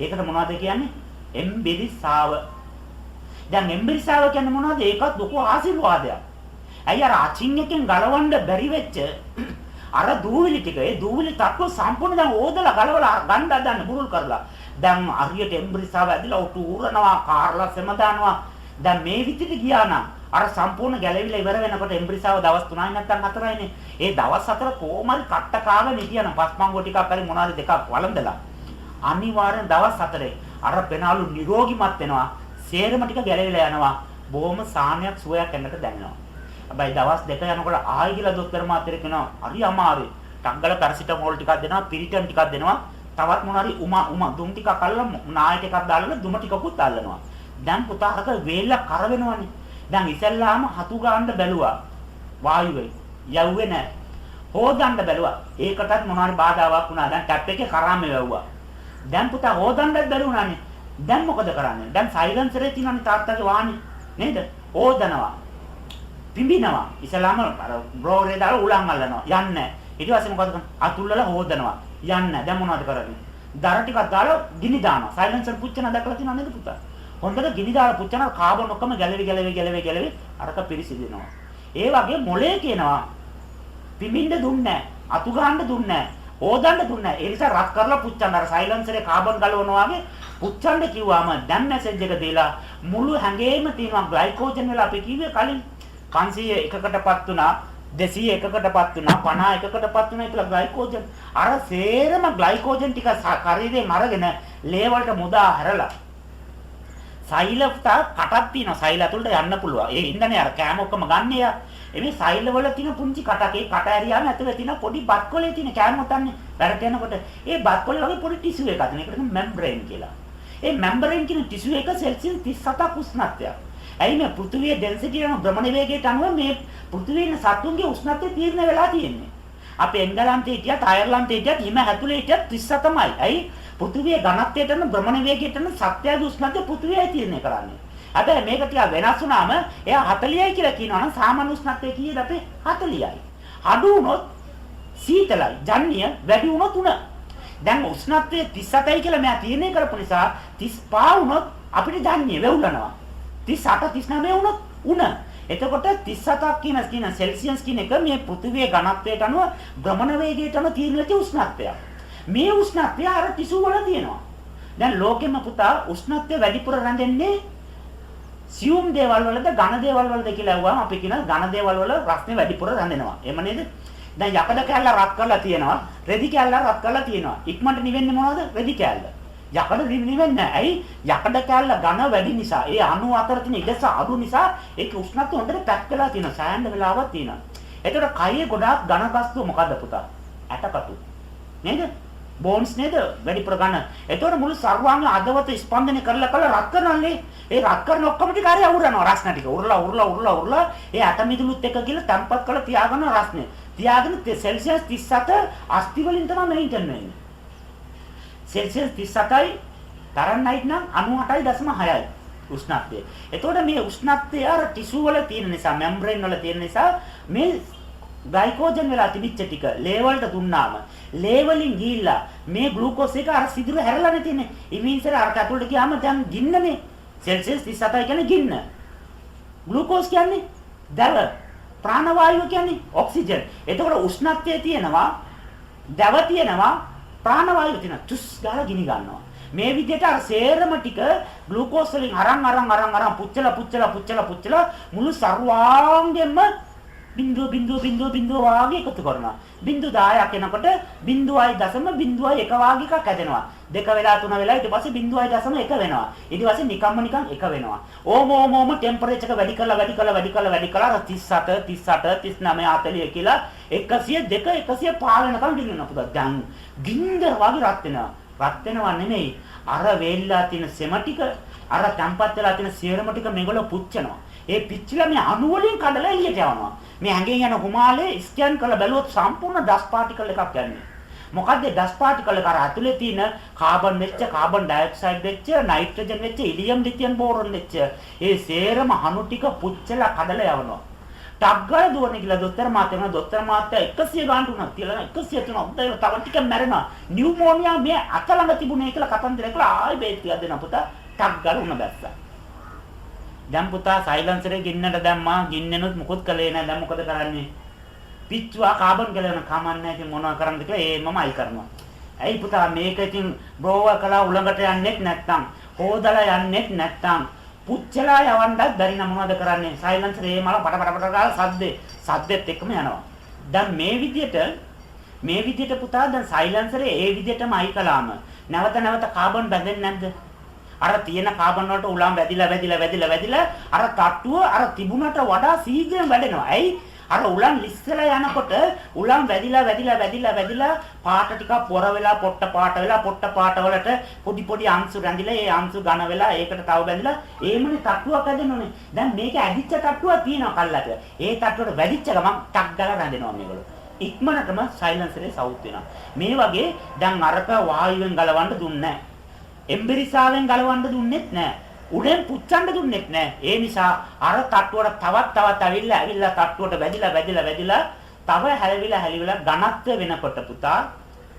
ඒකට මොනවද කියන්නේ? එම්බිරිසාව. දැන් එම්බිරිසාව කියන්නේ මොනවද? ඒකත් ලොකු ආශිර්වාදයක්. ඇයි අර අචින් එකෙන් ගලවන්න බැරි වෙච්ච අර දූවිලි ටික ඒ දූවිලි තත්ත්ව සම්පූර්ණ දැන් ඕදලා ගලවලා ගන්න හදන්න බුරුල් කරලා. දැන් හරියට එම්බිරිසාව ඇදලා උටු උරනවා, කාර්ලා සෙම දානවා. දැන් මේ විදිහට ගියා නම් අර සම්පූර්ණ ගැලවිලා ඉවර වෙනකොට එම්බ්‍රිසාව දවස් 3යි නැත්නම් 4යිනේ. ඒ දවස් 4 කොහොමද කට්ට කාගෙන හිටියනම් පස්මංගෝ ටිකක් හරි මොනවාරි දෙකක් වළඳලා. අනිවාර්යෙන් දවස් 4 අර පෙනාලු නිරෝගිමත් වෙනවා. සේරම ටික ගැලවිලා යනවා. බොහොම සාහනයක් සුවයක් එන්නට දැනෙනවා. හැබැයි දවස් 2 යනකොට ආයි කියලා දොස්තර මාත්‍රේ කියනවා හරි අමාරුයි. ටංගල පැරසිටමෝල් ටිකක් දෙනවා, පිරිටන් ටිකක් දෙනවා. තවත් මොනවාරි උමා දුම් ටිකක් අල්ලලා නාය ටිකක් දාලා දුම ටිකකුත් අල්ලනවා. දැන් පුතා අර වේල්ල කර වෙනවනේ. දැන් ඉස්සල්ලාම හතු ගන්න බැලුවා. වායුවේ යව්වේ නැහැ. හොදන්න බැලුවා. ඒකටත් මොනවාරි බාධාවක් වුණා. දැන් ටැප් එකේ කරාම වැව්වා. දැන් පුතා හොදන්නත් බැලුණානේ. දැන් මොකද කරන්නේ? දැන් සයිලන්සරේ තියෙනනේ තාත්තගේ වාහනේ නේද? හොදනවා. පිඹිනවා. ඉස්සල්ලාම අර බ්‍රෝරේ දාලා උලන් අල්ලනවා. යන්නේ නැහැ. ඊට පස්සේ මොකද කරන්නේ? අතුල්ලලා හොදනවා. යන්නේ නැහැ. දැන් මොනවද කරන්නේ? දර ටිකක් දාලා ගිනි දානවා. සයිලන්සර් පුච්චන දැකලා තියෙනව නේද පුතා? හොඳට ගිනි දාලා පුච්චන කාබන් ඔක්කොම ගැලවි අරක පිරිසිදෙනවා. ඒ වගේ මොලේ කියනවා පිමින්ද දුන්නේ නැහැ, අතු ගන්න දුන්නේ නැහැ, ඕදන්න දුන්නේ නැහැ. ඒ නිසා රත් කරලා පුච්චන්න අර සයිලන්සරේ කාබන් ගලවනවා වගේ පුච්චන්න කිව්වම දැන් මැසේජ් එක දීලා මුළු හැඟේම තියෙනවා ග්ලයිකෝජන් වල අපි කිව්වේ කලින් 501කටපත් වුණා, 201කටපත් වුණා, 51කටපත් වුණා කියලා ග්ලයිකෝජන්. අර සේරම ග්ලයිකෝජන් ටික ශරීරයෙන් අරගෙන ලේ වලට මුදා හැරලා සෛලට කටක් තියෙනවා. සෛල ඇතුළට යන්න පුළුවන්. ඒ ඉඳනේ අර කෑම ඔක්කොම ගන්න යා. මේ සෛල වල තියෙන පුංචි කටක්. ඒ කට ඇරියාම ඇතුළේ තියෙන පොඩි බත් කොලේ තියෙන කෑම උතන්නේ වැඩට යනකොට ඒ බත් කොලේ වගේ පොඩි ටිෂු එකක් තියෙන. ඒකට මෙම්බ්‍රේන් කියලා. ඒ මෙම්බ්‍රේන් කියන ටිෂු එක සෙල්සියස් 37ක් උෂ්ණත්වයක්. ඇයි මේ පෘථිවියේ ඩෙන්සිටි යන භ්‍රමණ වේගයට අනුව මේ පෘථිවියේ සතුන්ගේ උෂ්ණත්වය තීරණය වෙලා තියෙන්නේ. අපි එංගලන්තේ හිටියත් අයර්ලන්තේ හිටියත් හිම ඇතුලේ හිටියත් 37යි. ඇයි? පෘථිවියේ ඝනත්වයට යන භ්‍රමණ වේගයට යන සත්‍යයේ උෂ්ණත්වය පෘථිවියයි තීරණය කරන්නේ. හැබැයි මේක ටික වෙනස් වුණාම එයා 40යි කියලා කියනවා නම් සාමාන්‍ය උෂ්ණත්වය කීයද අපේ 40යි. අඩු වුණොත් සීතලයි. ජන්නිය වැඩි වුණොත් උණ. දැන් උෂ්ණත්වය 37යි කියලා මෙයා තීරණය කරපු නිසා 35 වුණොත් අපිට ජන්නිය වෙවුලනවා. 38 39 වුණොත් උණ. එතකොට 37ක් කියන සෙල්සියස් කියන එක මේ පෘථිවියේ ඝනත්වයට අනුව භ්‍රමණ වේගයට අනුව තීරණය වෙච්ච උෂ්ණත්වයක්. මේ උෂ්ණත්වය අර ටිෂු වල තියෙනවා. දැන් ලෝකෙම පුතා උෂ්ණත්වය වැඩිපුර රැඳෙන්නේ සියුම් දේවල් වලද ඝන දේවල් වලද කියලා අහුවාම අපි කියන ඝන දේවල් වල රස්නේ වැඩිපුර රැඳෙනවා. එහෙම නේද? දැන් යකඩ කැල්ල රත් කරලා තියෙනවා. රෙදි කැල්ල රත් කරලා තියෙනවා. ඉක්මනට නිවෙන්නේ මොනවද? රෙදි කැල්ල. යකඩ නිවෙන්නේ නැහැ. ඇයි? යකඩ කැල්ල ඝන වැඩි නිසා. ඒ අණු අතර තියෙන ඉඩස අඩු නිසා ඒක උෂ්ණත්වය හොඳට පැක් වෙලා තියෙනවා. සෑහෙන වෙලාවක් තියෙනවා. එතකොට කයේ ගොඩාක් ඝන වස්තු මොකද්ද පුතා? ඇටකටු. නේද? බෝන්ස් නේද? වැඩිපුර ගන්න. එතකොට මුළු සර්වාංග අදවත ස්පන්දනය කරලා රත් කරනවානේ. ඒ රත් කරන ඔක්කොම ටික හරි අවුරනවා රස්න ටික. උරලා ඒ ඇට මිදුලුත් එක කියලා තැම්පත් කරලා තියාගන්න රස්නේ. තියාගෙන සෙල්සියස් 37 අස්ති වලින් තමයි මෙයින්ටන් වෙන්නේ. සෙල්සියස් 37යි තරන්නයිට් නම් 98.6යි. උෂ්ණත්වය. එතකොට මේ උෂ්ණත්වය අර ටිෂු වල තියෙන නිසා, මෙම්බ්‍රේන් වල තියෙන නිසා මේ ග්ලයිකෝජන් වෙලා තිබිච්ච ටික ලේ වලට දුන්නාම ලේ වලින් ගිහිල්ලා මේ ග්ලූකෝස් එක අර සිදුර හැරලානේ තියෙන්නේ. ඉමින්සර අර කැතුලට ගියාම දැන් ගින්නනේ. සෙල්සියස් 37 කියන්නේ ගින්න. ග්ලූකෝස් කියන්නේ දැව. ප්‍රාණවායුව කියන්නේ ඔක්සිජන්. එතකොට උෂ්ණත්වය තියෙනවා, දැව තියෙනවා, ප්‍රාණවායුව තියෙනවා. තුස් ගාලා ගිනි ගන්නවා. මේ විදිහට අර සේරම ටික ග්ලූකෝස් වලින් අරන් පුච්චලා මුළු සර්වාංගෙම බිඳුව වාගේ එකතු කරනවා. බිඳු 10ක් එනකොට 0.01 වාගේ එකක් හැදෙනවා. 2 වෙලා 3 වෙලා ඊට පස්සේ 0.1 වෙනවා. ඊට පස්සේ නිකම්ම එක වෙනවා. ඕම ටෙම්පරේචර් එක වැඩි කරලා අර 37 39 40 කියලා 102 105 වෙනකම් ගිනිනවා පුතා. දැන් ගින්දර වගේ රත් වෙනවා. රත් වෙනවා නෙමෙයි. අර වේල්ලා තියෙන සෙම ටික අර තැම්පත් වෙලා තියෙන සේරම ටික මේගොල්ලෝ පුච්චනවා. ඒ පිච්චිලා මේ අණු වලින් කඩලා එළියට යවනවා. මේ ඇඟෙන් යන හුමාලේ ස්කෑන් කරලා බැලුවොත් සම්පූර්ණ ඩස්ට් පාටිකල් එකක් යන්නේ. මොකද්ද ඩස්ට් පාටිකල් එක? අර ඇතුලේ තියෙන කාබන් වෙච්ච, කාබන් ඩයොක්සයිඩ් වෙච්ච, නයිට්‍රජන් වෙච්ච, ඉලියම් ලිතියම් බෝරොන් වෙච්ච ඒ සේරම අණු ටික පුච්චලා කඩලා යවනවා. ටක් ගාලා දුවන්නේ කියලා දොස්තර මාත්‍යා 100 ගානට උනත් කියලා 103 උදේට තව ටික මැරෙනවා. නියුමෝනියා මේ අත ළඟ තිබුණේ කියලා කතන්දර කියලා ආයෙ බේත් ටිකක් දෙන්න පුතා. ටක් ගාලා උන බැස්සා. දැන් පුතා සයිලන්සරේ ගින්නට දැම්මා. ගින්නෙනුත් මුකුත් කළේ නැහැ. දැන් මොකද කරන්නේ? පිච්චුවා කාබන් ගලන කමන්නේ ඉතින් මොනවා කරන්නද කියලා ඒමම අයි කරනවා. ඇයි පුතා මේක ඉතින් බ්‍රෝවර් කළා උලඟට යන්නෙත් නැත්තම් හොදලා යන්නෙත් නැත්තම් පුච්චලා යවන්නත් බැරි නම් මොනවද කරන්නේ? සයිලන්සරේ මල පට ගාලා සද්දෙත් එක්කම යනවා. දැන් මේ විදියට පුතා දැන් සයිලන්සරේ ඒ විදියටම අයි කළාම නැවත කාබන් බැඳෙන්නේ නැද්ද? අර තියෙන කාබන් වලට උලම් වැදිලා අර තට්ටුව අර තිබුණට වඩා ශීඝ්‍රයෙන් වැඩෙනවා. ඇයි? අර උලන් ලිස්සලා යනකොට උලන් වැදිලා පාට ටිකක් පොර වෙලා පොට්ට පාට වලට පොඩි අංශු රැඳිලා ඒ අංශු ඝන වෙලා ඒකට තව බැඳිලා ඒමනේ තට්ටුවක් හැදෙනෝනේ. දැන් මේක ඇදිච්ච තට්ටුවක් තියෙනවා කල්ලාට. ඒ තට්ටුවට වැදිච්ච ගමන් ටක් ගාලා රැඳෙනවා මේගොල්ලෝ. ඉක්මනටම සයිලන්සරේ සවුත් වෙනවා. මේ වගේ දැන් අරක වායුවෙන් ගලවන්න දුන්නේ නැහැ. එම්බිරිසාවෙන් ගලවන්න දුන්නෙත් නැහැ. උඩෙන් පුච්චන්න දුන්නෙත් නැහැ. ඒ නිසා අර තට්ටුවට තවත් ඇවිල්ලා තට්ටුවට වැදිලා තව හැලිවිලා ඝනත්ව වෙනකොට පුතා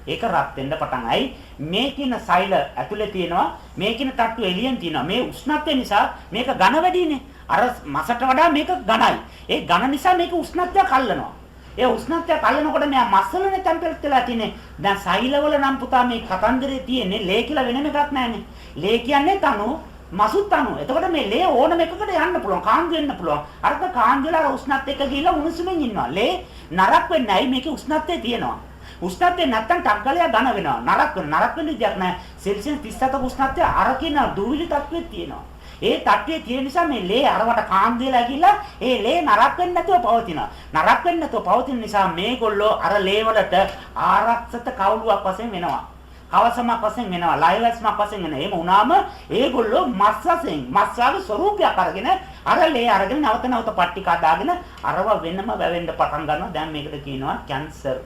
ඒක රත් වෙන්න පටන් අයි. මේකින සෛල ඇතුලේ තියෙනවා. මේකින තට්ටු එළියෙන් තියෙනවා. මේ උෂ්ණත්වය නිසා මේක ඝන වැඩිනේ. අර මසට වඩා මේක ඝනයි. ඒ ඝන නිසා මේක උෂ්ණත්වය කල්ලනවා. ඒ උෂ්ණත්වය කල්ලනකොට මෙයා මස්සලනේ ටෙම්පරේචර් වෙලා තියෙන්නේ. දැන් සෛලවල නම් පුතා මේ කතන්දරේ තියෙන්නේ ලේ කියලා වෙනම එකක් නැහැනේ. ලේ කියන්නේ තනු මසුත් අණු. එතකොට මේ ලේ ඕනම එකකට යන්න පුළුවන්. කාන්දු වෙන්න පුළුවන්. අරක කාන්දු වල උෂ්ණත් එක්ක ගිහිල්ලා උණුසුමින් ඉන්නවා. ලේ නරක් වෙන්නේ නැයි මේකේ උෂ්ණත්වය තියෙනවා. උෂ්ණත්වය නැත්තම් ටක් ගාලා ඝන වෙනවා. නරක් වෙන විදියක් නැහැ. සෙල්සියස් 37ක උෂ්ණත්වය අර කියන දුවිලි තත්ත්වෙ තියෙනවා. ඒ තත්ත්වයේ තියෙන නිසා මේ ලේ අරවට කාන්දු වෙලා ගිහිල්ලා ඒ ලේ නරක් වෙන්නේ නැතුව පවතිනවා. නරක් වෙන්නේ නැතුව පවතින නිසා මේගොල්ලෝ අර ලේ වලට ආරක්ෂිත කවුළුවක් වශයෙන් වෙනවා. කවසමක් වශයෙන් වෙනවා. ලයිවස්මක් වශයෙන් වෙනවා. එහෙම වුණාම ඒගොල්ලෝ මස්සාගේ ස්වරූපයක් අරගෙන අර ලේ අරගෙන නැවත පට්ටික අදාගෙන අරව වෙනම වැවෙන්න පටන් ගන්නවා. දැන් මේකට කියනවා කැන්සර්.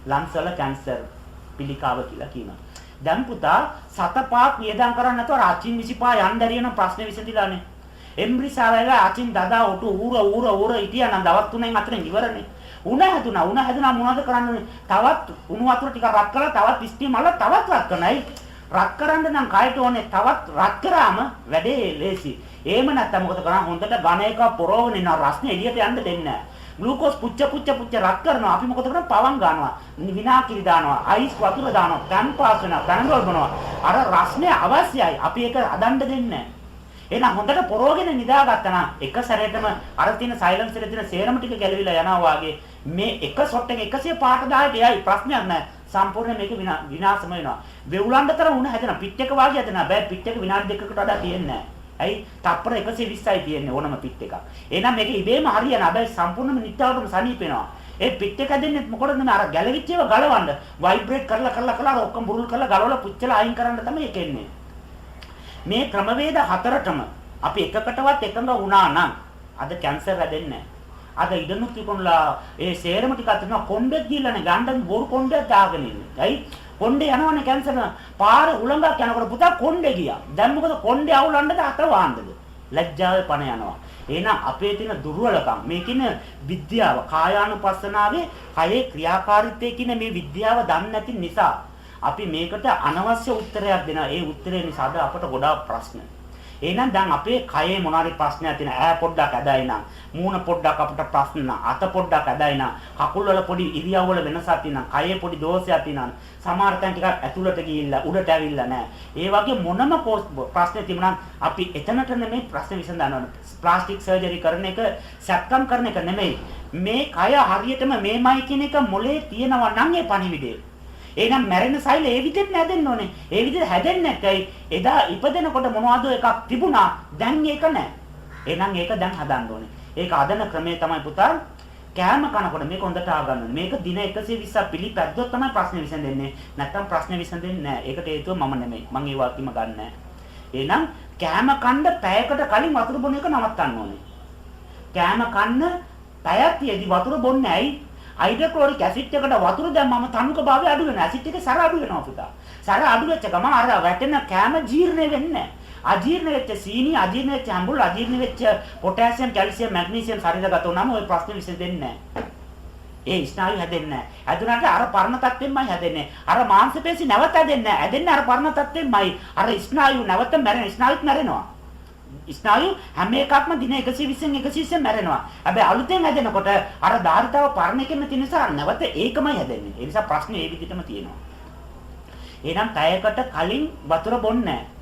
ලංස් වල කැන්සර් පිළිකාව කියලා කියනවා. දැන් පුතා සතපාක් වියදම් කරන්නේ නැතුව අචින් 25 යන්න දරියන ප්‍රශ්නේ විසඳිලානේ. එම්බ්‍රිසාවල අචින් දදා උටු ඌර හිටියා නම් දවස් 3න් 4න් ඉවරනේ. උණ හැදුනා මොනවද කරන්නේ? තවත් උණු වතුර ටිකක් රත් කරලා තවත් ස්ටීම් අල්ල තවත් රත් කරනයි. රත් කරන්න නම් කයට ඕනේ තවත් රත් කරාම වැඩේ ලේසි. එහෙම නැත්නම් මොකද කරන්නේ? හොඳට ඝන එක පොරවගෙන ඉන්න රස්නේ එළියට යන්න දෙන්නේ නැහැ. ග්ලූකෝස් පුච්ච රත් කරනවා. අපි මොකද කරන්නේ? පවන් ගන්නවා. විනාකිරි දානවා. අයිස් වතුර දානවා. පැන් පාස් වෙනවා. පැනඩෝල් බොනවා. අර රස්නේ අවශ්‍යයි. අපි ඒක හදන්න දෙන්නේ නැහැ. එහෙනම් හොඳට පොරවගෙන නිදාගත්තා නම් එක සැරේටම අර තියෙන සයිලන්සරේ තියෙන සේරම ටික ගැලවිලා යනවා වගේ මේ එක ෂොට් එක 105ට යයි ප්‍රශ්නයක් නැහැ. සම්පූර්ණ මේක විනාශම වෙනවා. වෙවුලන්ඩතර උණ හැදෙනවා. පිට් එක වාගේ හැදෙනවා. බෑ පිට් එක විනාඩි දෙකකට වඩා තියෙන්නේ නැහැ. ඇයි? තප්පර 120යි තියෙන්නේ ඕනම පිට් එකක්. එහෙනම් මේක ඉබේම හරියන. හැබැයි සම්පූර්ණයෙන්ම නිට්ටවටම සනීප වෙනවා. ඒ පිට් එක හැදෙන්නේ මොකටද මේ අර ගැලවිච්ච ඒවා ගලවන්න. වයිබ්‍රේට් කරලා ඔක්කොම බුරුල් කරලා ගලවලා පුච්චලා අයින් කරන්න තමයි ඒක එන්නේ. මේ ක්‍රමවේද හතරටම අපි එකකටවත් එකඟ වුණා නම් අද කැන්සර් හැදෙන්නේ නැහැ. අද ඉදනුත් විකුණලා ඒ සේරම ටික අතන කොණ්ඩෙත් ගිල්ලනේ ගණ්ඩන් බොරු කොණ්ඩයක් දාගෙන ඉන්නේ. ඇයි? කොණ්ඩේ යනවනේ කැන්සර්. පාර උලංගක් යනකොට පුතා කොණ්ඩේ ගියා. දැන් මොකද කොණ්ඩේ අවුලන්නද අත වහන්නද? ලැජ්ජාවේ පණ යනවා. එහෙනම් අපේ තියෙන දුර්වලකම් මේ කියන විද්‍යාව කායානුපස්සනාවේ කයේ ක්‍රියාකාරීත්වයේ කියන මේ විද්‍යාව දන්නේ නැති නිසා අපි මේකට අනවශ්‍ය උත්තරයක් දෙනවා. ඒ උත්තරේ නිසා අපට ගොඩාක් ප්‍රශ්න. එහෙනම් දැන් අපේ කයේ මොනවාරි ප්‍රශ්නයක් තියෙන ඈ පොඩ්ඩක් ඇදයි නම් මූණ පොඩ්ඩක් අපිට ප්‍රශ්න නම් අත පොඩ්ඩක් ඇදයි නම් කකුල් වල පොඩි ඉරියව් වල වෙනසක් තියෙනවා කයේ පොඩි දෝෂයක් තියෙනවා සමහර තැන් ටිකක් ඇතුළට ගිහිල්ලා උඩට ඇවිල්ලා නැහැ ඒ වගේ මොනම ප්‍රශ්නේ තිබුණත් අපි එතනට නෙමෙයි ප්‍රශ්න විසඳන්න ඕනේ ප්ලාස්ටික් සර්ජරි කරන එක සැක්කම් කරන එක නෙමෙයි මේ කය හරියටම මේමයි කියන එක මොලේ තියෙනවා නම් ඒ පණිවිඩය එහෙනම් මැරෙන සෛල ඒ විදිහට නැදෙන්න ඕනේ. ඒ විදිහට හැදෙන්නේ නැත්නම් එදා ඉපදෙනකොට මොනවද එකක් තිබුණා දැන් ඒක නැහැ. එහෙනම් ඒක දැන් හදන්න ඕනේ. ඒක හදන ක්‍රමය තමයි පුතා කෑම කනකොට මේක හොඳට ආගන්න ඕනේ. මේක දින 120ක් පිළිපැද්දොත් තමයි ප්‍රශ්නේ විසඳෙන්නේ. නැත්නම් ප්‍රශ්නේ විසඳෙන්නේ නැහැ. ඒකට හේතුව මම නෙමෙයි. මම ඒ වාක්‍යෙම ගන්න නැහැ. එහෙනම් කෑම කන්න පැයකට කලින් වතුර බොන එක නවත්තන්න ඕනේ. කෑම කන්න පැයක් තියදී වතුර බොන්නේ ඇයි? හයිඩ්‍රොක්ලොරික් ඇසිඩ් එකට වතුර දැම්මම තනුක භාවය අඩු වෙනවා. ඇසිඩ් එකේ සැර අඩු වෙනවා පුතා. සැර අඩු වෙච්ච ගමන් අර වැටෙන කෑම ජීර්ණය වෙන්නේ නැහැ. අජීර්ණ වෙච්ච සීනි, අජීර්ණ වෙච්ච අඹුල්, අජීර්ණ වෙච්ච පොටෑසියම්, කැල්සියම්, මැග්නීසියම් ශරීරගත වුණාම ওই ප්‍රශ්නේ විසඳෙන්නේ නැහැ. ඒ ස්නායු හැදෙන්නේ නැහැ. හැදුනට අර පරණ තත්ත්වෙමයි හැදෙන්නේ. අර මාංශපේශි නැවත හැදෙන්නේ නැහැ. හැදෙන්නේ අර පරණ තත්ත්වෙමයි. අර ස්නායු නැවත මැරෙන ස්නායුත් මැරෙනවා. ස්නායු හැම එකක්ම දින 120න් 120න් මැරෙනවා. හැබැයි අලුතෙන් හැදෙනකොට අර ධාරිතාව පරණ එකෙම තියෙන නිසා නැවත ඒකමයි හැදෙන්නේ. ඒ නිසා ප්‍රශ්නේ ඒ විදිහටම තියෙනවා. එහෙනම් පැයකට කලින් වතුර බොන්නේ නැහැ.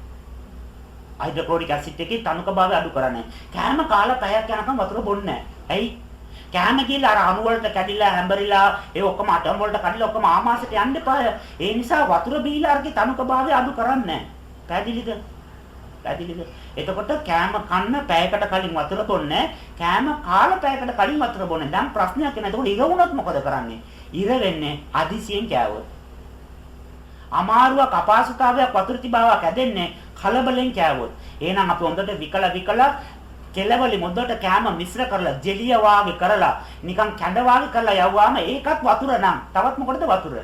හයිඩ්‍රොක්ලොරික් ඇසිඩ් එකේ තනුකභාවය අඩු කරන්නේ. කෑම කාලා පැයක් යනකම් වතුර බොන්නේ නැහැ. ඇයි? කෑම කියලා අර අණු වලට කැඩිලා හැඹරිලා ඒ ඔක්කොම අටම වලට කඩිලා ඔක්කොම ආමාශයට යන්න එපා. ඒ නිසා වතුර බීලා අරගේ තනුකභාවය අඩු කරන්නේ නැහැ. පැහැදිලිද? පැහැදිලිද? එතකොට කෑම කන්න පැයකට කලින් වතුර බොන්නේ කෑම කාලා පැයකට කලින් වතුර බොන්නේ. දැන් ප්‍රශ්නයක් එනවා. එතකොට ඉර වුණොත් මොකද කරන්නේ? ඉර වෙන්නේ අදිසියෙන් කෑවොත්. අමාරුවක් අපහසුතාවයක් වතුර තිබාවක් ඇදෙන්නේ කලබලෙන් කෑවොත්. එහෙනම් අපි හොඳට විකලා කෙලවලි මොද්දට කෑම මිශ්‍ර කරලා ජෙලිය වාගේ කරලා නිකන් කැඳ වාගේ කරලා යවුවාම ඒකත් වතුර නම් තවත් මොකටද වතුර?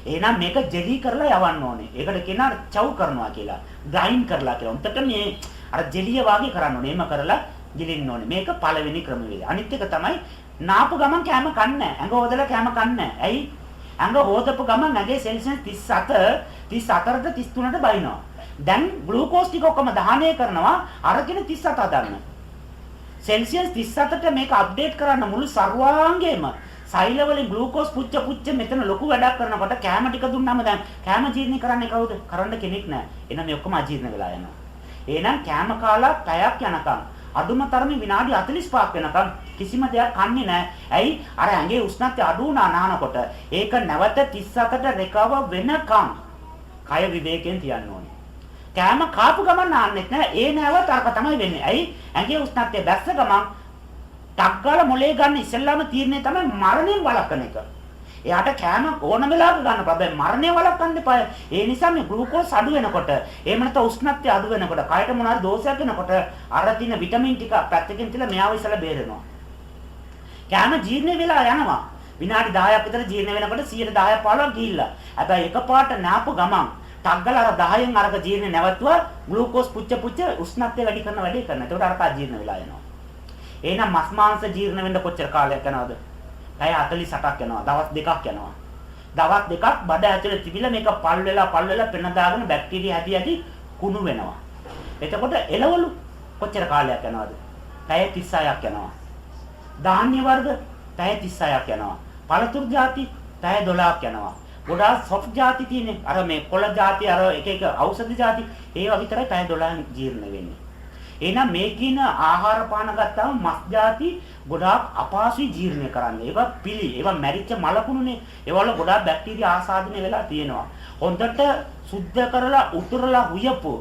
එහෙනම් මේක ජෙලි කරලා යවන්න ඕනේ. ඒකට කියනවා චව් කරනවා කියලා. ග්‍රයින්ඩ් කරලා කියලා. උන්ට මේ අර ජෙලිය වාගේ කරන්න ඕනේ. එහෙම කරලා ගිලින්න ඕනේ. මේක පළවෙනි ක්‍රමවේදය. අනිත් එක තමයි නාපු ගමන් කෑම කන්නේ නැහැ. ඇඟ හොදලා කෑම කන්නේ නැහැ. ඇයි? ඇඟ හොදපු ගමන් ඇඟේ සෙල්සියස් 34ට 33ට බයිනවා. දැන් ග්ලූකෝස් ටික ඔක්කොම දහනය කරනවා අරගෙන 37 හදන්න. සෙල්සියස් 37ට මේක අප්ඩේට් කරන්න මුළු සර්වාංගයේම සෛල වලින් ග්ලූකෝස් පුච්ච මෙතන ලොකු වැඩක් කරනකොට කැම ටික දුන්නාම දැන් කැම ජීර්ණය කරන්නේ කවුද? කරන්න කෙනෙක් නැහැ. එහෙනම් මේ ඔක්කොම අජීර්ණ වෙලා යනවා. එහෙනම් කැම කාලා පැයක් යනකම් අඩුම තරමේ විනාඩි 45ක් වෙනකම් කිසිම දෙයක් කන්නේ නැහැ. ඇයි? අර ඇඟේ උෂ්ණත්වය අඩු වුණා නානකොට ඒක නැවත 37ට රෙකවර් වෙනකම් කය විවේකයෙන් තියන්න ඕනේ. කැම කාපු ගමන් නාන්නෙත් නැහැ. ඒ නැවත අරක තමයි වෙන්නේ. ඇයි? ඇඟේ උෂ්ණත්වය බැස්ස ගමන් ටග්ගාල මොලේ ගන්න ඉස්සෙල්ලාම තීරණය තමයි මරණයෙන් වළක්වන එක. එයාට කෑම ඕන වෙලාවක ගන්න බෑ. මරණය වළක්වන්න එපා. ඒ නිසා මේ ග්ලූකෝස් අඩු වෙනකොට, එහෙම නැත්නම් උෂ්ණත්වය අඩු වෙනකොට, කයට මොනවාරි දෝෂයක් වෙනකොට අර තියෙන විටමින් ටික පැත්තකින් තියලා මෙයාව ඉස්සලා බේරෙනවා. කෑම ජීර්ණ වෙලා යනවා. විනාඩි 10ක් විතර ජීර්ණ වෙනකොට 10% 15ක් ගිහිල්ලා. හැබැයි එකපාරට නාපු ගමන් ටග්ගල අර 10න් අරක ජීර්ණ නැවතුවා ග්ලූකෝස් පුච්ච උෂ්ණත්වය වැඩි කරන වැඩේ කරනවා. ඒකට අරක ජීර්ණ වෙලා යනවා. එහෙනම් මස් මාංශ ජීර්ණ වෙන්න කොච්චර කාලයක් යනවද? පැය 48ක් යනවා. දවස් දෙකක් යනවා. දවස් දෙකක් බඩ ඇතුලේ තිබිලා මේක පල් වෙලා පෙන දාගෙන බැක්ටීරියා හැදි කුණු වෙනවා. එතකොට එළවලු කොච්චර කාලයක් යනවද? පැය 36ක් යනවා. ධාන්‍ය වර්ග පැය 36ක් යනවා. පළතුරු ಜಾති පැය 12ක් යනවා. ගොඩාක් සොෆ්ට් ಜಾති තියෙන්නේ. අර මේ කොළ ಜಾති අර එක ඖෂධ ಜಾති ඒවා විතරයි පැය 12න් ජීර්ණ වෙන්නේ. එහෙනම් මේ කින ආහාර පාන ගත්තාම මස් ಜಾති ගොඩාක් අපහසුයි ජීර්ණය කරන්න. ඒවා පිළි, ඒවා මැරිච්ච මලකුණුනේ. ඒවල ගොඩාක් බැක්ටීරියා ආසාදනය වෙලා තියෙනවා. හොඳට සුද්ධ කරලා උතුරලා හුයපු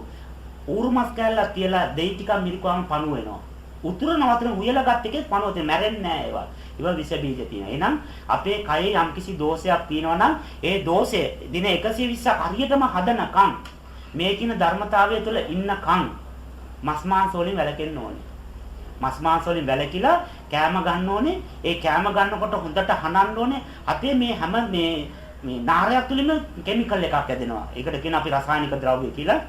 ඌරු මස් කෑල්ලක් තියලා දෙයි ටිකක් මිරිකුවාම පණුව වෙනවා. උතුරන වතුර හුයලා ගත්ත එකේ පණුව තියෙන්නේ මැරෙන්නේ නැහැ ඒවා. ඒවා විස බීජ තියෙනවා. එහෙනම් අපේ කයේ යම්කිසි දෝෂයක් තියෙනවා නම් ඒ දෝෂය දින 120ක් හරියටම හදනකම් මේ කින ධර්මතාවය තුළ ඉන්නකම් මස් මාංශ වලින් වැළකෙන්න ඕනේ. මස් මාංශ වලින් වැළකීලා කෑම ගන්න ඕනේ. ඒ කෑම ගන්නකොට හොඳට හනන්න ඕනේ. අපේ මේ හැම මේ මේ නාරයක් තුලින්ම කිමිකල් එකක් හැදෙනවා. ඒකට කියන අපි රසායනික ද්‍රව්‍ය කියලා.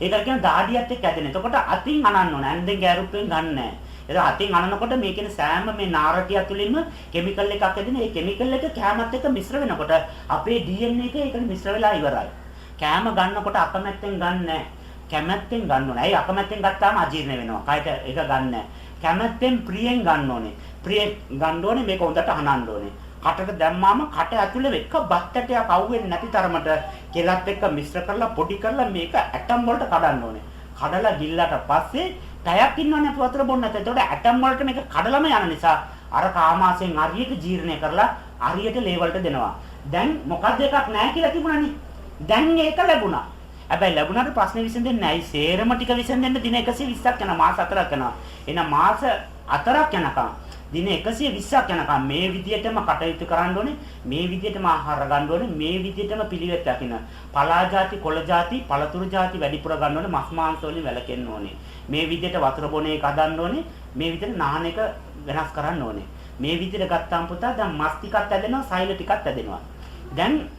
ඒකට කියන දාඩියත් එක්ක හැදෙන. එතකොට අතින් අනන්න ඕන. ඇඳෙන් ගෑරුප්පෙන් ගන්න නැහැ. ඒක අතින් අනනකොට මේ කියන සෑම මේ නාරටිය තුලින්ම කිමිකල් එකක් හැදෙන. ඒ කිමිකල් එක කැමත් එක්ක මිශ්‍ර වෙනකොට අපේ DNA එක ඒකට මිශ්‍ර වෙලා ඉවරයි. කැම ගන්නකොට අකමැත්තෙන් ගන්න නැහැ. කැමැත්තෙන් ගන්න ඕනේ. ඇයි අකමැත්තෙන් ගත්තාම අජීර්ණ වෙනවා. කයට ඒක ගන්න නැහැ. කැමැත්තෙන් ප්‍රියෙන් ගන්න ඕනේ. ප්‍රියෙන් ගන්න ඕනේ මේක හොඳට අහනන්න ඕනේ. කටට දැම්මාම කට ඇතුලේ එක බත්තටයක් අවුෙන්නේ නැති තරමට කෙලත් එක්ක මිශ්‍ර කරලා පොඩි කරලා මේක ඇටම් වලට කඩන්න ඕනේ. කඩලා ගිල්ලට පස්සේ ටයක් ඉන්නවනේ අපි වතුර බොන්න නැත්නම්. ඒතකොට ඇටම් වලට මේක කඩලම යන නිසා අර කාමාසයෙන් හරියට ජීර්ණය කරලා හරියට ලේ වලට දෙනවා. දැන් මොකද්ද එකක් නැහැ කියලා තිබුණානේ. දැන් ඒක ලැබුණා. හැබැයි ලැබුණාට ප්‍රශ්නේ විසඳෙන්නේ නැයි. සේරම ටික විසඳෙන්න දින 120ක් යනවා. මාස 4ක් යනවා. එහෙනම් මාස 4ක් යනකම් දින 120ක් යනකම් මේ විදියටම කටයුතු කරන්න ඕනේ. මේ විදියටම ආහාර ගන්න ඕනේ. මේ විදියටම පිළිවෙත් දකින්න. පලා ಜಾති, කොළ ಜಾති, පළතුරු ಜಾති වැඩිපුර ගන්න ඕනේ. මස් මාංශ වලින් වැළකෙන්න ඕනේ. මේ විදියට වතුර බොන එක හදන්න ඕනේ. මේ විදියට නාන එක වෙනස් කරන්න ඕනේ. මේ විදියට ගත්තාම පුතා දැන් මස් ටිකක් ඇදෙනවා, සෛල ටිකක් ඇදෙනවා. දැන්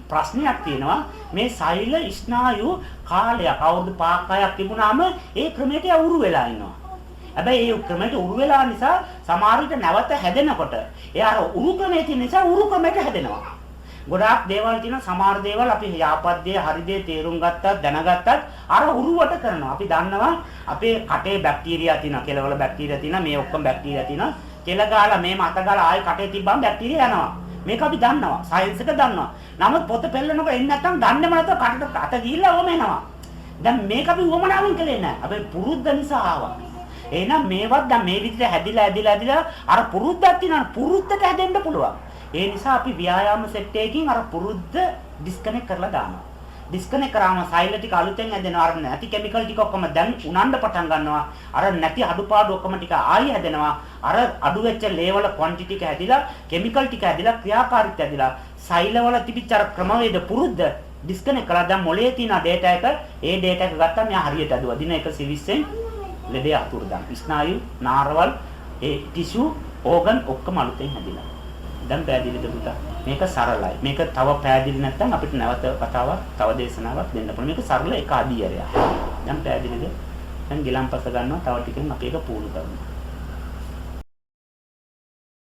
ප්‍රශ්නයක් තියෙනවා මේ සෛල ස්නායු කාලයක් අවුරුදු 5ක් තිබුණාම ඒ ක්‍රමයට උරු වෙලා ඉන්නවා. හැබැයි ඒ ක්‍රමයට උරු වෙලා නිසා සමහර විට නැවත හැදෙනකොට එයා අර උරු ක්‍රමයේ තියෙන නිසා උරු ක්‍රමයට හැදෙනවා. ගොඩාක් දේවල් තියෙන සමහර දේවල් අපි යාපත් දේ හරි දේ තේරුම් ගත්තත් දැනගත්තත් අර උරුවට කරනවා. අපි දන්නවා අපේ කටේ බැක්ටීරියා තියෙනවා, කෙලවල බැක්ටීරියා තියෙනවා, මේ ඔක්කොම බැක්ටීරියා තියෙනවා. කෙල ගාලා මේ මත ගාලා ආයෙ කටේ තිබ්බම බැක්ටීරියා යනවා. මේක අපි දන්නවා. සයන්ස් එක දන්නවා. නමුත් පොත පෙන්නනකොට එන්නේ නැත්නම් දන්නේම නැතුව කටට අත ගිහිල්ලා ඕම එනවා. දැන් මේක අපි උවමනාවෙන් කළේ නැහැ. අපි පුරුද්ද නිසා ආවා. එහෙනම් මේවත් දැන් මේ විදිහට හැදිලා අර පුරුද්දක් තියෙනවා. පුරුද්දට හැදෙන්න පුළුවන්. ඒ නිසා අපි ව්‍යායාම සෙට් එකකින් අර පුරුද්ද ඩිස්කනෙක්ට් කරලා දානවා. ඩිස්කනෙක්ට් කරාම සෛල ටික අලුතෙන් හැදෙනවා. අර නැති කිමිකල් ටික ඔක්කොම දැන් උනන්න පටන් ගන්නවා. අර නැති අඩුපාඩු ඔක්කොම ටික ආයෙ හැදෙනවා. අර අඩු වෙච්ච ලේවල ක්වොන්ටිටි ටික හැදිලා කිමිකල් ටික හැදිලා ක්‍රියාකාරීත්වය හැදිලා සෛලවල තිබිච්ච අර ක්‍රමවේද පුරුද්ද ඩිස්කනෙක්ට් කළා. දැන් මොලේ තියෙන data එක ඒ data එක ගත්තාම මෙයා හරියට හදුවා. දින 120න් ලෙඩේ අතුරුදන්. ස්නායු, නාරවල්, ඒ ටිෂු, ඕගන් ඔක්කොම අලුතෙන් හැදිලා. දැන් පැහැදිලිද පුතා? මේක සරලයි. මේක තව පැහැදිලි නැත්නම් අපිට නැවත කතාවක්, තව දේශනාවක් දෙන්න පුළුවන්. මේක සරල එක අඩියරයක්. දැන් පැහැදිලිද? දැන් ගිලම්පස ගන්නවා. තව ටිකෙන් අපි ඒක පුහුණු කරනවා.